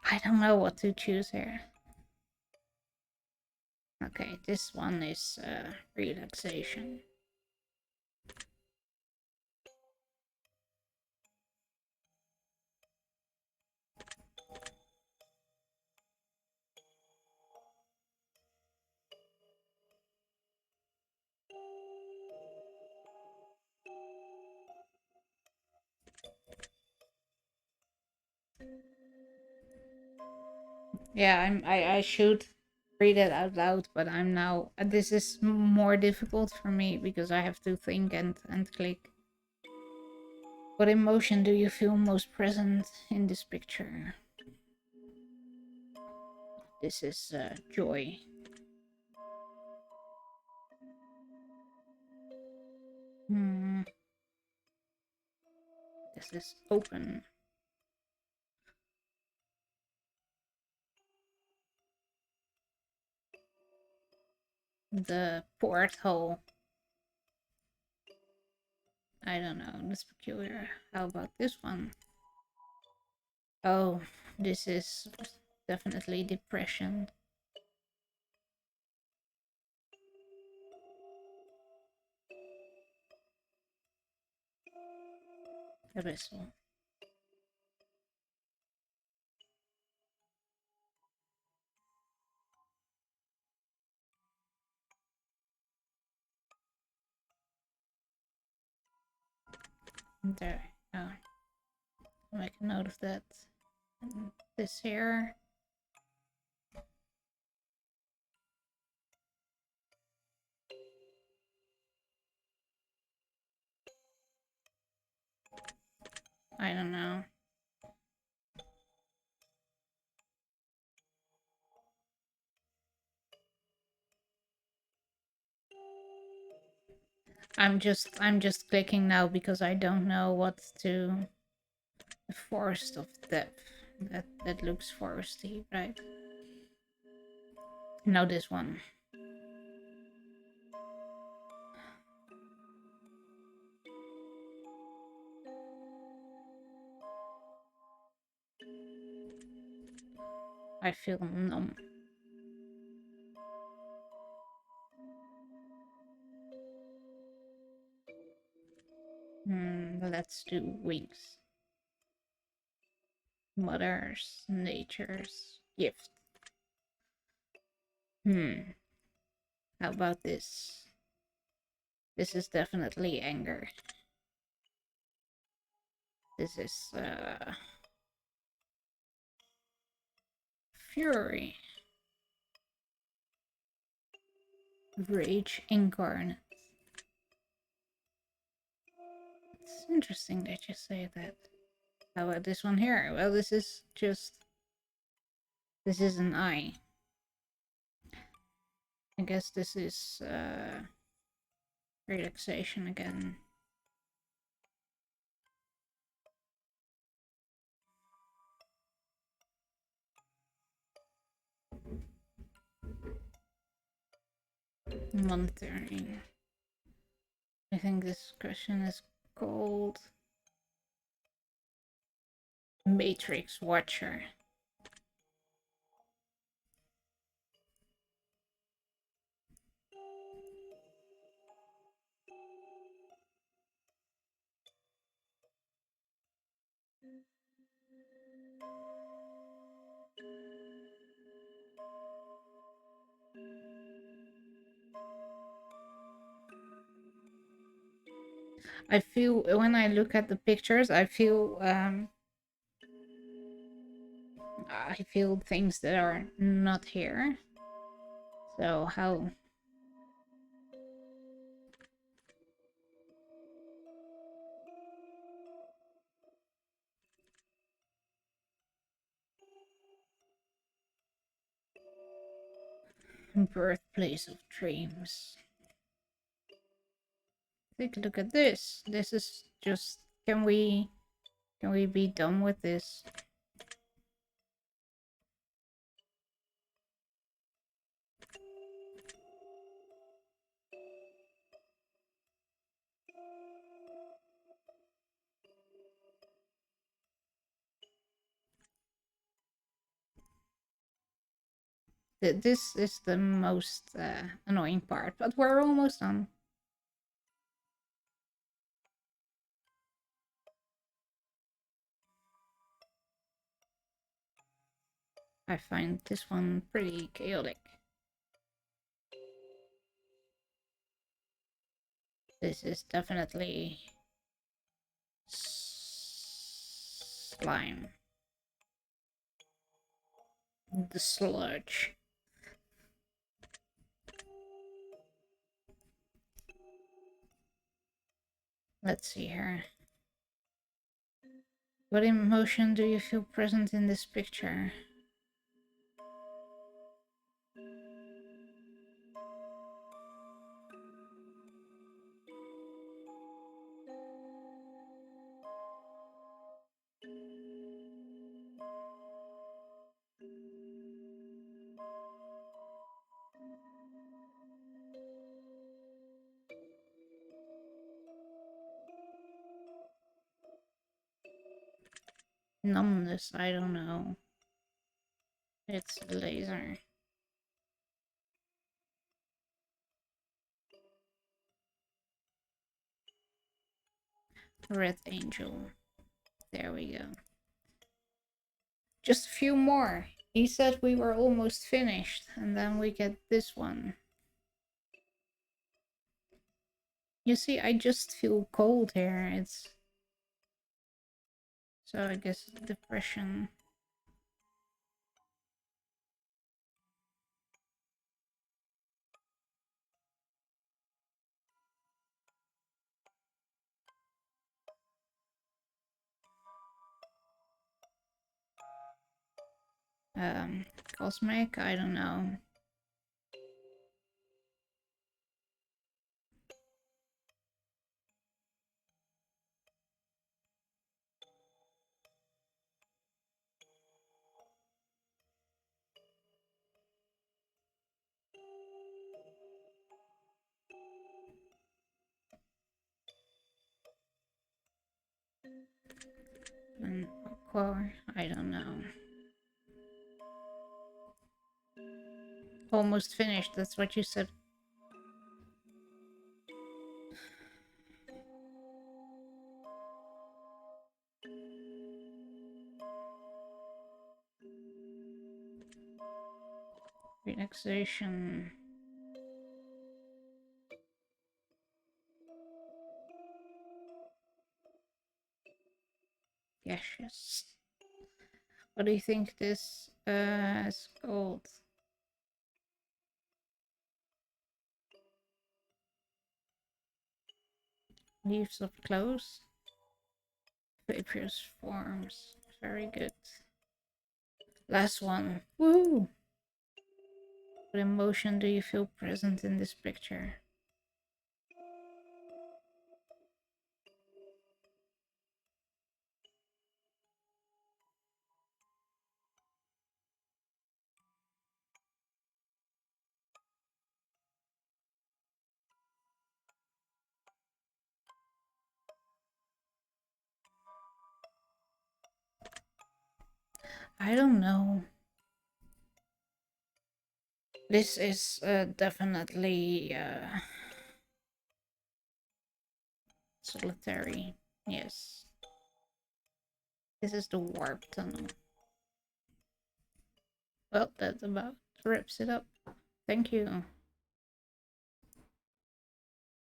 I don't know what to choose here. Okay, this one is relaxation. Yeah, I should read it out loud, but I'm now this is more difficult for me because I have to think and click. What emotion do you feel most present in this picture? This is joy. Hmm. This is open. The porthole. I don't know. That's peculiar. How about this one? Oh, this is definitely depression. Abyssal. There. Oh, make a note of that. And this here. I don't know. I'm just clicking now because I don't know what to. The Forest of Depth. That looks foresty, right? Now this one. I feel numb. Let's do wings. Mother's nature's gift. How about this? This is definitely anger. This is fury. Rage incarnate. It's interesting that you say that. How about this one here? Well, this is an eye. I guess this is relaxation again. Monitoring. I think this question is called Matrix Watcher. I feel when I look at the pictures, I feel things that are not here. So how? Birthplace of dreams. Take a look at this. This is just. Can we be done with this? This is the most annoying part, but we're almost done. I find this one pretty chaotic. This is definitely slime. The sludge. Let's see here. What emotion do you feel present in this picture? Numbness, I don't know. It's a laser. Red Angel. There we go. Just a few more. He said we were almost finished, and then we get this one. You see, I just feel cold here. It's... So I guess depression. Cosmic, I don't know. Well, I don't know. Almost finished, that's what you said. Relaxation. Gaseous. What do you think this is called? Leaves of clothes. Vaporous forms. Very good. Last one. Woo! What emotion do you feel present in this picture? I don't know. This is definitely solitary. Yes. This is the warp tunnel. Well, that about wraps it up. Thank you.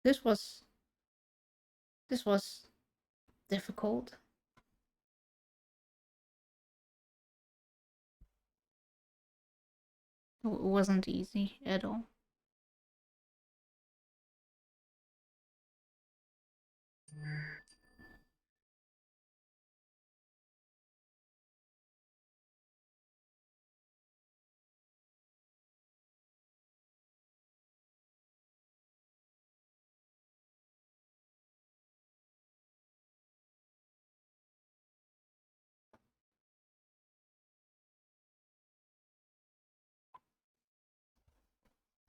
This was difficult. It wasn't easy at all.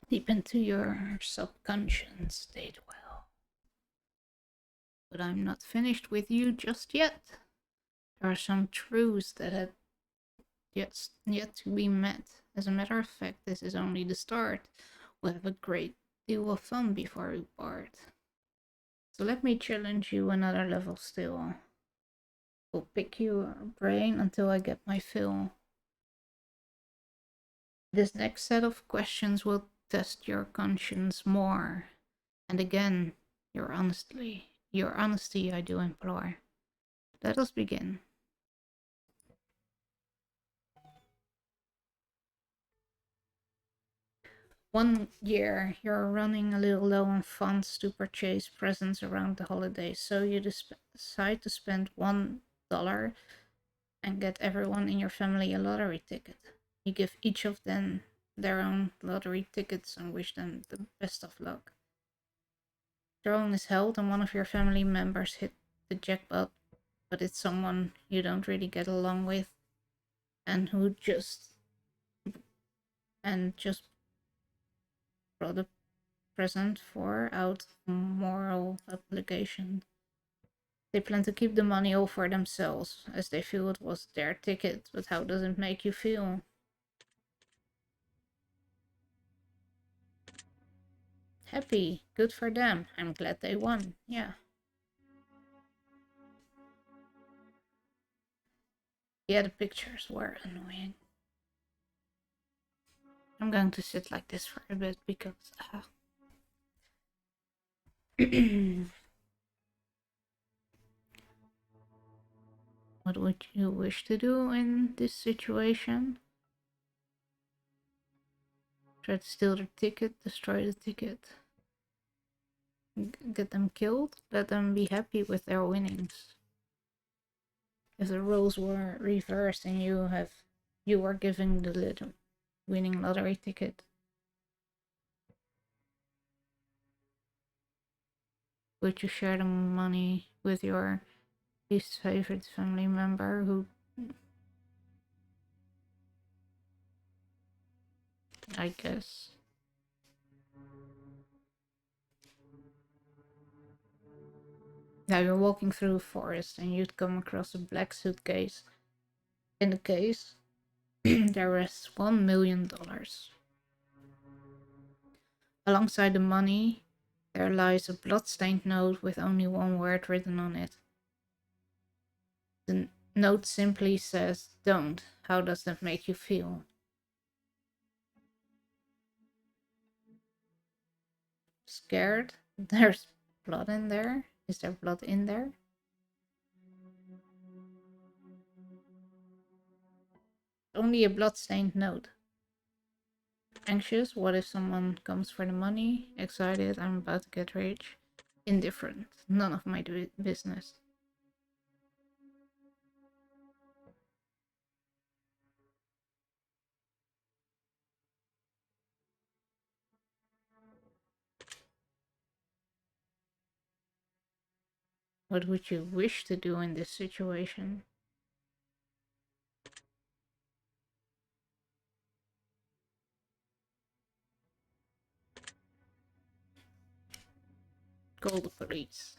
Deep into your subconscious state well. But I'm not finished with you just yet. There are some truths that have yet to be met. As a matter of fact, this is only the start. We'll have a great deal of fun before we part. So let me challenge you another level still. We'll pick your brain until I get my fill. This next set of questions will test your conscience more. And again, your honesty I do implore. Let us begin. One year, you're running a little low on funds to purchase presents around the holidays, so you decide to spend $1 and get everyone in your family a lottery ticket. You give each of them their own lottery tickets and wish them the best of luck. Drawing is held and one of your family members hit the jackpot, but it's someone you don't really get along with and who just brought a present for out of moral obligation. They plan to keep the money all for themselves, as they feel it was their ticket, but how does it make you feel? Happy. Good for them. I'm glad they won. Yeah. Yeah, the pictures were annoying. I'm going to sit like this for a bit because... What would you wish to do in this situation? Try to steal their ticket, destroy the ticket, get them killed, let them be happy with their winnings. If the roles were reversed and you were giving the winning lottery ticket, would you share the money with your least favorite family member who, I guess, now you're walking through a forest and you'd come across a black suitcase In the case, there is $1 million. Alongside the money, there lies a blood-stained note with only one word written on it. The note simply says, "Don't. How does that make you feel?" Scared? There's blood in there? Is there blood in there? Only a blood-stained note. Anxious? What if someone comes for the money? Excited? I'm about to get rich. Indifferent? None of my business. What would you wish to do in this situation? Call the police.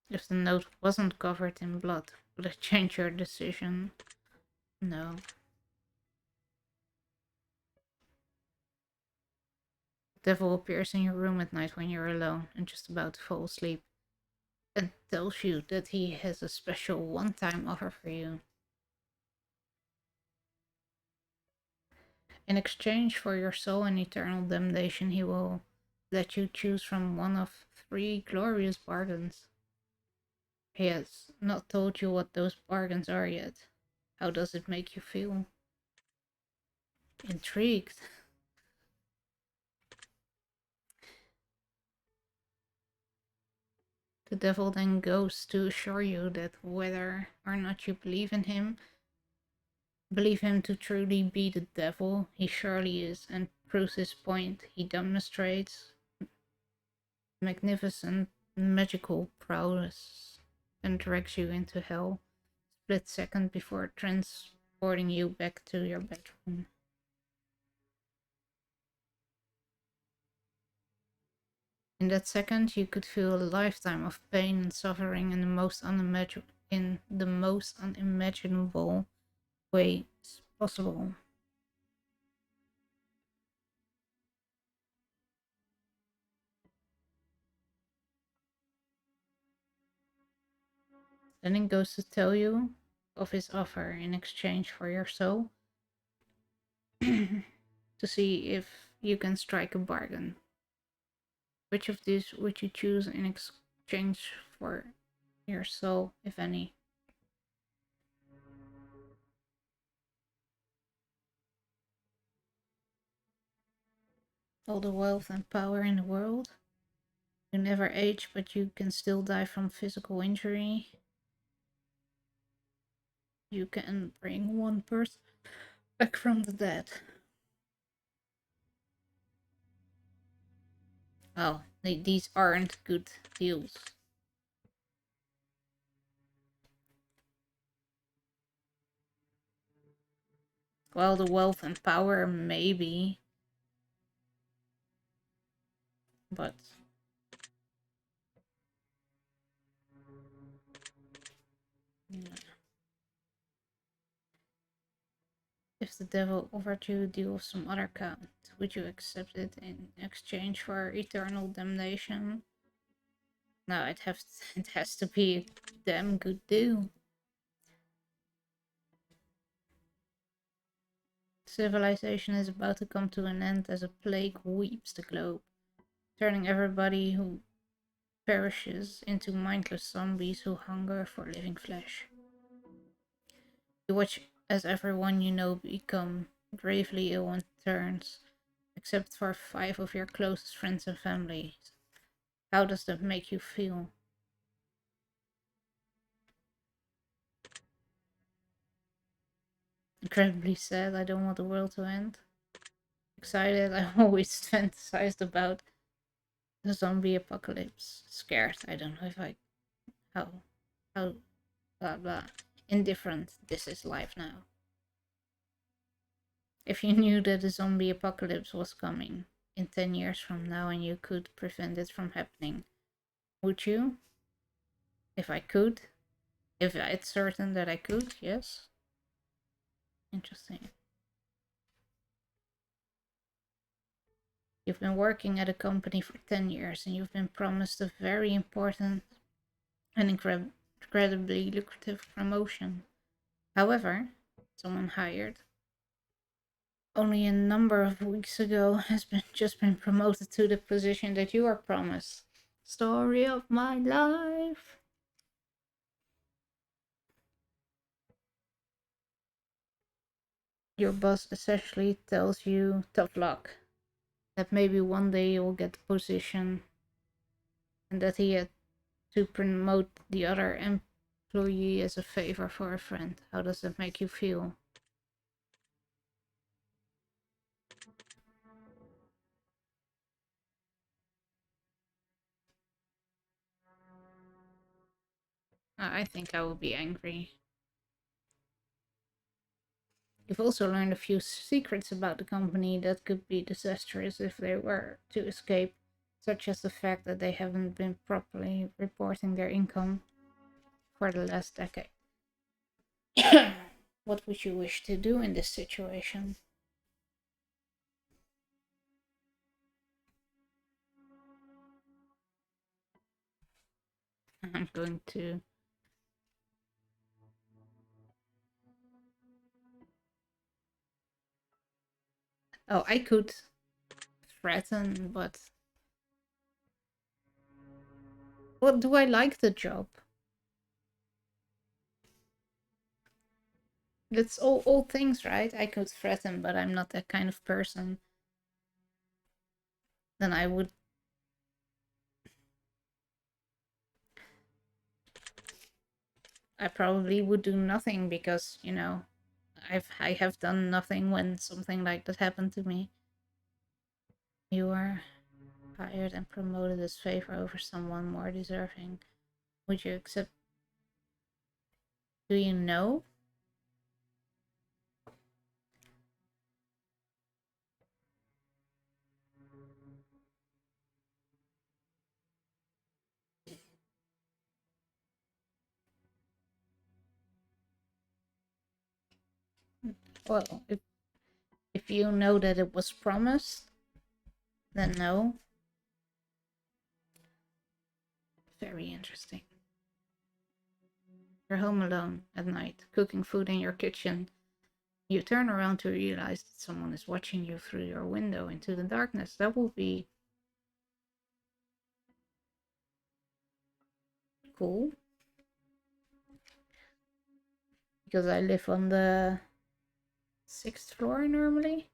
If the note wasn't covered in blood, would it change your decision? No. The devil appears in your room at night when you're alone and just about to fall asleep and tells you that he has a special one-time offer for you. In exchange for your soul and eternal damnation, he will let you choose from one of 3 glorious bargains. He has not told you what those bargains are yet. How does it make you feel? Intrigued. The devil then goes to assure you that whether or not you believe him to truly be the devil, he surely is, and proves his point. He demonstrates magnificent magical prowess and drags you into hell, split second before transporting you back to your bedroom. In that second, you could feel a lifetime of pain and suffering in the most unimaginable way possible. Then it goes to tell you of his offer in exchange for your soul to see if you can strike a bargain. Which of these would you choose in exchange for your soul, if any? All the wealth and power in the world? You never age, but you can still die from physical injury. You can bring one person back from the dead. Oh, these aren't good deals. Well, the wealth and power, maybe. But if the devil offered you a deal of some other kind, would you accept it in exchange for eternal damnation? No, it has to be a damn good deal. Civilization is about to come to an end as a plague weeps the globe, turning everybody who perishes into mindless zombies who hunger for living flesh. You watch as everyone you know become gravely ill and turns, except for 5 of your closest friends and family. How does that make you feel? Incredibly sad. I don't want the world to end. Excited. I always fantasized about the zombie apocalypse. Scared. I don't know if I... How... Blah blah. Indifferent. This is life now. If you knew that the zombie apocalypse was coming in 10 years from now and you could prevent it from happening, would you? If I could. If it's certain that I could, yes. Interesting. You've been working at a company for 10 years and you've been promised a very important and incredibly lucrative promotion. However, someone hired only a number of weeks ago has just been promoted to the position that you are promised. Story of my life. Your boss essentially tells you tough luck. That maybe one day you will get the position and that he had to promote the other employee as a favor for a friend. How does that make you feel? I think I will be angry. You've also learned a few secrets about the company that could be disastrous if they were to escape, such as the fact that they haven't been properly reporting their income for the last decade. What would you wish to do in this situation? I'm going to... Oh, I could threaten, but... Well, do I like the job? That's all things, right? I could threaten, but I'm not that kind of person. Then I would... I probably would do nothing because, you know, I have done nothing when something like that happened to me. You are hired and promoted as favor over someone more deserving. Would you accept? Do you know? Well, if you know that it was promised, then no. Very interesting. You're home alone at night, cooking food in your kitchen. You turn around to realize that someone is watching you through your window into the darkness. That will be cool. Because I live on the 6th floor normally.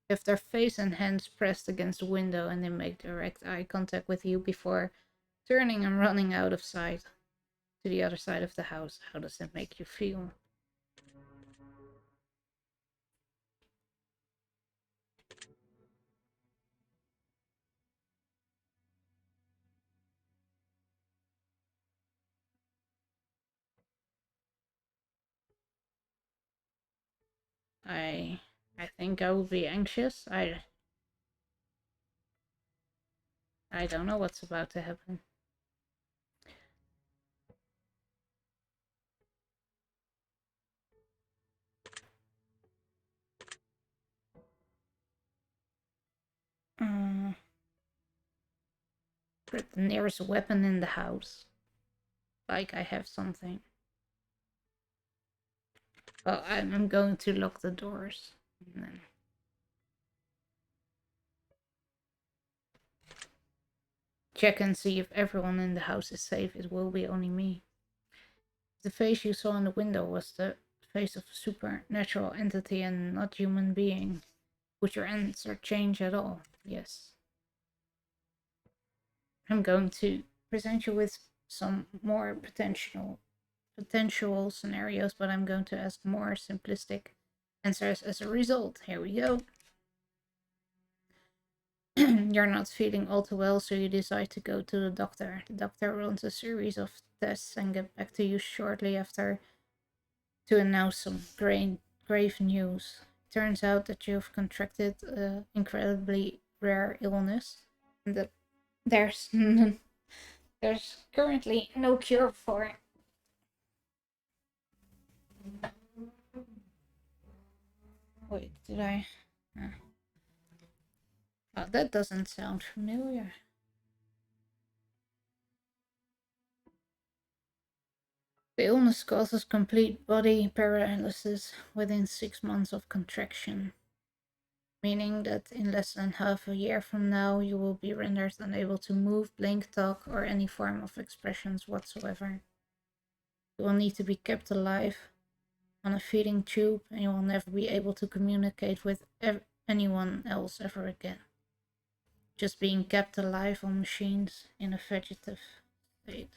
If their face and hands pressed against the window and they make direct eye contact with you before turning and running out of sight to the other side of the house, how does that make you feel? I think I would be anxious. I don't know what's about to happen. Put the nearest weapon in the house. Like I have something. Well, I'm going to lock the doors. And then check and see if everyone in the house is safe. It will be only me. The face you saw in the window was the face of a supernatural entity and not human being. Would your answer change at all? Yes. I'm going to present you with some more potential scenarios, but I'm going to ask more simplistic answers as a result. Here we go. You're not feeling all too well, so you decide to go to the doctor. The doctor runs a series of tests and get back to you shortly after to announce some grave news. Turns out that you've contracted an incredibly rare illness and that there's There's currently no cure for it. Wait, did I? Oh, that doesn't sound familiar. The illness causes complete body paralysis within 6 months of contraction, meaning that in less than half a year from now, you will be rendered unable to move, blink, talk, or any form of expressions whatsoever. You will need to be kept alive on a feeding tube, and you will never be able to communicate with anyone else ever again. Just being kept alive on machines in a vegetative state.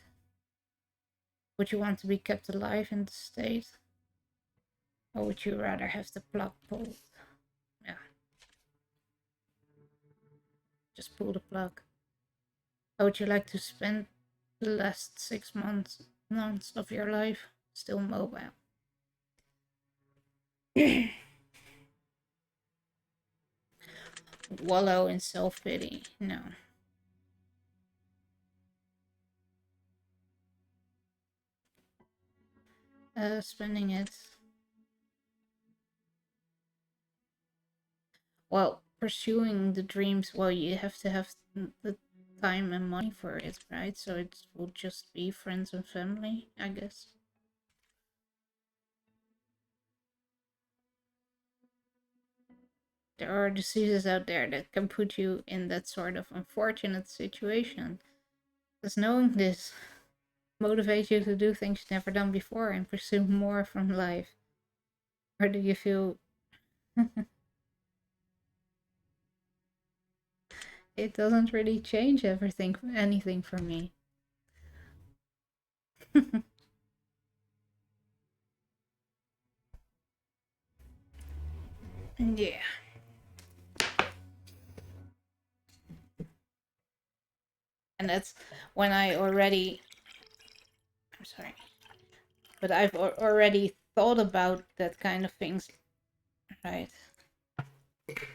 Would you want to be kept alive in this state? Or would you rather have the plug pulled? Yeah. Just pull the plug. How would you like to spend the last 6 months of your life still mobile? Wallow in self-pity. No. Spending it. Well, pursuing the dreams, well, you have to have the time and money for it, right? So it will just be friends and family, I guess. There are diseases out there that can put you in that sort of unfortunate situation. Does knowing this motivate you to do things you've never done before and pursue more from life? Or do you feel it doesn't really change anything for me? Yeah. And that's when I already, I'm sorry, but I've already thought about that kind of things, right? Okay.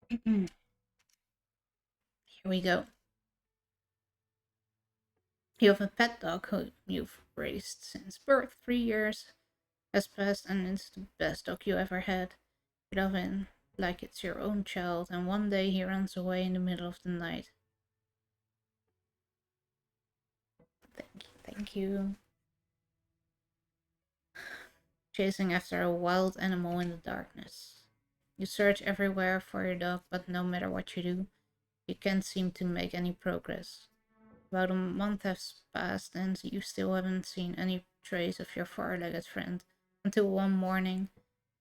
Here we go. You have a pet dog who you've raised since birth. 3 years has passed and it's the best dog you ever had. You love him like it's your own child, and one day he runs away in the middle of the night. Thank you. Chasing after a wild animal in the darkness. You search everywhere for your dog, but no matter what you do, you can't seem to make any progress. About a month has passed and you still haven't seen any trace of your four-legged friend, until one morning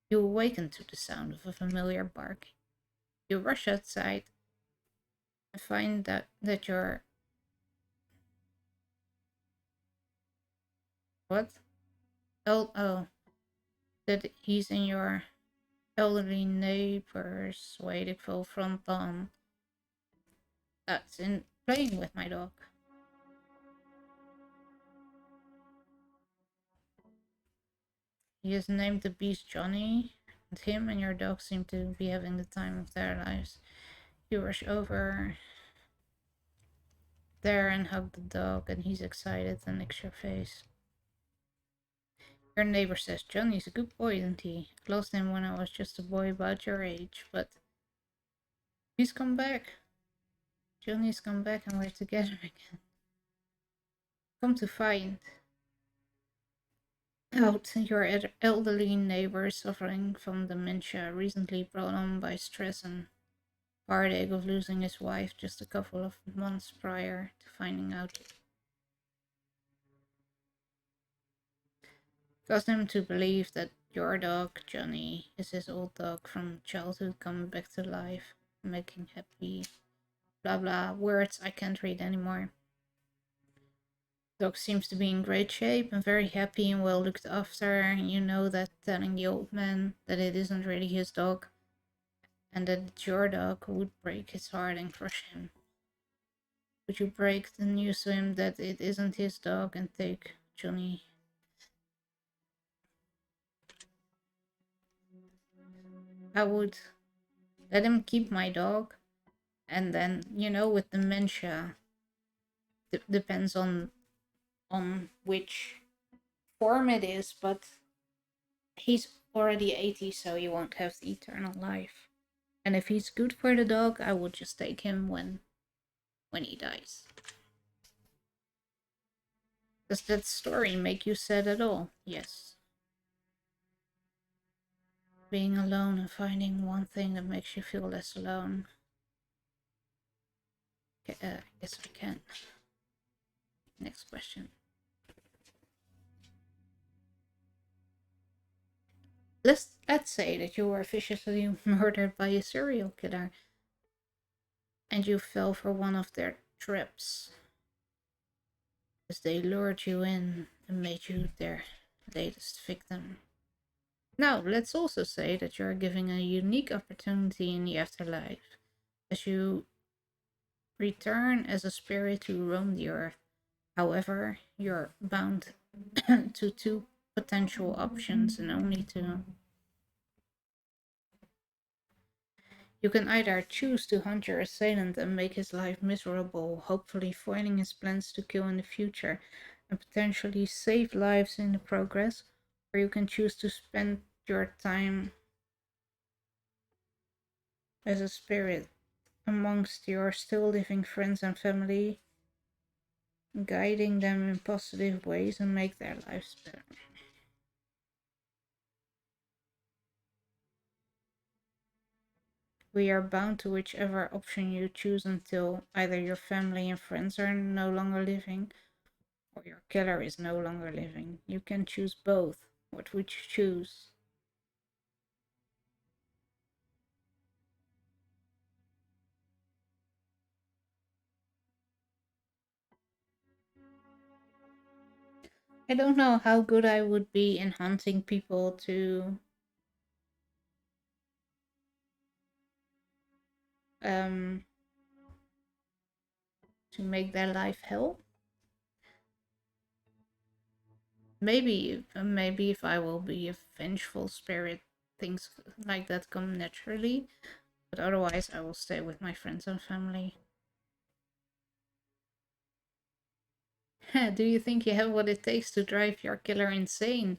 you awaken to the sound of a familiar bark. You rush outside and find that you're... What? Oh, that he's in your elderly neighbor's waiting for front lawn. That's in playing with my dog. He is named the beast Johnny, and him and your dog seem to be having the time of their lives. You rush over there and hug the dog, and he's excited and licks your face. Your neighbor says, Johnny's a good boy, isn't he? I lost him when I was just a boy about your age, but he's come back. Johnny's come back and we're together again. Come to find out your elderly neighbor suffering from dementia, recently brought on by stress and heartache of losing his wife just a couple of months prior to finding out. Caused him to believe that your dog, Johnny, is his old dog from childhood coming back to life, making happy, blah blah, words I can't read anymore. Dog seems to be in great shape and very happy and well looked after, and you know that telling the old man that it isn't really his dog and that it's your dog would break his heart and crush him. Would you break the news to him that it isn't his dog and take Johnny? I would let him keep my dog, and then, with dementia, depends on which form it is, but he's already 80, so he won't have the eternal life. And if he's good for the dog, I would just take him when he dies. Does that story make you sad at all? Yes. Being alone and finding one thing that makes you feel less alone. Okay, I guess I can. Next question. Let's say that you were viciously murdered by a serial killer and you fell for one of their traps, as they lured you in and made you their latest victim. Now, let's also say that you're given a unique opportunity in the afterlife, as you return as a spirit to roam the earth. However, you're bound to two potential options and only two. You can either choose to hunt your assailant and make his life miserable, hopefully foiling his plans to kill in the future and potentially save lives in the progress, or you can choose to spend your time as a spirit amongst your still living friends and family, guiding them in positive ways and make their lives better. We are bound to whichever option you choose until either your family and friends are no longer living or your killer is no longer living. You can choose both. What would you choose? I don't know how good I would be in hunting people um to make their life hell. Maybe if I will be a vengeful spirit, things like that come naturally. But otherwise, I will stay with my friends and family. Do you think you have what it takes to drive your killer insane?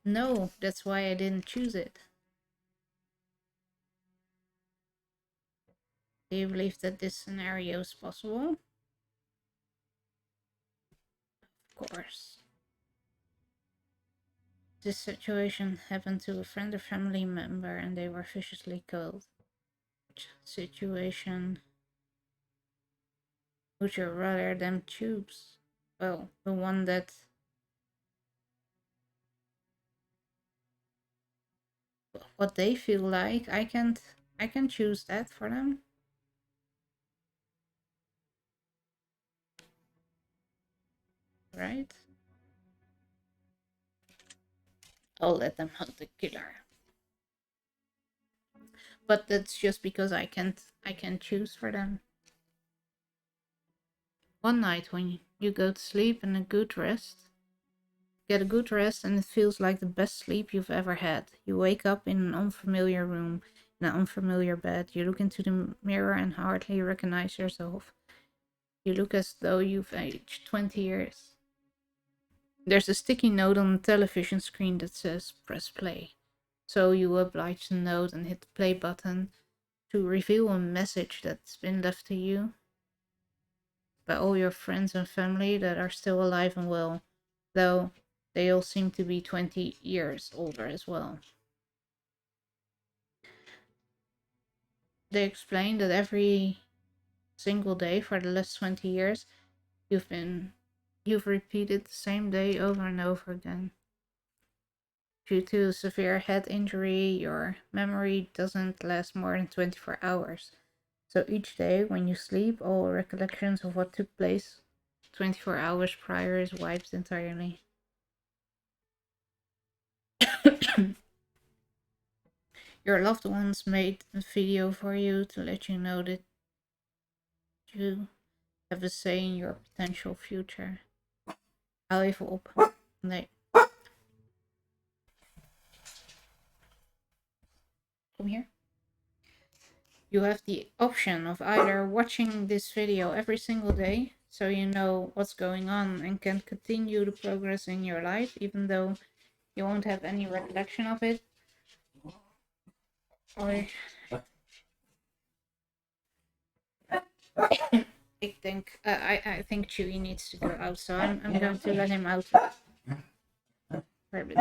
No, that's why I didn't choose it. Do you believe that this scenario is possible? Of course. This situation happened to a friend or family member and they were viciously killed. Which situation would you rather them choose? Well, the one that what they feel like. I can choose that for them. Right? I'll let them hunt the killer. But that's just because I can choose for them. One night when you go to sleep and get a good rest and it feels like the best sleep you've ever had. You wake up in an unfamiliar room, in an unfamiliar bed. You look into the mirror and hardly recognize yourself. You look as though you've aged 20 years. There's a sticky note on the television screen that says press play. So you oblige the note and hit the play button to reveal a message that's been left to you by all your friends and family that are still alive and well, though they all seem to be 20 years older as well. They explain that every single day for the last 20 years you've repeated the same day over and over again. Due to a severe head injury, your memory doesn't last more than 24 hours. So each day when you sleep, all recollections of what took place 24 hours prior is wiped entirely. Your loved ones made a video for you to let you know that you have a say in your potential future. Hou even op. Nee. Kom hier. You have the option of either watching this video every single day, so you know what's going on and can continue the progress in your life, even though you won't have any recollection of it. Or I think Chewie needs to go out, so I'm going to let him out for a bit.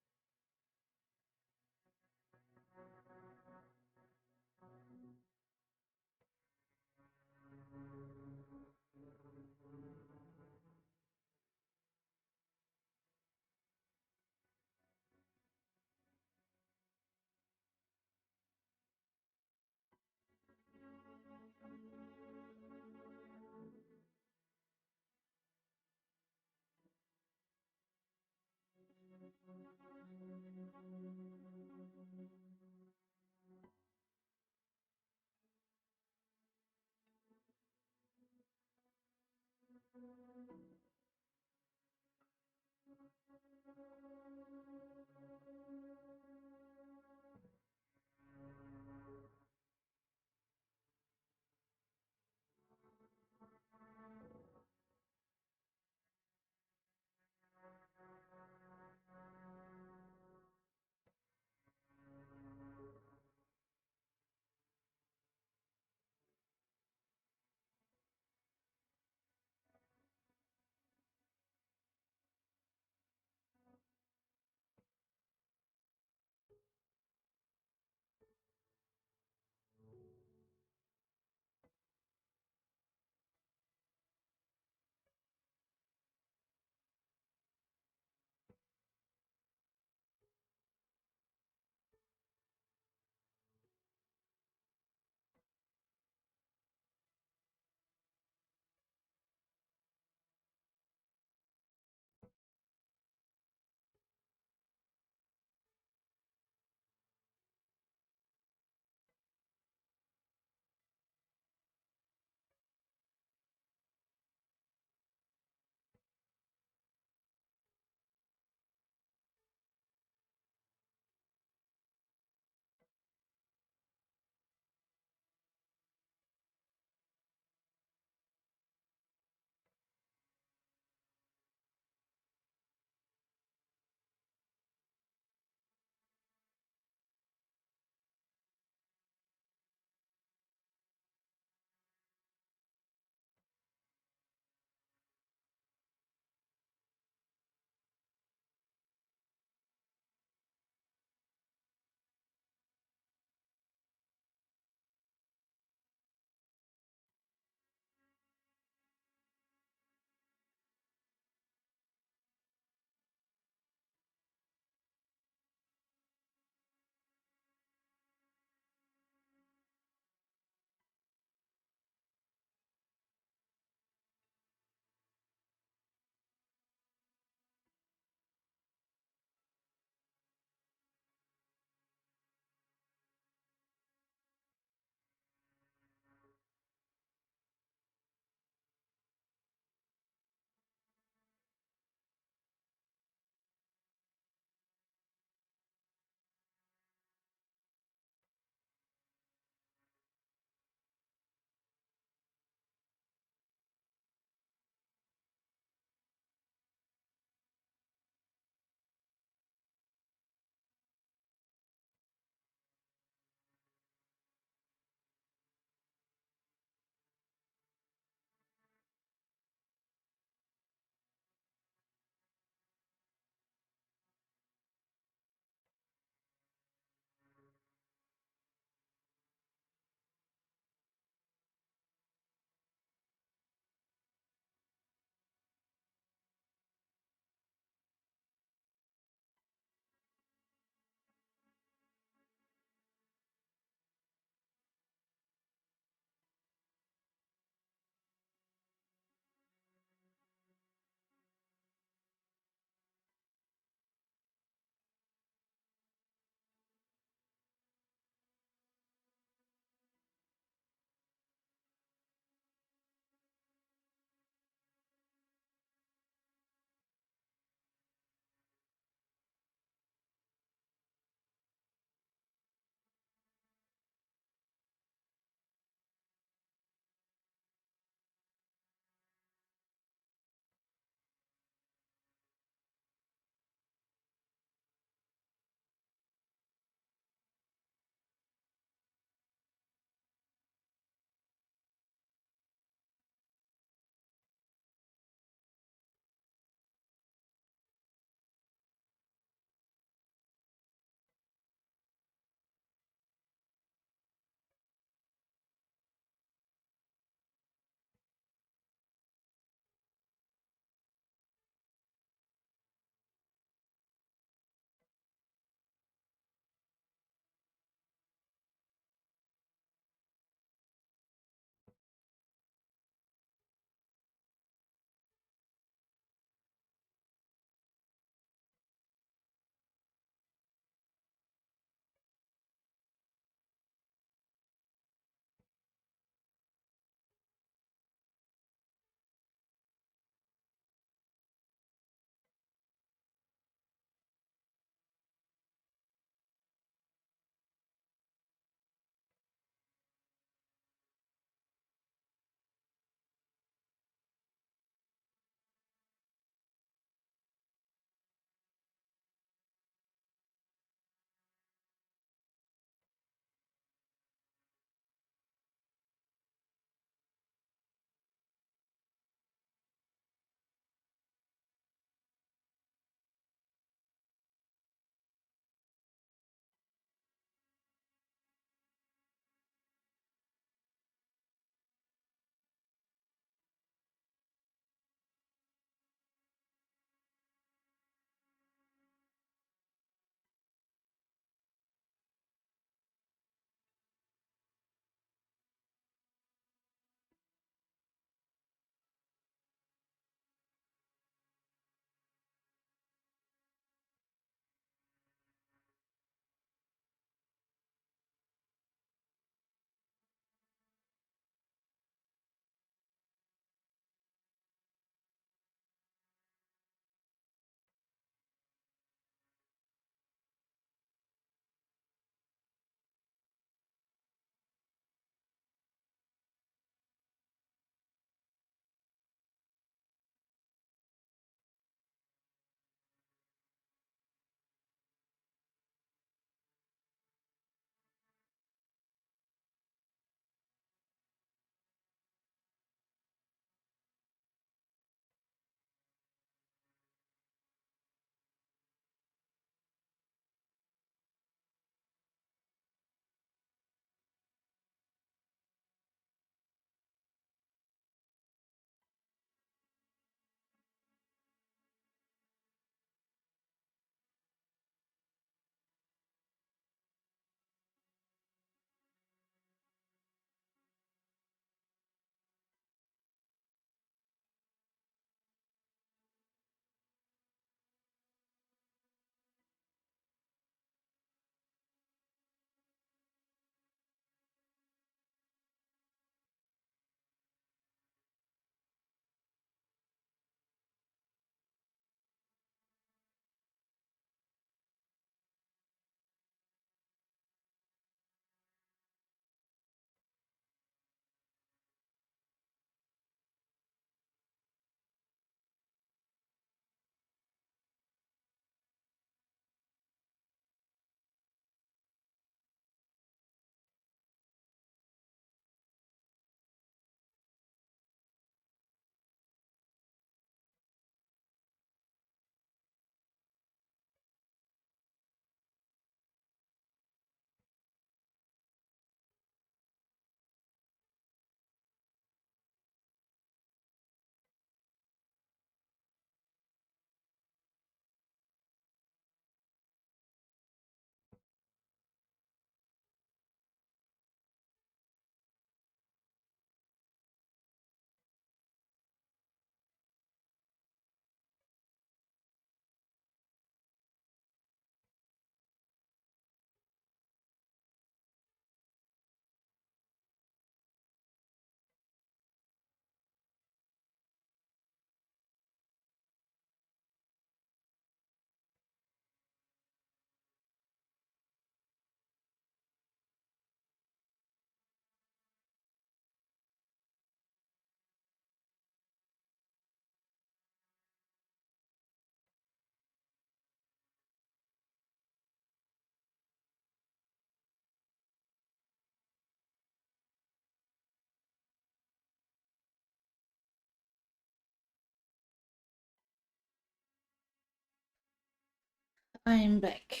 I'm back.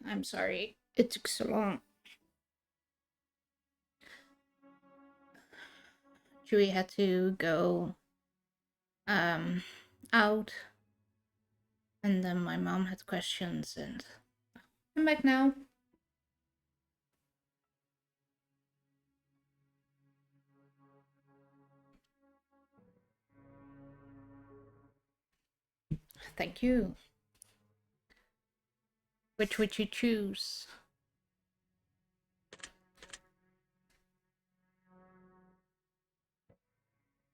I'm sorry it took so long. Chewie had to go out, and then my mom had questions, and I'm back now. Thank you. Which would you choose?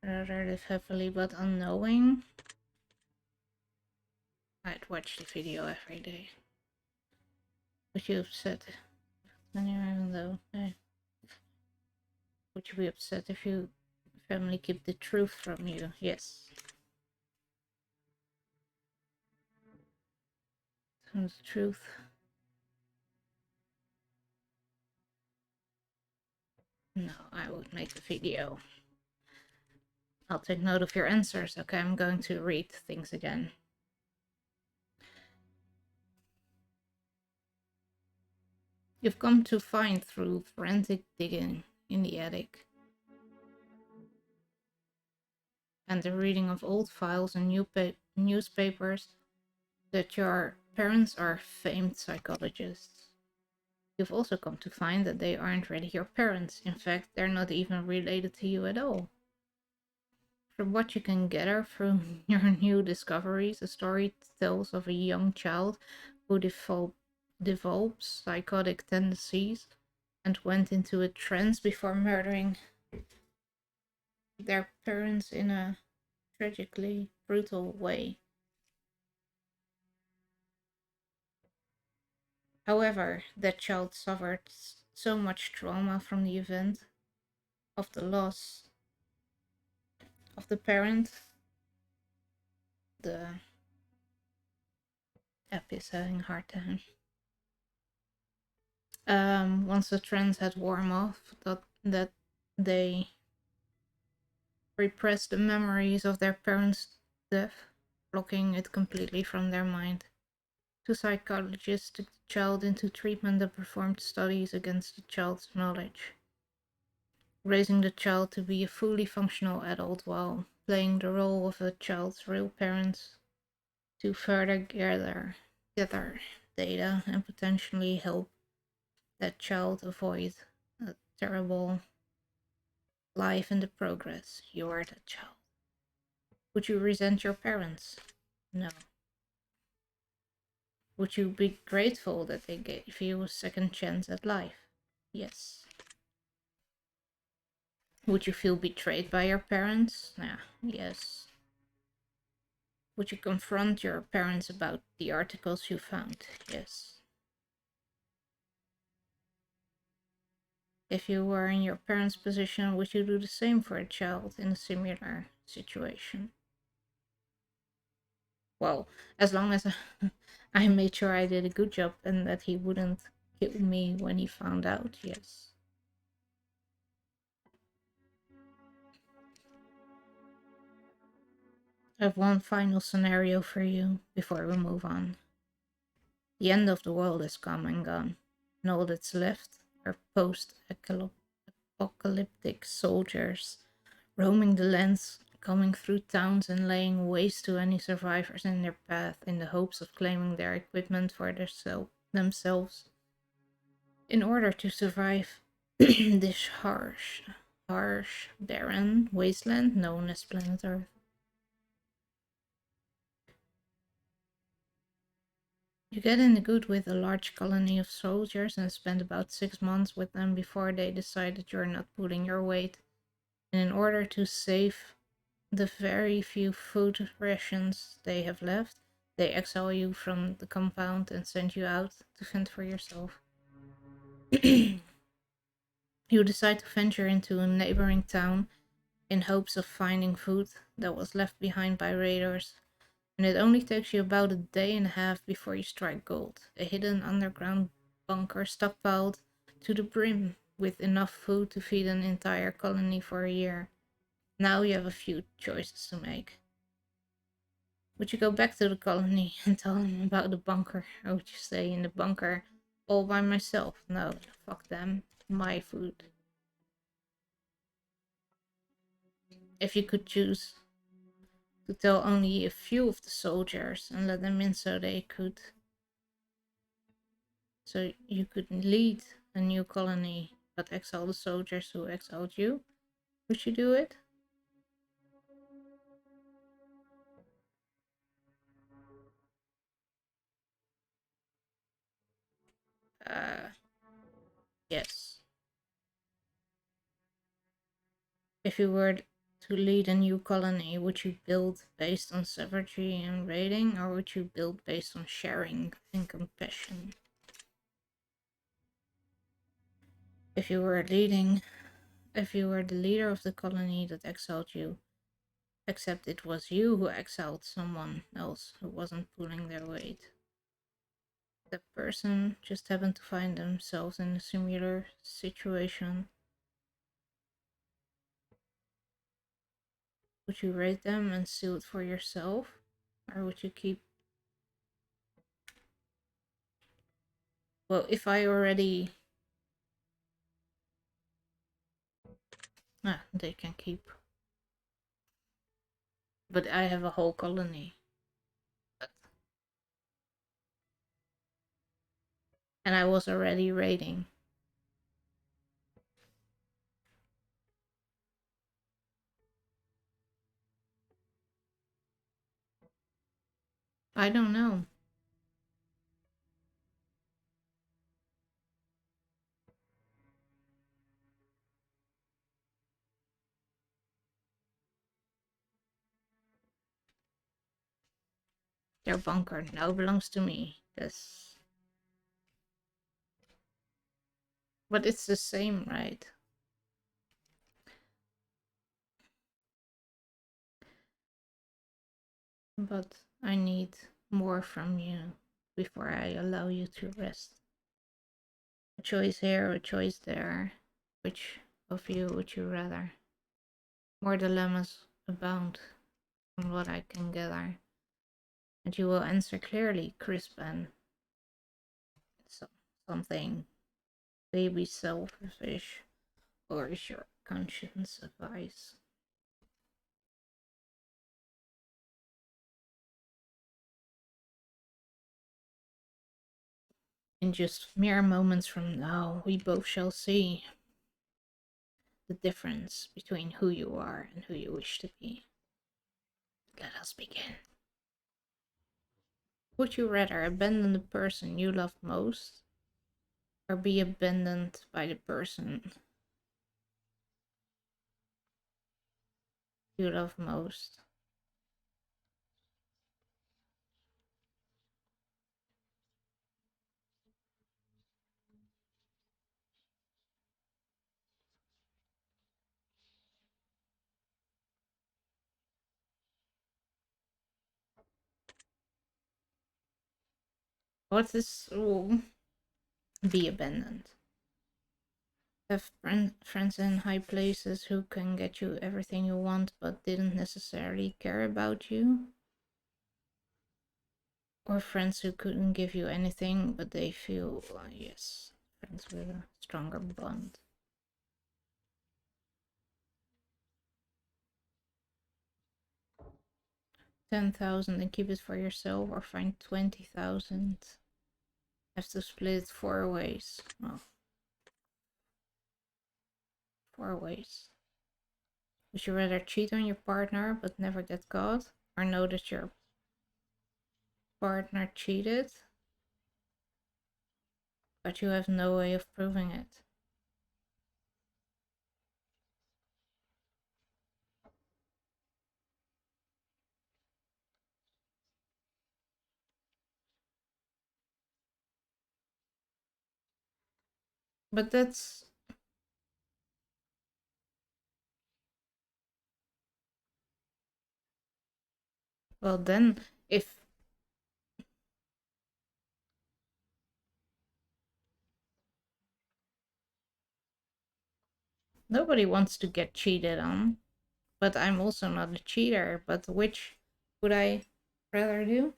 Rather live happily but unknowing? I'd watch the video every day. Would you upset even though? Would you be upset if your family keep the truth from you? Yes. Tell the truth. No, I would make a video. I'll take note of your answers. Okay, I'm going to read things again. You've come to find through forensic digging in the attic and the reading of old files and newspapers that your parents are famed psychologists. You've also come to find that they aren't really your parents. In fact, they're not even related to you at all. From what you can gather from your new discoveries, the story tells of a young child who develops psychotic tendencies and went into a trance before murdering their parents in a tragically brutal way. However, that child suffered so much trauma from the event of the loss of the parent. The app is having a hard time. Once the trance had worn off, that they repressed the memories of their parents' death, blocking it completely from their mind. Two psychologists took the child into treatment and performed studies against the child's knowledge, raising the child to be a fully functional adult while playing the role of the child's real parents to further gather data and potentially help that child avoid a terrible life in the progress. You are that child. Would you resent your parents? No. Would you be grateful that they gave you a second chance at life? Yes. Would you feel betrayed by your parents? Nah, yes. Would you confront your parents about the articles you found? Yes. If you were in your parents' position, would you do the same for a child in a similar situation? Well, as long as I made sure I did a good job and that he wouldn't kill me when he found out, yes. I have one final scenario for you before we move on. The end of the world has come and gone, and all that's left are post-apocalyptic soldiers roaming the lands, coming through towns and laying waste to any survivors in their path in the hopes of claiming their equipment for themselves. In order to survive this harsh, barren wasteland known as planet Earth. You get in the good with a large colony of soldiers and spend about 6 months with them before they decide that you're not pulling your weight. And in order to save the very few food rations they have left, they exile you from the compound and send you out to fend for yourself. You decide to venture into a neighboring town in hopes of finding food that was left behind by raiders, and it only takes you about a day and a half before you strike gold, a hidden underground bunker stockpiled to the brim with enough food to feed an entire colony for a year. Now you have a few choices to make. Would you go back to the colony and tell them about the bunker? Or would you stay in the bunker all by myself? No, fuck them. My food. If you could choose to tell only a few of the soldiers and let them in so you could lead a new colony but exile the soldiers who exiled you, would you do it? Yes. If you were to lead a new colony, would you build based on savagery and raiding, or would you build based on sharing and compassion? If you were the leader of the colony that exiled you, except it was you who exiled someone else who wasn't pulling their weight. That person just happened to find themselves in a similar situation. Would you raid them and steal it for yourself? Or would you keep... Well, if I already... they can keep. But I have a whole colony. And I was already raiding. I don't know. Their bunker now belongs to me. Yes. But it's the same, right? But I need more from you before I allow you to rest. A choice here, a choice there. Which of you would you rather? More dilemmas abound from what I can gather. And you will answer clearly, crisp and something baby selfish, or is your conscience advice? In just mere moments from now, we both shall see the difference between who you are and who you wish to be. Let us begin. Would you rather abandon the person you love most, or be abandoned by the person you love most? What is be abandoned? Have friends in high places who can get you everything you want but didn't necessarily care about you? Or friends who couldn't give you anything but they feel, yes, friends with a stronger bond. $10,000 and keep it for yourself, or find 20,000. Have to split it 4 ways. Well, 4 ways. Would you rather cheat on your partner but never get caught, or know that your partner cheated but you have no way of proving it? But that's... Well, then, if... Nobody wants to get cheated on, but I'm also not a cheater. But which would I... rather do?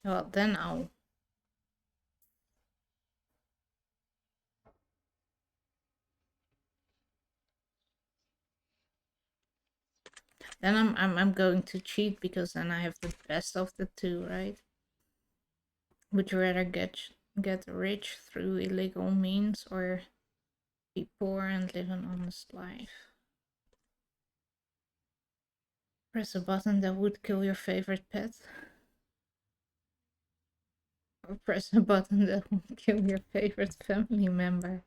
Well, then I'll... Then I'm going to cheat because then I have the best of the two, right? Would you rather get rich through illegal means or be poor and live an honest life? Press a button that would kill your favorite pet. Or press a button that would kill your favorite family member.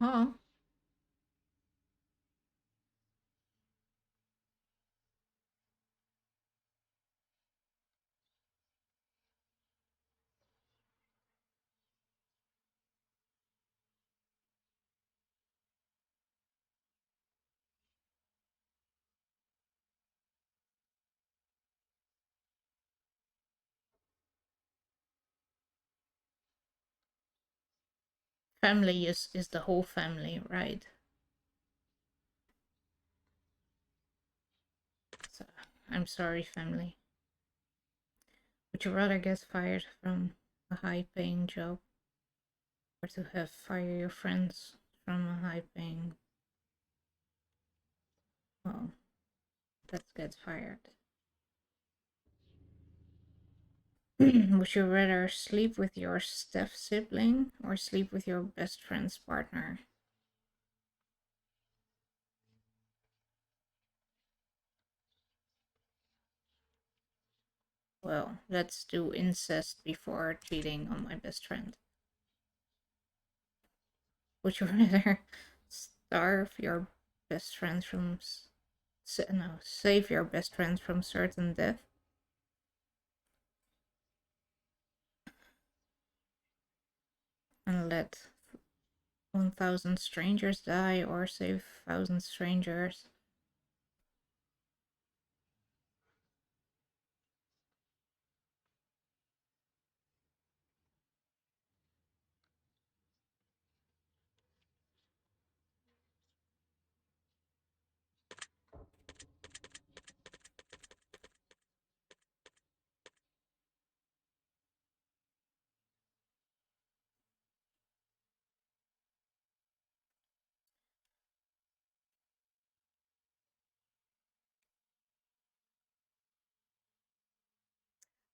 Huh? Family is the whole family, right? So, I'm sorry, family. Would you rather get fired from a high-paying job or to have fire your friends from a high-paying... Well, let's get fired. Would you rather sleep with your step sibling or sleep with your best friend's partner? Well, let's do incest before cheating on my best friend. Would you rather starve your best friend from... No, save your best friend from certain death? And let 1,000 strangers die or save 1,000 strangers?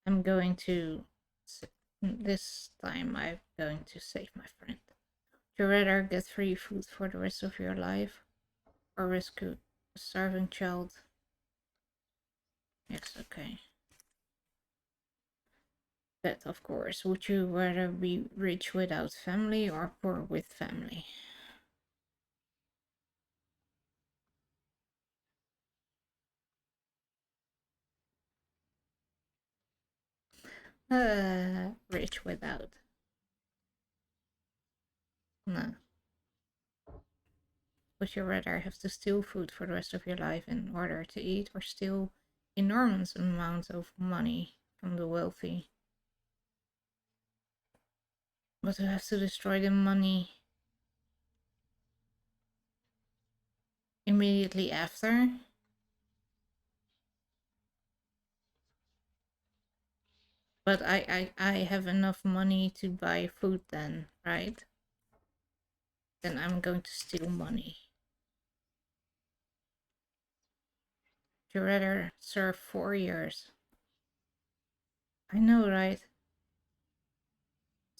I'm going to... This time I'm going to save my friend. Would you rather get free food for the rest of your life or rescue a starving child? Yes, okay. That, of course. Would you rather be rich without family or poor with family? Rich without. No. Would you rather have to steal food for the rest of your life in order to eat or steal enormous amounts of money from the wealthy? But to have to destroy the money immediately after? But I have enough money to buy food then, right? Then I'm going to steal money. Would you rather serve 4 years? I know, right?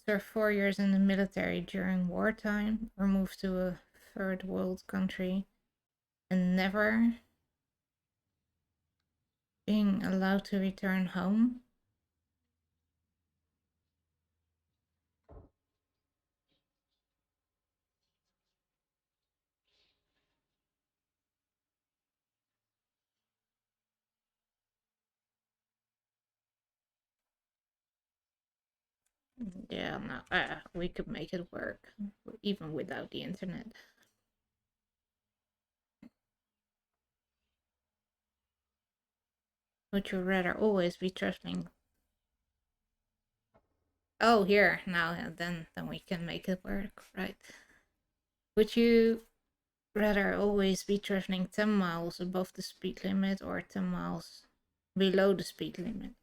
Serve 4 years in the military during wartime or move to a third world country and never being allowed to return home? Yeah, no, we could make it work even without the internet. Would you rather always be traveling? Oh, here now, then we can make it work, right? Would you rather always be traveling 10 miles above the speed limit or 10 miles below the speed limit?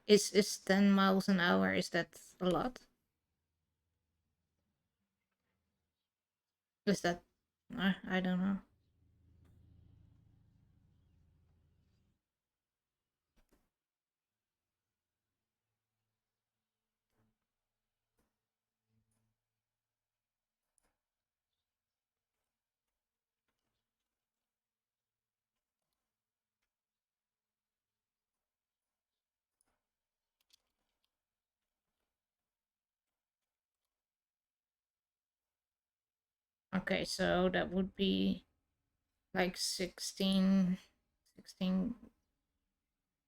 Is 10 miles an hour, is that a lot? Is that I don't know. Okay, so that would be like 16,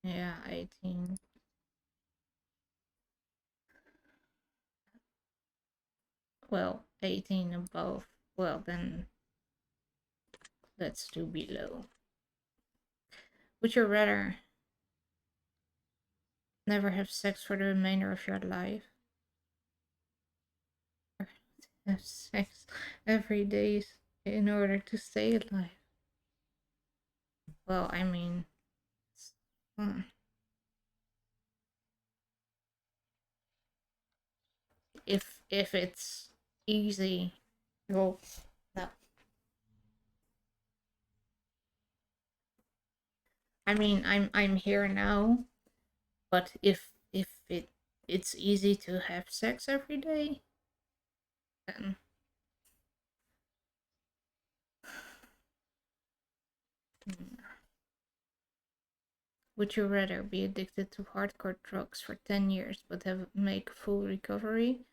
yeah, 18. Well, 18 above. Well, then let's do below. Would you rather never have sex for the remainder of your life, or have sex every day in order to stay alive? Well, I mean, hmm. If it's easy, well, no. I mean, I'm here now, but if it's easy to have sex every day, then hmm. Would you rather be addicted to hardcore drugs for 10 years but make full recovery,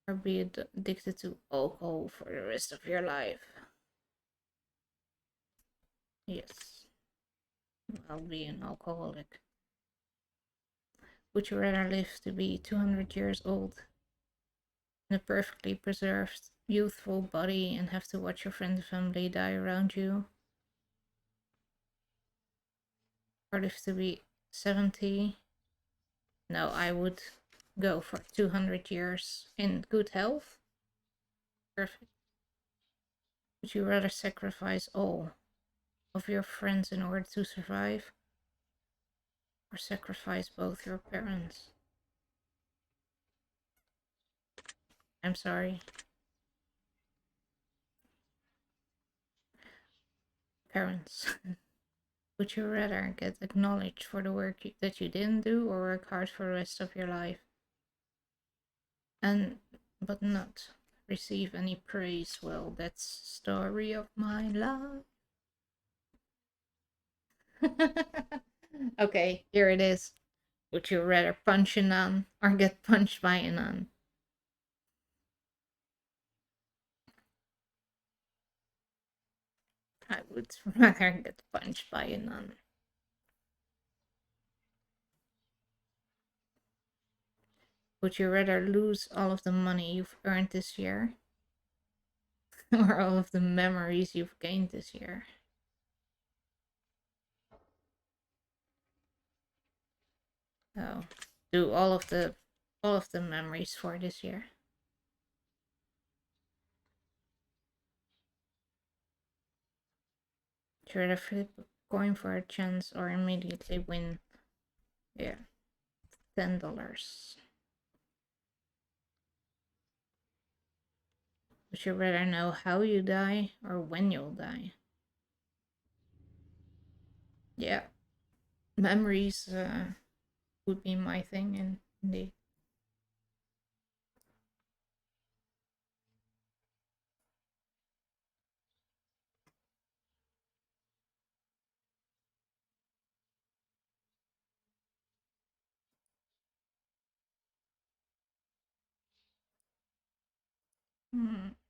or be addicted to alcohol for the rest of your life? Yes, I'll be an alcoholic. Would you rather live to be 200 years old in a perfectly preserved, youthful body and have to watch your friends and family die around you, or live to be 70? No, I would go for 200 years in good health. Perfect. Would you rather sacrifice all of your friends in order to survive, or sacrifice both your parents? I'm sorry. Parents. Would you rather get acknowledged for the work that you didn't do, or work hard for the rest of your life and but not receive any praise? Well, that's story of my life. Okay, here it is. Would you rather punch a nun or get punched by a nun? I would rather get punched by a nun. Would you rather lose all of the money you've earned this year, or all of the memories you've gained this year? Oh, do all of the memories for this year. Would you rather flip a coin for a chance or immediately win? Yeah, $10. Would you rather know how you die or when you'll die? Yeah, memories would be my thing, indeed.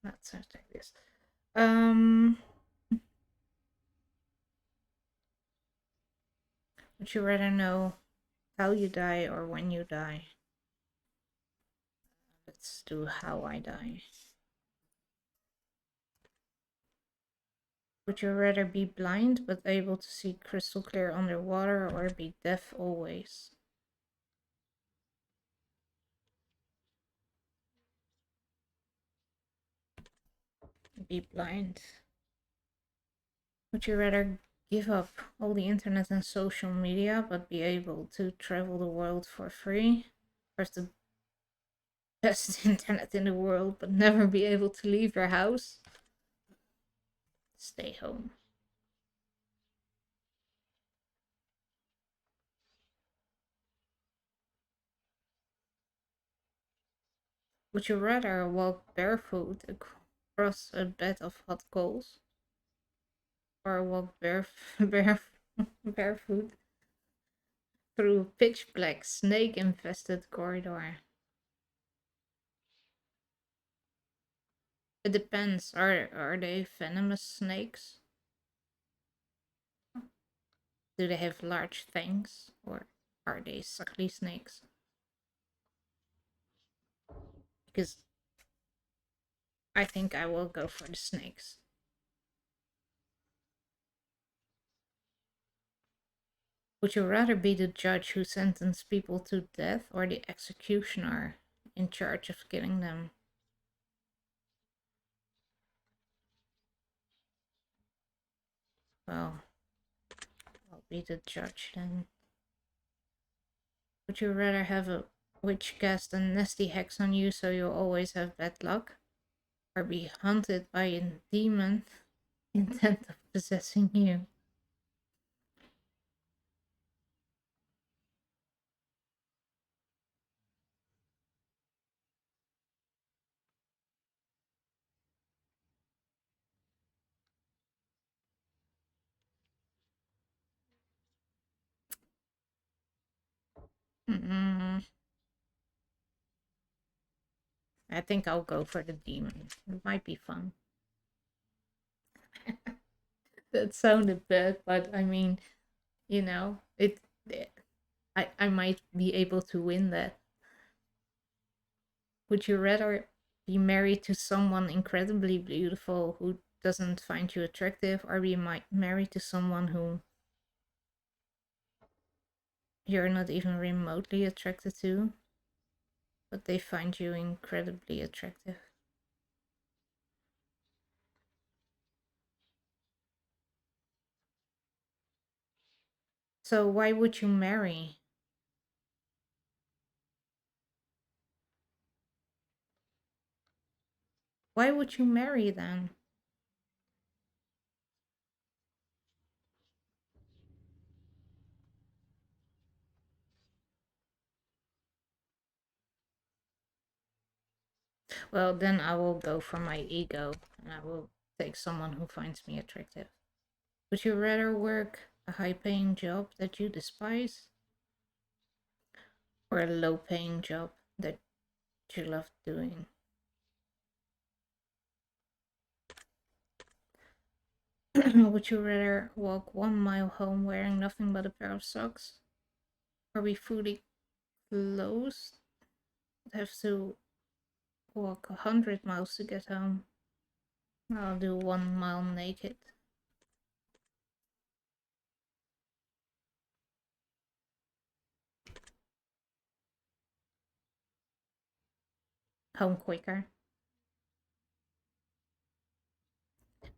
Let's take this. Would you rather know how you die or when you die? Let's do how I die. Would you rather be blind but able to see crystal clear underwater, or be deaf always? Be blind. Would you rather give up all the internet and social media but be able to travel the world for free? Or have the best internet in the world but never be able to leave your house? Stay home. Would you rather walk barefoot across a bed of hot coals, or walk barefoot through a pitch black snake infested corridor? It depends. Are they venomous snakes? Do they have large fangs, or are they suckly snakes? Because I think I will go for the snakes. Would you rather be the judge who sentenced people to death, or the executioner in charge of killing them? Well, I'll be the judge then. Would you rather have a witch cast a nasty hex on you so you'll always have bad luck, or be haunted by a demon intent of possessing you? I think I'll go for the demon. It might be fun. That sounded bad, but I mean, you know, I might be able to win that. Would you rather be married to someone incredibly beautiful who doesn't find you attractive, or be married to someone who you're not even remotely attracted to, but they find you incredibly attractive? So why would you marry? Why would you marry then? Well, then I will go for my ego, and I will take someone who finds me attractive. Would you rather work a high paying job that you despise, or a low paying job that you love doing? Would you rather walk 1 mile home wearing nothing but a pair of socks, or be fully clothed, have to walk 100 miles to get home? I'll do 1 mile naked. Home quicker.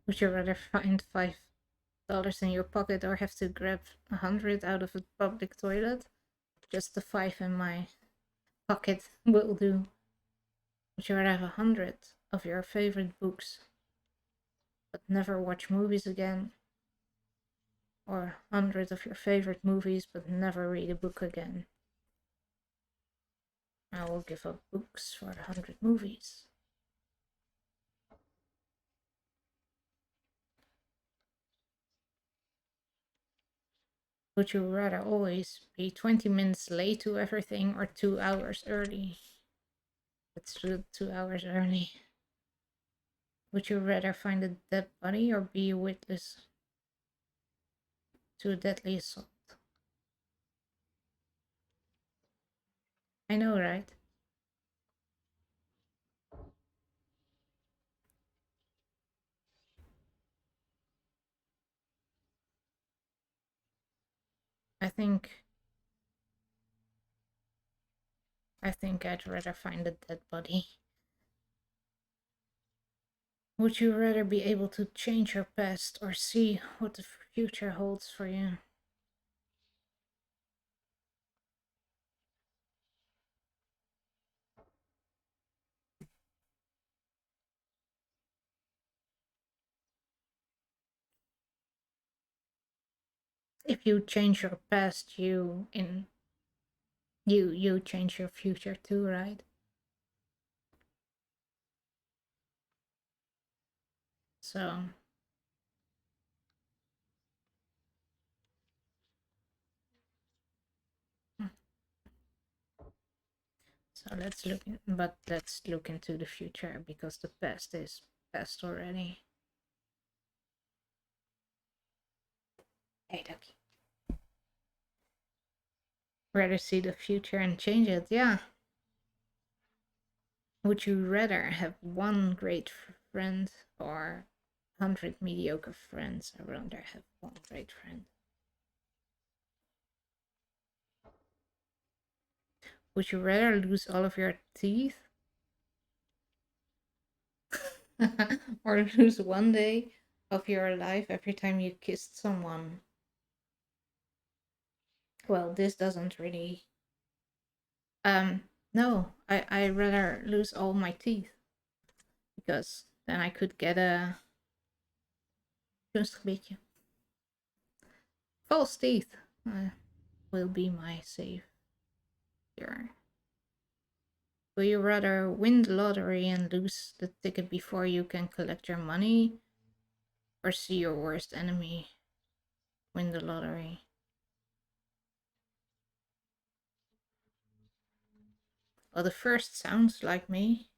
Would you rather find $5 in your pocket, or have to grab 100 out of a public toilet? Just the 5 in my pocket will do. Would you rather have 100 of your favorite books but never watch movies again, or 100 of your favorite movies but never read a book again? I will give up books for 100 movies. Would you rather always be 20 minutes late to everything, or 2 hours early? Let's do 2 hours early. Would you rather find a dead body, or be a witness to a deadly assault? I know, right? I think I'd rather find a dead body. Would you rather be able to change your past or see what the future holds for you? If you change your past, you change your future too, right? So let's look into the future because the past is past already. Hey, Ducky. Rather see the future and change it, yeah. Would you rather have one great friend or 100 mediocre friends? I'd rather have one great friend. Would you rather lose all of your teeth or lose one day of your life every time you kissed someone? Well, this doesn't really. No, I rather lose all my teeth because then I could get a kunstgebiedje. False teeth will be my savior. Will you rather win the lottery and lose the ticket before you can collect your money, or see your worst enemy win the lottery? Well, the first sounds like me,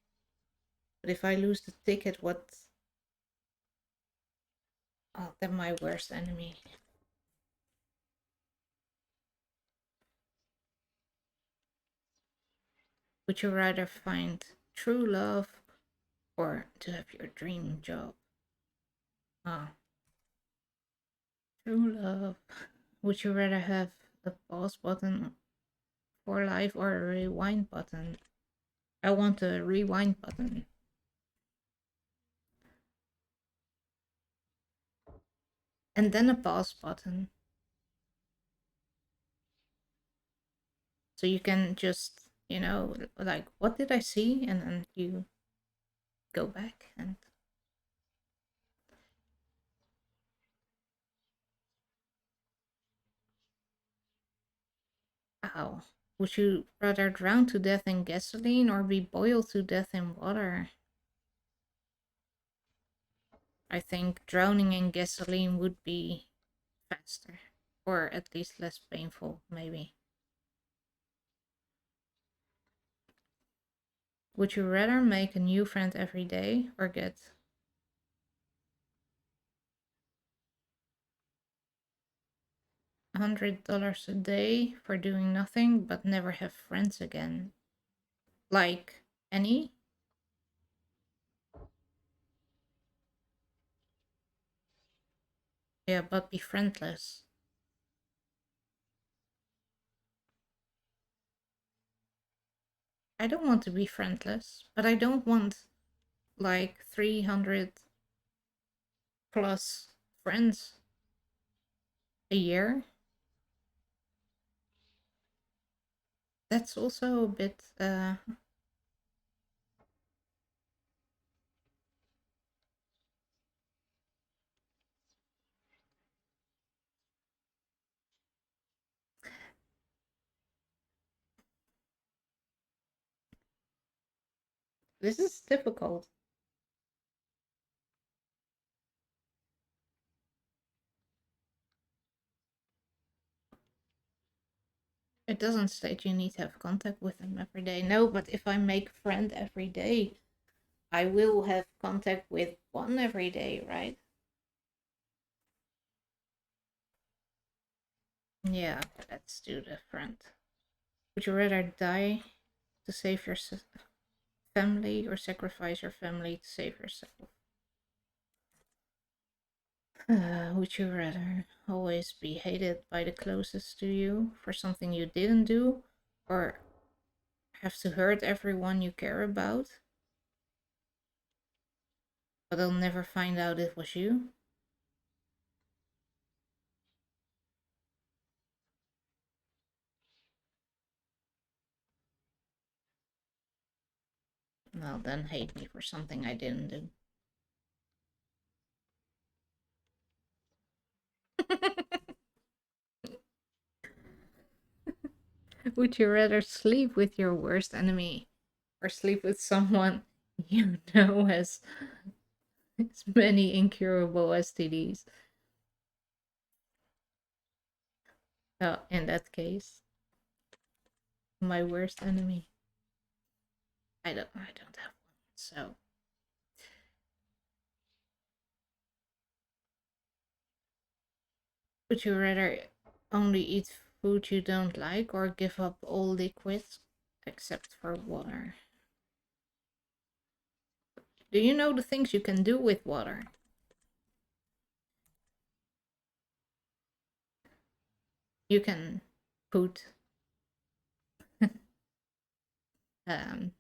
but if I lose the ticket, what? Oh, then my worst enemy. Would you rather find true love or to have your dream job? Ah, true love. Would you rather have a pause button for life or a rewind button? I want a rewind button. And then a pause button. So you can just, like, what did I see? And then you go back and. Ow. Would you rather drown to death in gasoline or be boiled to death in water? I think drowning in gasoline would be faster. Or at least less painful, maybe. Would you rather make a new friend every day or get $100 a day for doing nothing but never have friends again? Like any? Yeah, but be friendless. I don't want to be friendless, but I don't want like 300 plus friends a year. That's also a bit this is difficult. It doesn't state you need to have contact with them every day. No, but if I make friend every day, I will have contact with one every day, right? Yeah, let's do the friend. Would you rather die to save your family or sacrifice your family to save yourself? Would you rather always be hated by the closest to you for something you didn't do, or have to hurt everyone you care about, but they'll never find out it was you? Well, then hate me for something I didn't do. Would you rather sleep with your worst enemy or sleep with someone you know has many incurable STDs? Oh, in that case, my worst enemy. I don't have one, so. Would you rather only eat food you don't like or give up all liquids except for water? Do you know the things you can do with water? You can put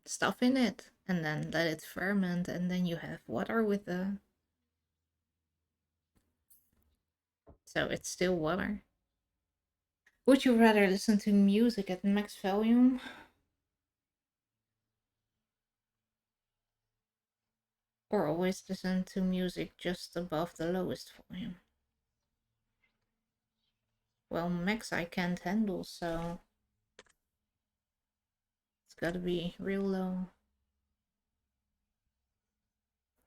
stuff in it and then let it ferment, and then you have water with the. So it's still water. Would you rather listen to music at max volume or always listen to music just above the lowest volume? Well, max I can't handle, so it's gotta be real low.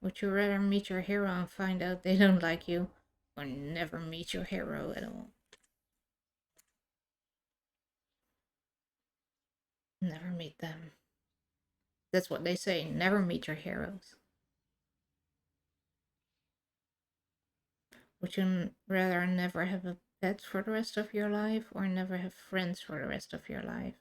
Would you rather meet your hero and find out they don't like you, or never meet your hero at all? Never meet them. That's what they say, never meet your heroes. Would you rather never have a pet for the rest of your life, or never have friends for the rest of your life?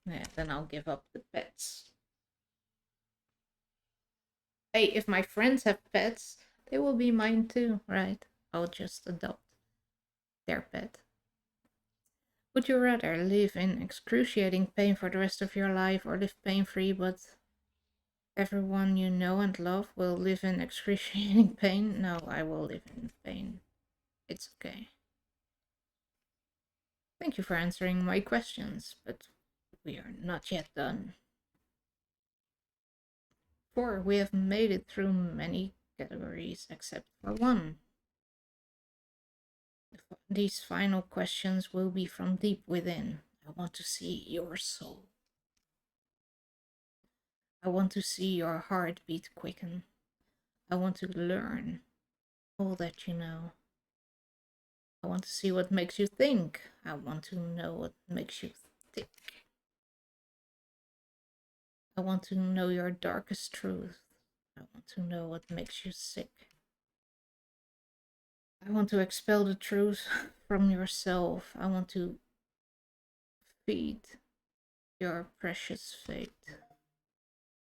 Yeah, then I'll give up the pets. Hey, if my friends have pets, they will be mine too, right? I'll just adopt their pet. Would you rather live in excruciating pain for the rest of your life, or live pain-free but everyone you know and love will live in excruciating pain? No, I will live in pain. It's okay. Thank you for answering my questions, but we are not yet done. 4. We have made it through many categories except for one. These final questions will be from deep within. I want to see your soul. I want to see your heartbeat quicken. I want to learn all that you know. I want to see what makes you think. I want to know what makes you tick. I want to know your darkest truth. I want to know what makes you sick. I want to expel the truth from yourself. I want to feed your precious fate.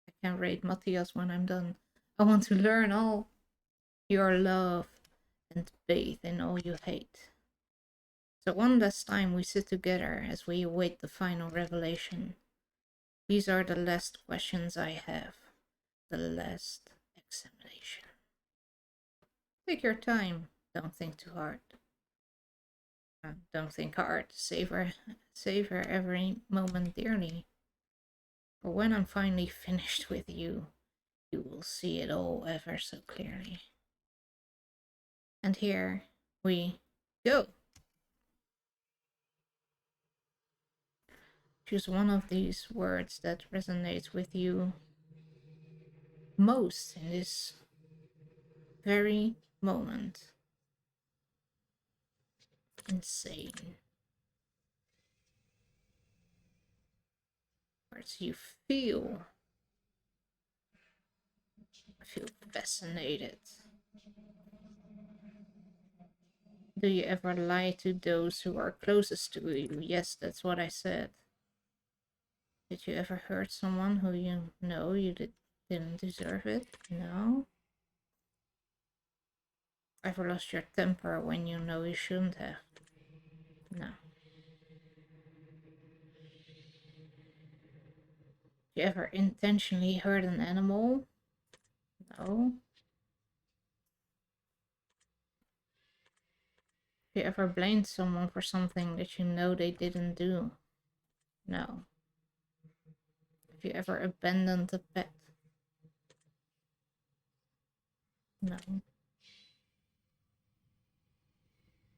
I can rate Matthias when I'm done. I want to learn all your love and bathe in all you hate. So one last time we sit together as we await the final revelation. These are the last questions I have. The last examination. Take your time. Don't think too hard. Don't think hard. Savor every moment dearly. For when I'm finally finished with you, you will see it all ever so clearly. And here we go. Choose one of these words that resonates with you most in this very moment. Insane. Words you feel. I feel fascinated. Do you ever lie to those who are closest to you? Yes, that's what I said. Did you ever hurt someone who you know didn't deserve it? No. Ever lost your temper when you know you shouldn't have? No. You ever intentionally hurt an animal? No. You ever blamed someone for something that you know they didn't do? No. Have you ever abandoned a pet? No.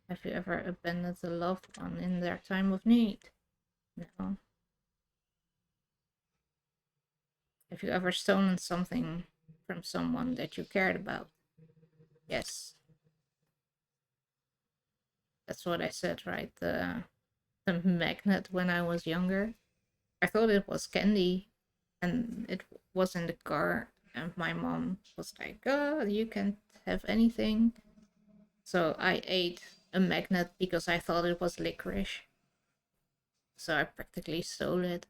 Have you ever abandoned a loved one in their time of need? No. Have you ever stolen something from someone that you cared about? Yes. That's what I said, right? The magnet when I was younger. I thought it was candy, and it was in the car, and my mom was like, "Oh, you can't have anything." So I ate a magnet because I thought it was licorice. So I practically stole it.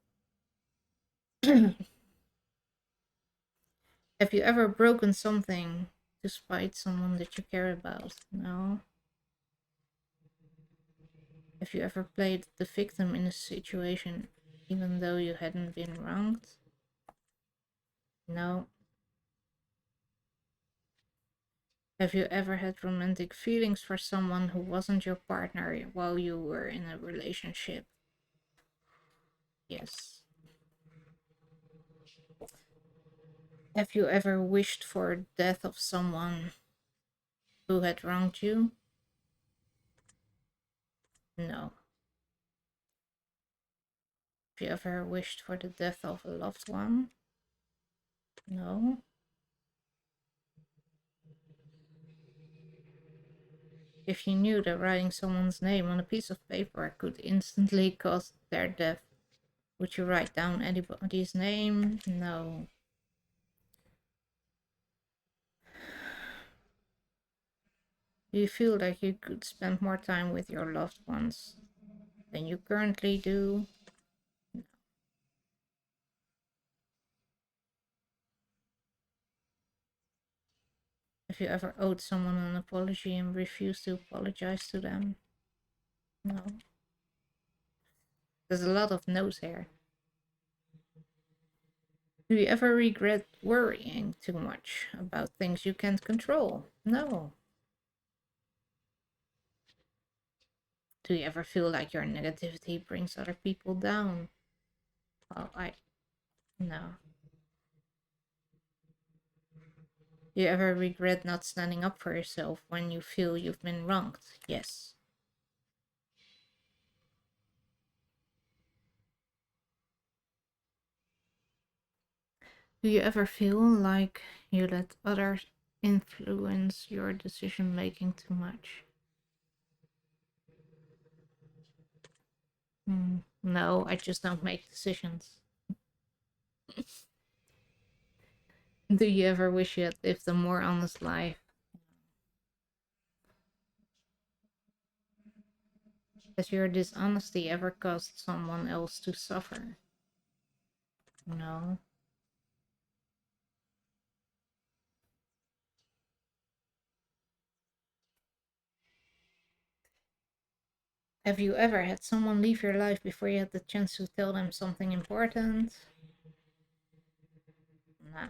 Have you ever broken something to spite someone that you care about? No. Have you ever played the victim in a situation even though you hadn't been wronged? No. Have you ever had romantic feelings for someone who wasn't your partner while you were in a relationship? Yes. Have you ever wished for the death of someone who had wronged you? No. Have you ever wished for the death of a loved one? No. If you knew that writing someone's name on a piece of paper could instantly cause their death, would you write down anybody's name? No. Do you feel like you could spend more time with your loved ones than you currently do? No. Have you ever owed someone an apology and refused to apologize to them? No. There's a lot of no's here. Do you ever regret worrying too much about things you can't control? No. Do you ever feel like your negativity brings other people down? Well, no. Do you ever regret not standing up for yourself when you feel you've been wronged? Yes. Do you ever feel like you let others influence your decision making too much? No, I just don't make decisions. Do you ever wish you had lived a more honest life? Has your dishonesty ever caused someone else to suffer? No. Have you ever had someone leave your life before you had the chance to tell them something important? Nah.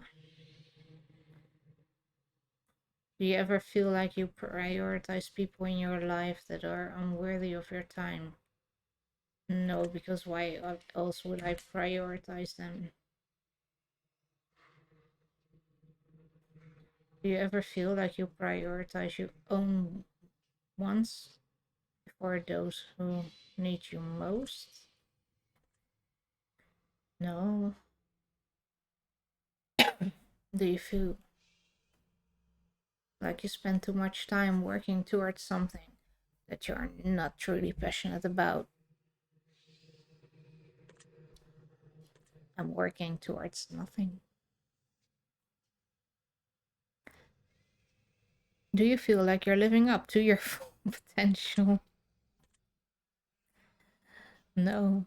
Do you ever feel like you prioritize people in your life that are unworthy of your time? No, because why else would I prioritize them? Do you ever feel like you prioritize your own wants before those who need you most? No. Do you feel like you spend too much time working towards something that you're not truly passionate about? I'm working towards nothing. Do you feel like you're living up to your potential. No.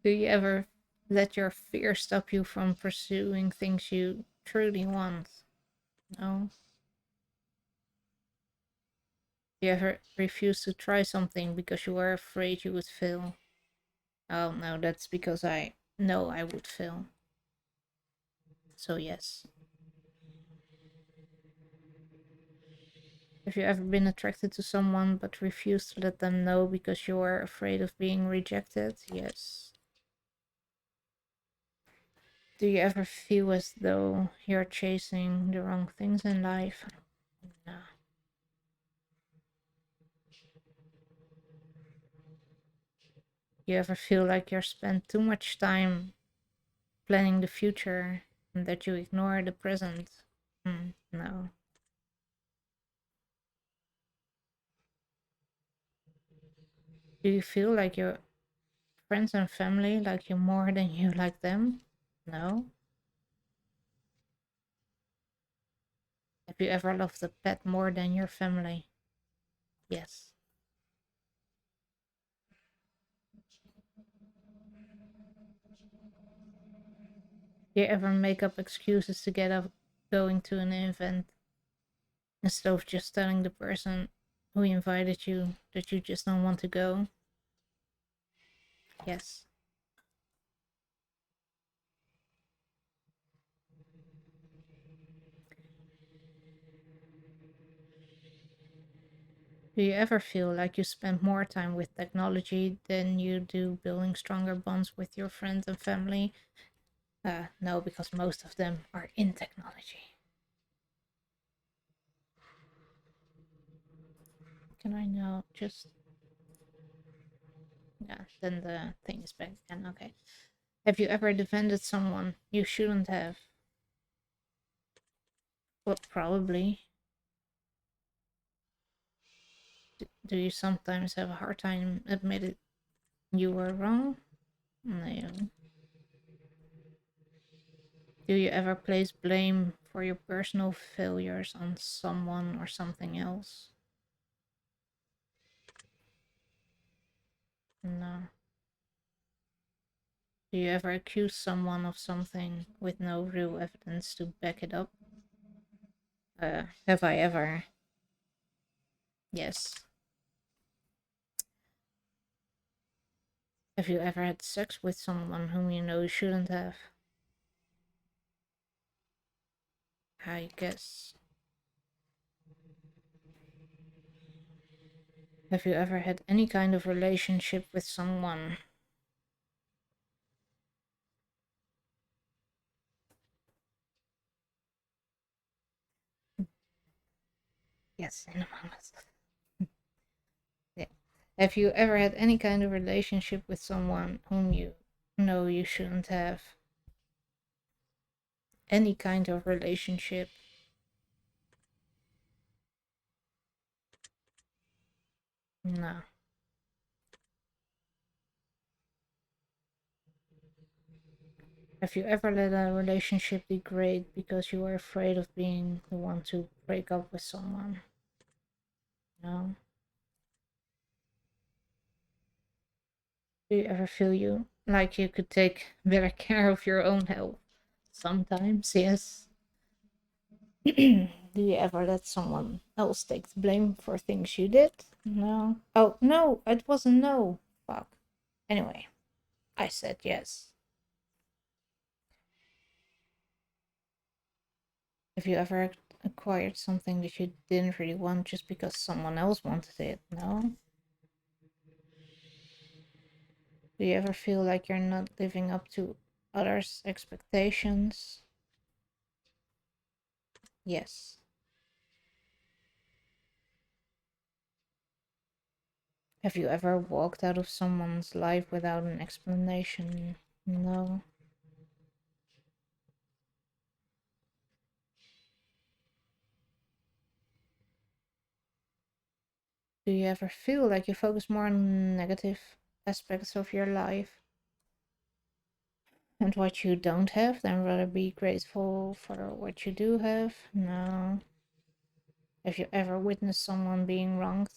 Do you ever let your fear stop you from pursuing things you truly want? No. Do you ever refuse to try something because you were afraid you would fail? Oh no, that's because I know I would fail. So yes. Have you ever been attracted to someone but refused to let them know because you were afraid of being rejected? Yes. Do you ever feel as though you're chasing the wrong things in life? No. You ever feel like you're spent too much time planning the future and that you ignore the present? No. Do you feel like your friends and family like you more than you like them? No. Have you ever loved a pet more than your family? Yes. Do you ever make up excuses to get up going to an event instead of just telling the person who invited you that you just don't want to go? Yes. Do you ever feel like you spend more time with technology than you do building stronger bonds with your friends and family? No, because most of them are in technology. Can I now just... Yeah, then the thing is back again. Okay. Have you ever defended someone you shouldn't have? Well, probably. Do you sometimes have a hard time admitting you were wrong? No. Do you ever place blame for your personal failures on someone or something else? No. Do you ever accuse someone of something with no real evidence to back it up? Have I ever? Yes. Have you ever had sex with someone whom you know you shouldn't have? I guess. Have you ever had any kind of relationship with someone? Yes, in a moment. Yeah. Have you ever had any kind of relationship with someone whom you know you shouldn't have? Any kind of relationship? No. Have you ever let a relationship degrade because you were afraid of being the one to break up with someone? No. Do you ever feel like you could take better care of your own health? Sometimes, yes. Do you ever let someone else take the blame for things you did? No. Oh, no, it wasn't no. Fuck. Anyway, I said yes. Have you ever acquired something that you didn't really want just because someone else wanted it? No. Do you ever feel like you're not living up to others' expectations? Yes. Have you ever walked out of someone's life without an explanation? No. Do you ever feel like you focus more on negative aspects of your life and what you don't have than rather be grateful for what you do have? No. Have you ever witnessed someone being wronged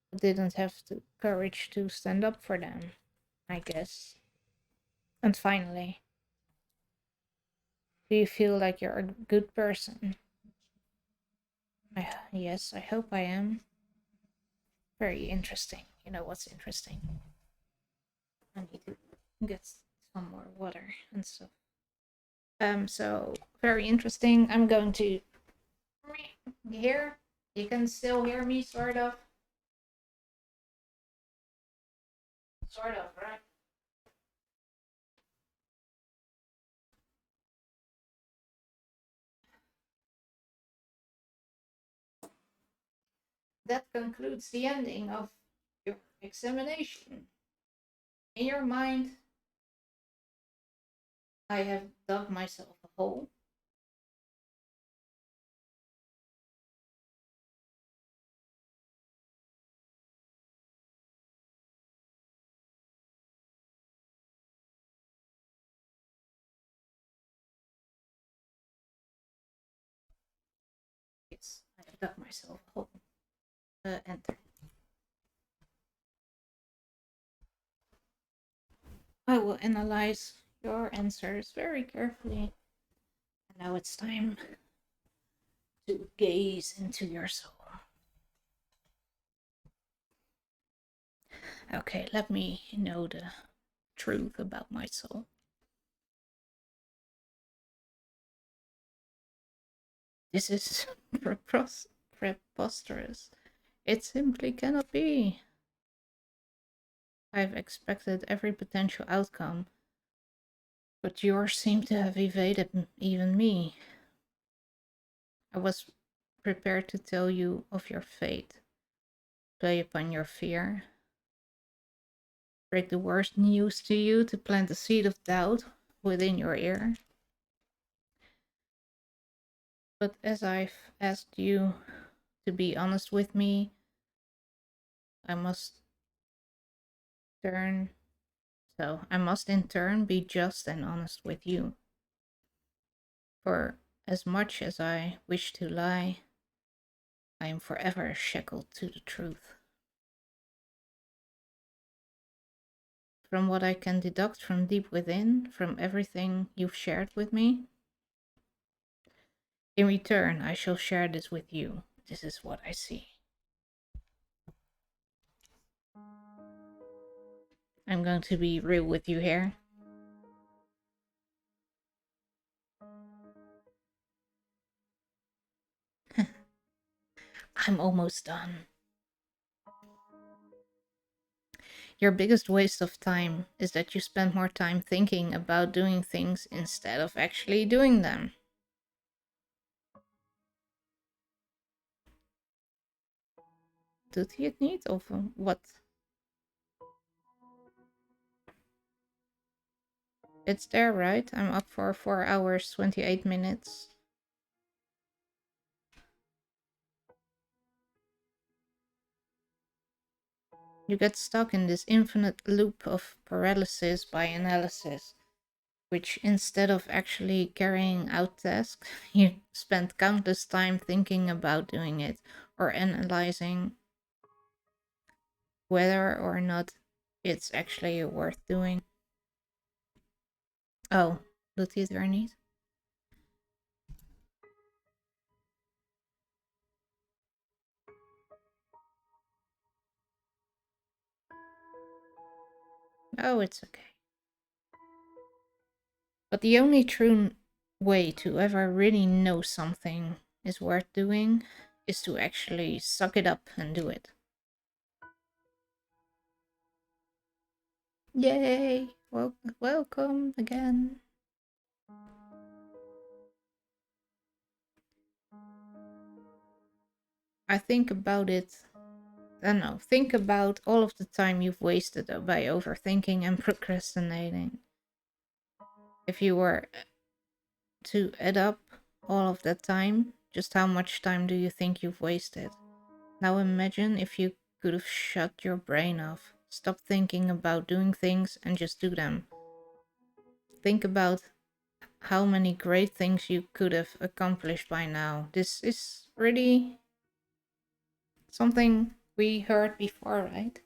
but didn't have the courage to stand up for them? I guess. And finally, do you feel like you're a good person? Yes, I hope I am. Very interesting. You know what's interesting? I need to get some more water and stuff. So very interesting. I'm going to here. You can still hear me, sort of. Sort of, right? That concludes the ending of your examination. In your mind, I have dug myself a hole. Yes, I have dug myself a hole. Enter. I will analyze your answers very carefully. And now it's time to gaze into your soul. Okay, let me know the truth about my soul. This is preposterous. It simply cannot be. I've expected every potential outcome, but yours seem to have evaded even me. I was prepared to tell you of your fate, play upon your fear, break the worst news to you to plant the seed of doubt within your ear. But as I've asked you to be honest with me, I must in turn be just and honest with you. For as much as I wish to lie, I am forever shackled to the truth. From what I can deduct from deep within, from everything you've shared with me, in return, I shall share this with you. This is what I see. I'm going to be real with you here. I'm almost done. Your biggest waste of time is that you spend more time thinking about doing things instead of actually doing them. Doet hij het niet? Of what? It's there, right? I'm up for 4 hours, 28 minutes. You get stuck in this infinite loop of paralysis by analysis, which instead of actually carrying out tasks, you spend countless time thinking about doing it or analyzing whether or not it's actually worth doing. Oh, doet hij het weer niet? Oh, it's okay. But the only true way to ever really know something is worth doing is to actually suck it up and do it. Yay! Welcome again. I think about it. I don't know. Think about all of the time you've wasted by overthinking and procrastinating. If you were to add up all of that time, just how much time do you think you've wasted? Now imagine if you could have shut your brain off, stop thinking about doing things and just do them. Think about how many great things you could have accomplished by now. This is really something we heard before, right?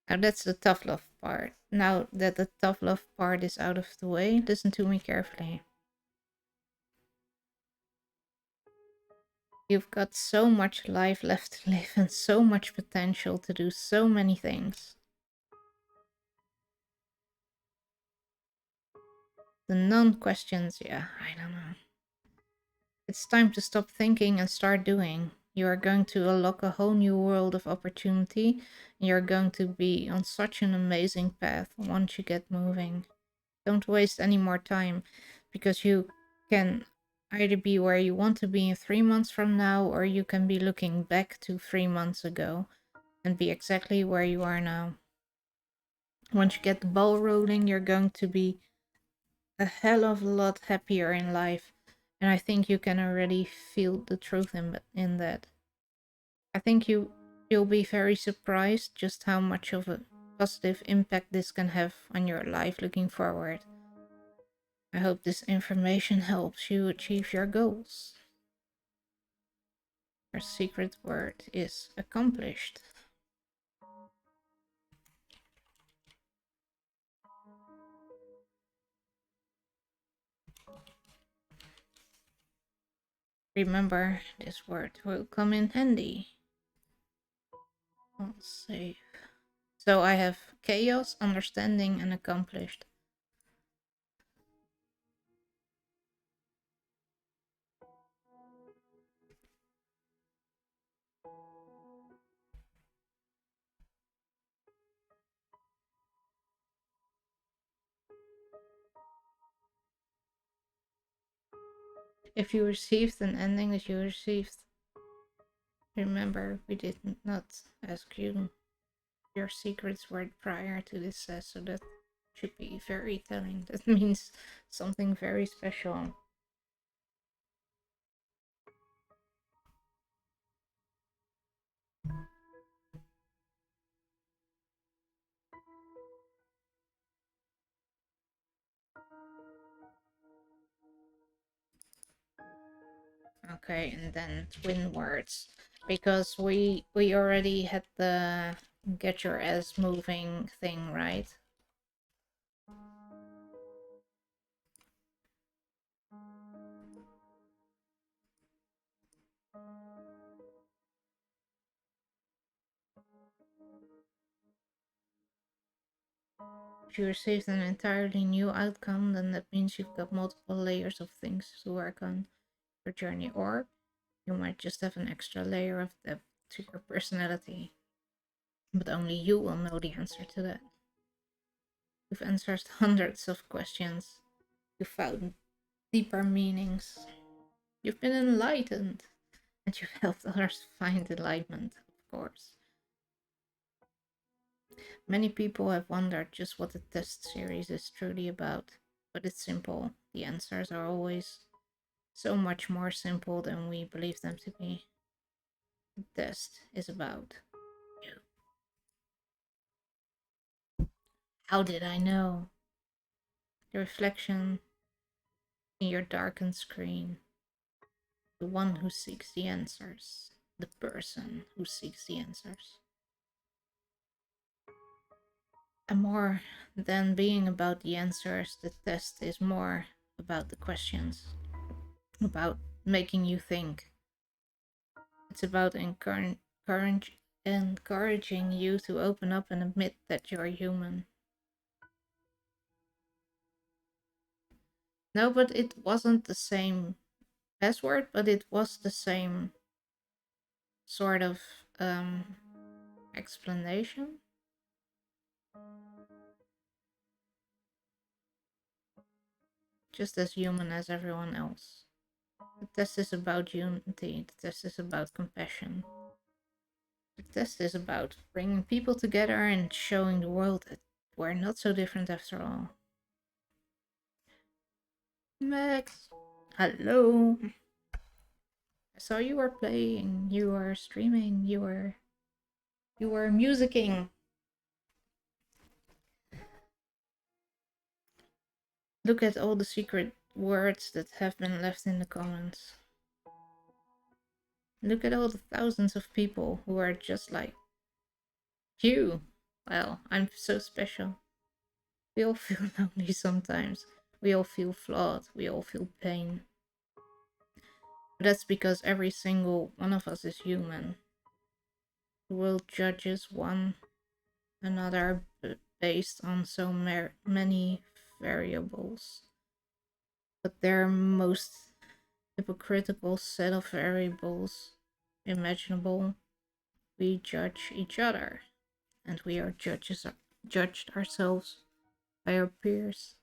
Now that's the tough love part. Now that the tough love part is out of the way, listen to me carefully. You've got so much life left to live and so much potential to do so many things. The non questions, yeah, I don't know. It's time to stop thinking and start doing. You are going to unlock a whole new world of opportunity, and you're going to be on such an amazing path once you get moving. Don't waste any more time, because you can either be where you want to be in 3 months from now, or you can be looking back to 3 months ago and be exactly where you are now. Once you get the ball rolling, you're going to be a hell of a lot happier in life, and I think you can already feel the truth in that. I think you'll be very surprised just how much of a positive impact this can have on your life looking forward. I hope this information helps you achieve your goals. Your secret word is accomplished. Remember, this word will come in handy. Let's save. So I have chaos, understanding, and accomplished. If you received an ending that you received, remember we did not ask you your secrets word prior to this, so that should be very telling. That means something very special. Okay, and then twin words, because we already had the get your ass moving thing, right? If you received an entirely new outcome, then that means you've got multiple layers of things to work on your journey, or you might just have an extra layer of depth to your personality. But only you will know the answer to that. You've answered hundreds of questions. You've found deeper meanings. You've been enlightened. And you've helped others find enlightenment, of course. Many people have wondered just what the test series is truly about, but it's simple. The answers are always so much more simple than we believe them to be. The test is about you. How did I know? The reflection in your darkened screen. The one who seeks the answers. The person who seeks the answers. And more than being about the answers, the test is more about the questions, about making you think. It's about encouraging you to open up and admit that you're human. No, but it wasn't the same password, but it was the same sort of explanation. Just as human as everyone else. The test is about unity, the test is about compassion. The test is about bringing people together and showing the world that we're not so different after all. Max, hello. I saw you were playing, you were streaming, you were musicking. Look at all the secret words that have been left in the comments. Look at all the thousands of people who are just like you. Well, I'm so special. We all feel lonely sometimes. We all feel flawed. We all feel pain. But that's because every single one of us is human. The world judges one another based on so many variables. But their most hypocritical set of variables imaginable, we judge each other, and we are judged ourselves by our peers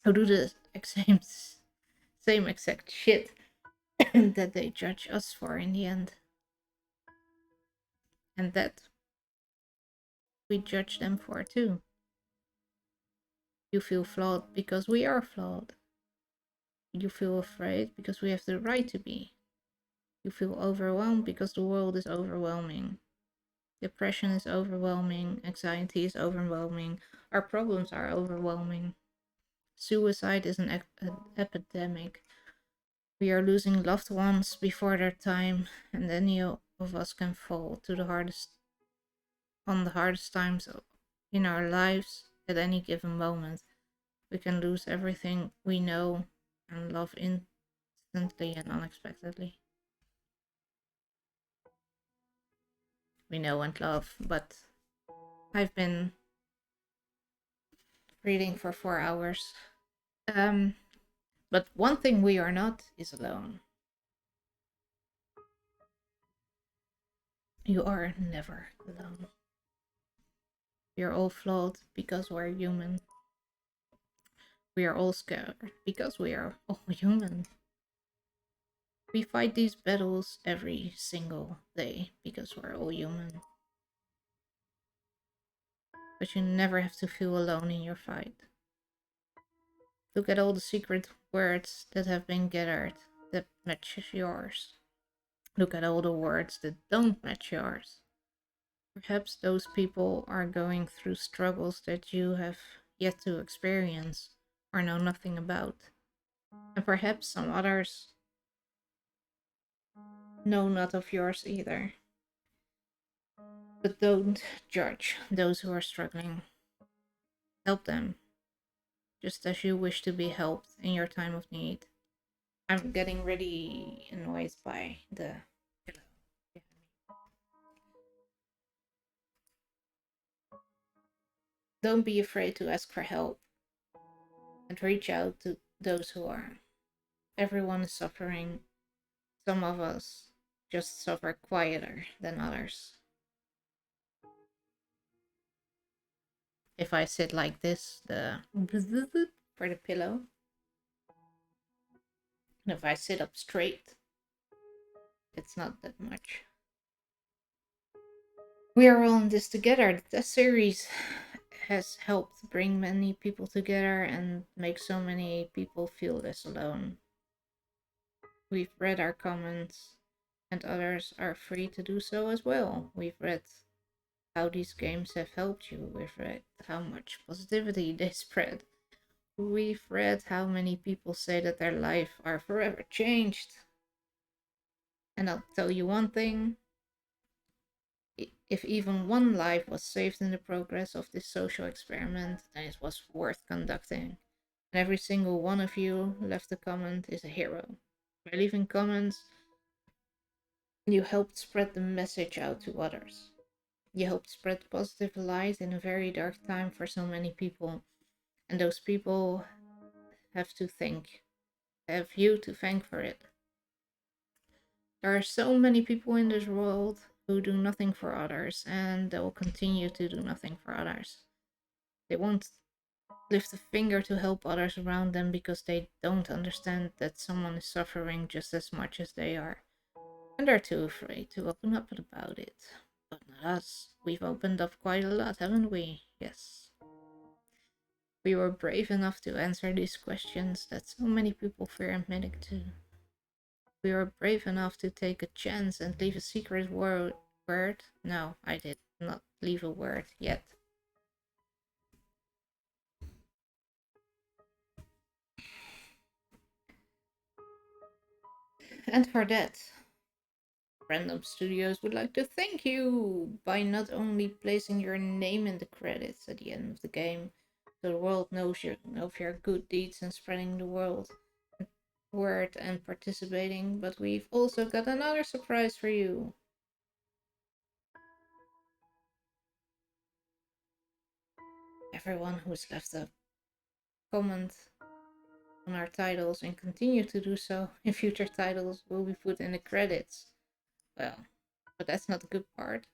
who do the same exact shit that they judge us for in the end, and that we judge them for too. You feel flawed because we are flawed. You feel afraid because we have the right to be. You feel overwhelmed because the world is overwhelming. Depression is overwhelming. Anxiety is overwhelming. Our problems are overwhelming. Suicide is an epidemic. We are losing loved ones before their time, and any of us can fall to the hardest times in our lives at any given moment. We can lose everything we know and love instantly and unexpectedly. We know and love, but I've been reading for 4 hours. But one thing we are not is alone. You are never alone. We are all flawed because we're human. We are all scared because we are all human. We fight these battles every single day because we're all human. But you never have to feel alone in your fight. Look at all the secret words that have been gathered that matches yours. Look at all the words that don't match yours. Perhaps those people are going through struggles that you have yet to experience or know nothing about. And perhaps some others know not of yours either. But don't judge those who are struggling. Help them, just as you wish to be helped in your time of need. I'm getting really annoyed by the pillow behind me. Don't be afraid to ask for help and reach out to those who are. Everyone is suffering. Some of us just suffer quieter than others. If I sit like this, the for the pillow, and if I sit up straight, it's not that much. We are all in this together. The series has helped bring many people together and make so many people feel less alone. We've read our comments, and others are free to do so as well. We've read how these games have helped you. We've read how much positivity they spread. We've read how many people say that their life are forever changed. And I'll tell you one thing. If even one life was saved in the progress of this social experiment, then it was worth conducting. And every single one of you left a comment is a hero. By leaving comments, you helped spread the message out to others. You helped spread positive light in a very dark time for so many people. And those people have you to thank for it. There are so many people in this world who do nothing for others, and they will continue to do nothing for others. They won't lift a finger to help others around them because they don't understand that someone is suffering just as much as they are. And they're too afraid to open up about it. But not us. We've opened up quite a lot, haven't we? Yes. We were brave enough to answer these questions that so many people fear admitting to. We were brave enough to take a chance and leave a secret word. No, I did not leave a word yet. And for that, Random Studios would like to thank you by not only placing your name in the credits at the end of the game, so the world knows of your good deeds and spreading the word and participating, but we've also got another surprise for you. Everyone who's left a comment on our titles and continue to do so in future titles will be put in the credits. Well, but that's not the good part.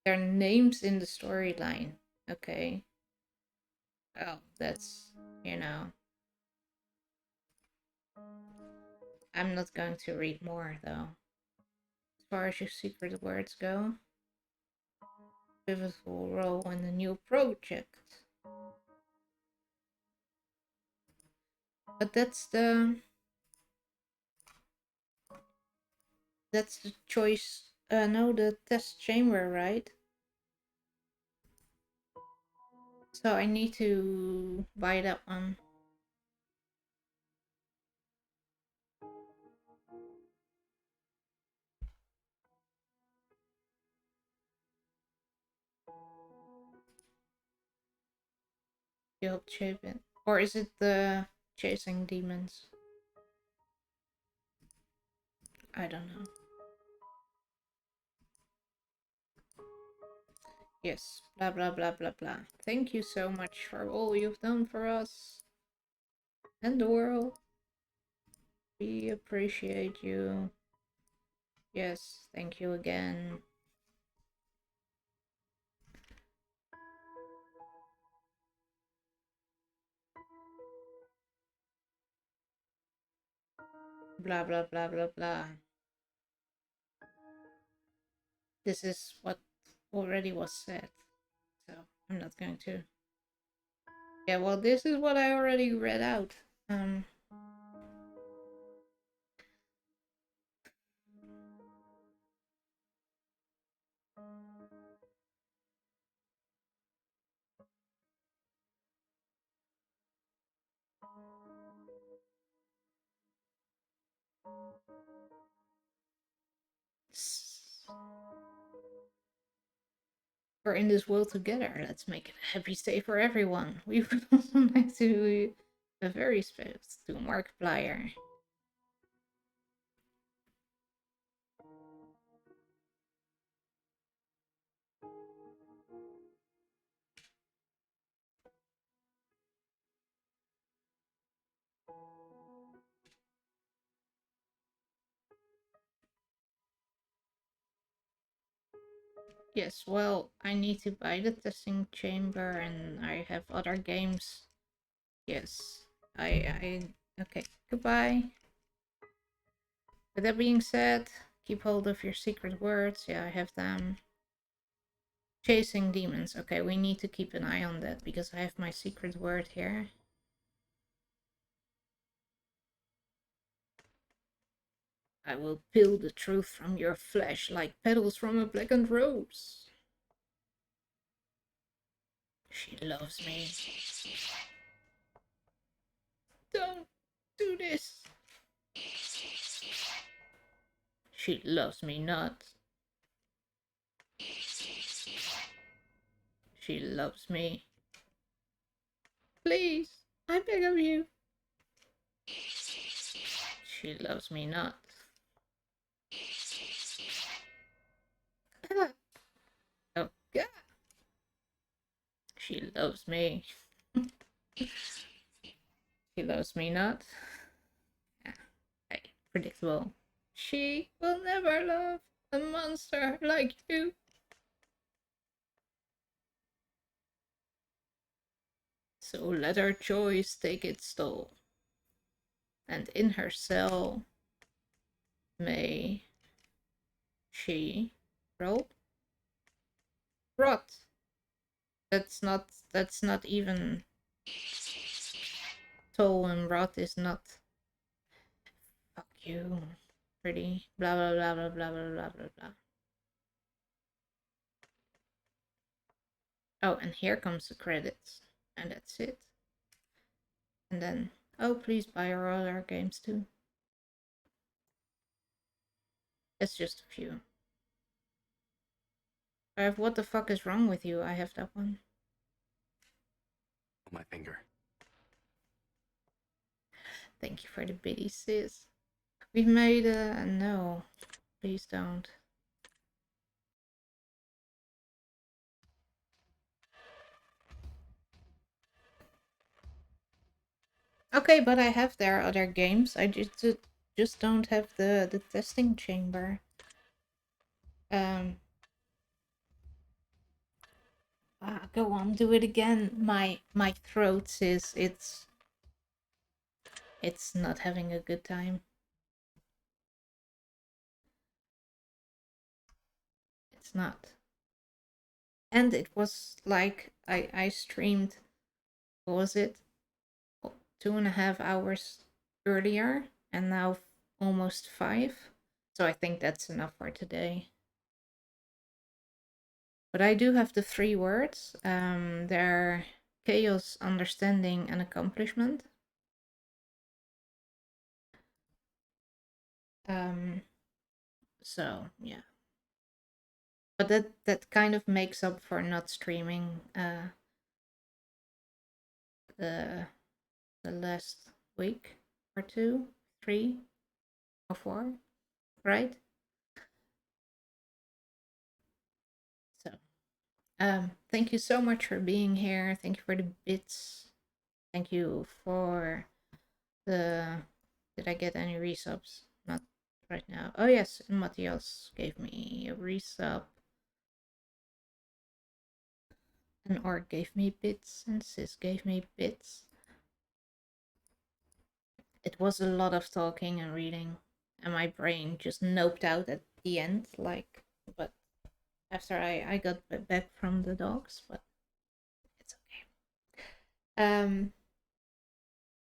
Their names in the storyline. Okay. Well, that's, you know. I'm not going to read more, though. As far as your secret words go, pivotal role in the new project. But that's the choice. No, the test chamber, right? So I need to buy that one. Guild Chapin. Or is it the Chasing Demons? I don't know. Yes, blah blah blah blah blah. Thank you so much for all you've done for us and the world. We appreciate you. Yes, thank you again. Blah blah blah blah blah. This is what already was said, so I'm not going to. Yeah, well, this is what I already read out. We're in this world together. Let's make it a happy stay for everyone. We would also like to a very special to Markiplier. Yes, well, I need to buy the testing chamber and I have other games. Yes, okay, goodbye. With that being said, keep hold of your secret words. Yeah, I have them. Chasing demons. Okay, we need to keep an eye on that because I have my secret word here. I will peel the truth from your flesh like petals from a blackened rose. She loves me. Don't do this. She loves me not. She loves me. Please, I beg of you. She loves me not. Oh God. She loves me. She loves me not. Hey, predictable. She will never love a monster like you. So let her choice take its toll. And in her cell may she rot. That's not even toll, and rot is not. Fuck you. Pretty blah blah blah blah blah blah blah blah blah. Oh, and here comes the credits. And that's it. And then, oh, please buy our other games too. It's just a few. I have What the Fuck Is Wrong With You? I have that one. My finger. Thank you for the biddy, sis. We've made a... No. Please don't. Okay, but I have their other games. I just don't have the testing chamber. Go on, do it again. My throat says it's not having a good time. It's not. And it was like I streamed, what was it? 2.5 hours earlier, and now almost 5. So I think that's enough for today. But I do have the 3 words. They're chaos, understanding, and accomplishment. So yeah. But that kind of makes up for not streaming the last week or 2, 3, or 4, right? So thank you so much for being here. Thank you for the bits. Thank you for the... Did I get any resubs? Not right now. Oh yes, Matthias gave me a resub. And Org gave me bits, and Sis gave me bits. It was a lot of talking and reading, and my brain just noped out at the end, like, but after I got back from the dogs, but it's okay.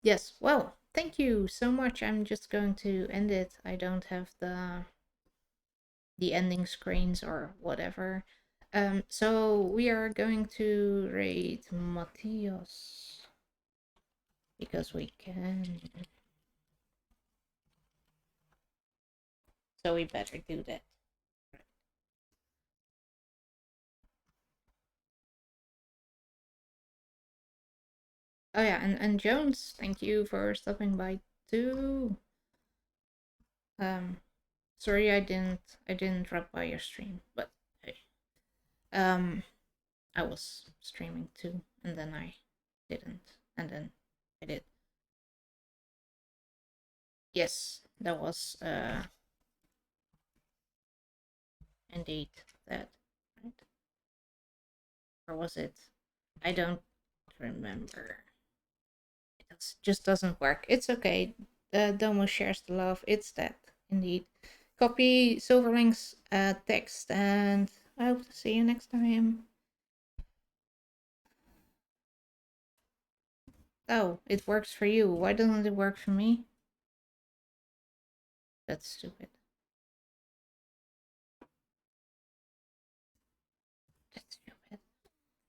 Yes, well, thank you so much. I'm just going to end it. I don't have the ending screens or whatever. So we are going to raid Matthias because we can. So we better do that. Oh yeah, and Jones, thank you for stopping by too. Sorry I didn't drop by your stream, but hey. I was streaming too, and then I didn't, and then I did. Yes, that was indeed that, right? Or was it? I don't remember. It just doesn't work. It's okay. Domo shares the love. It's that, indeed. Copy Silverlink's text, and I hope to see you next time. Oh, it works for you. Why doesn't it work for me? That's stupid. That's stupid.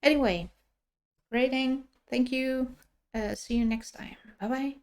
Anyway, rating. Thank you. See you next time. Bye bye.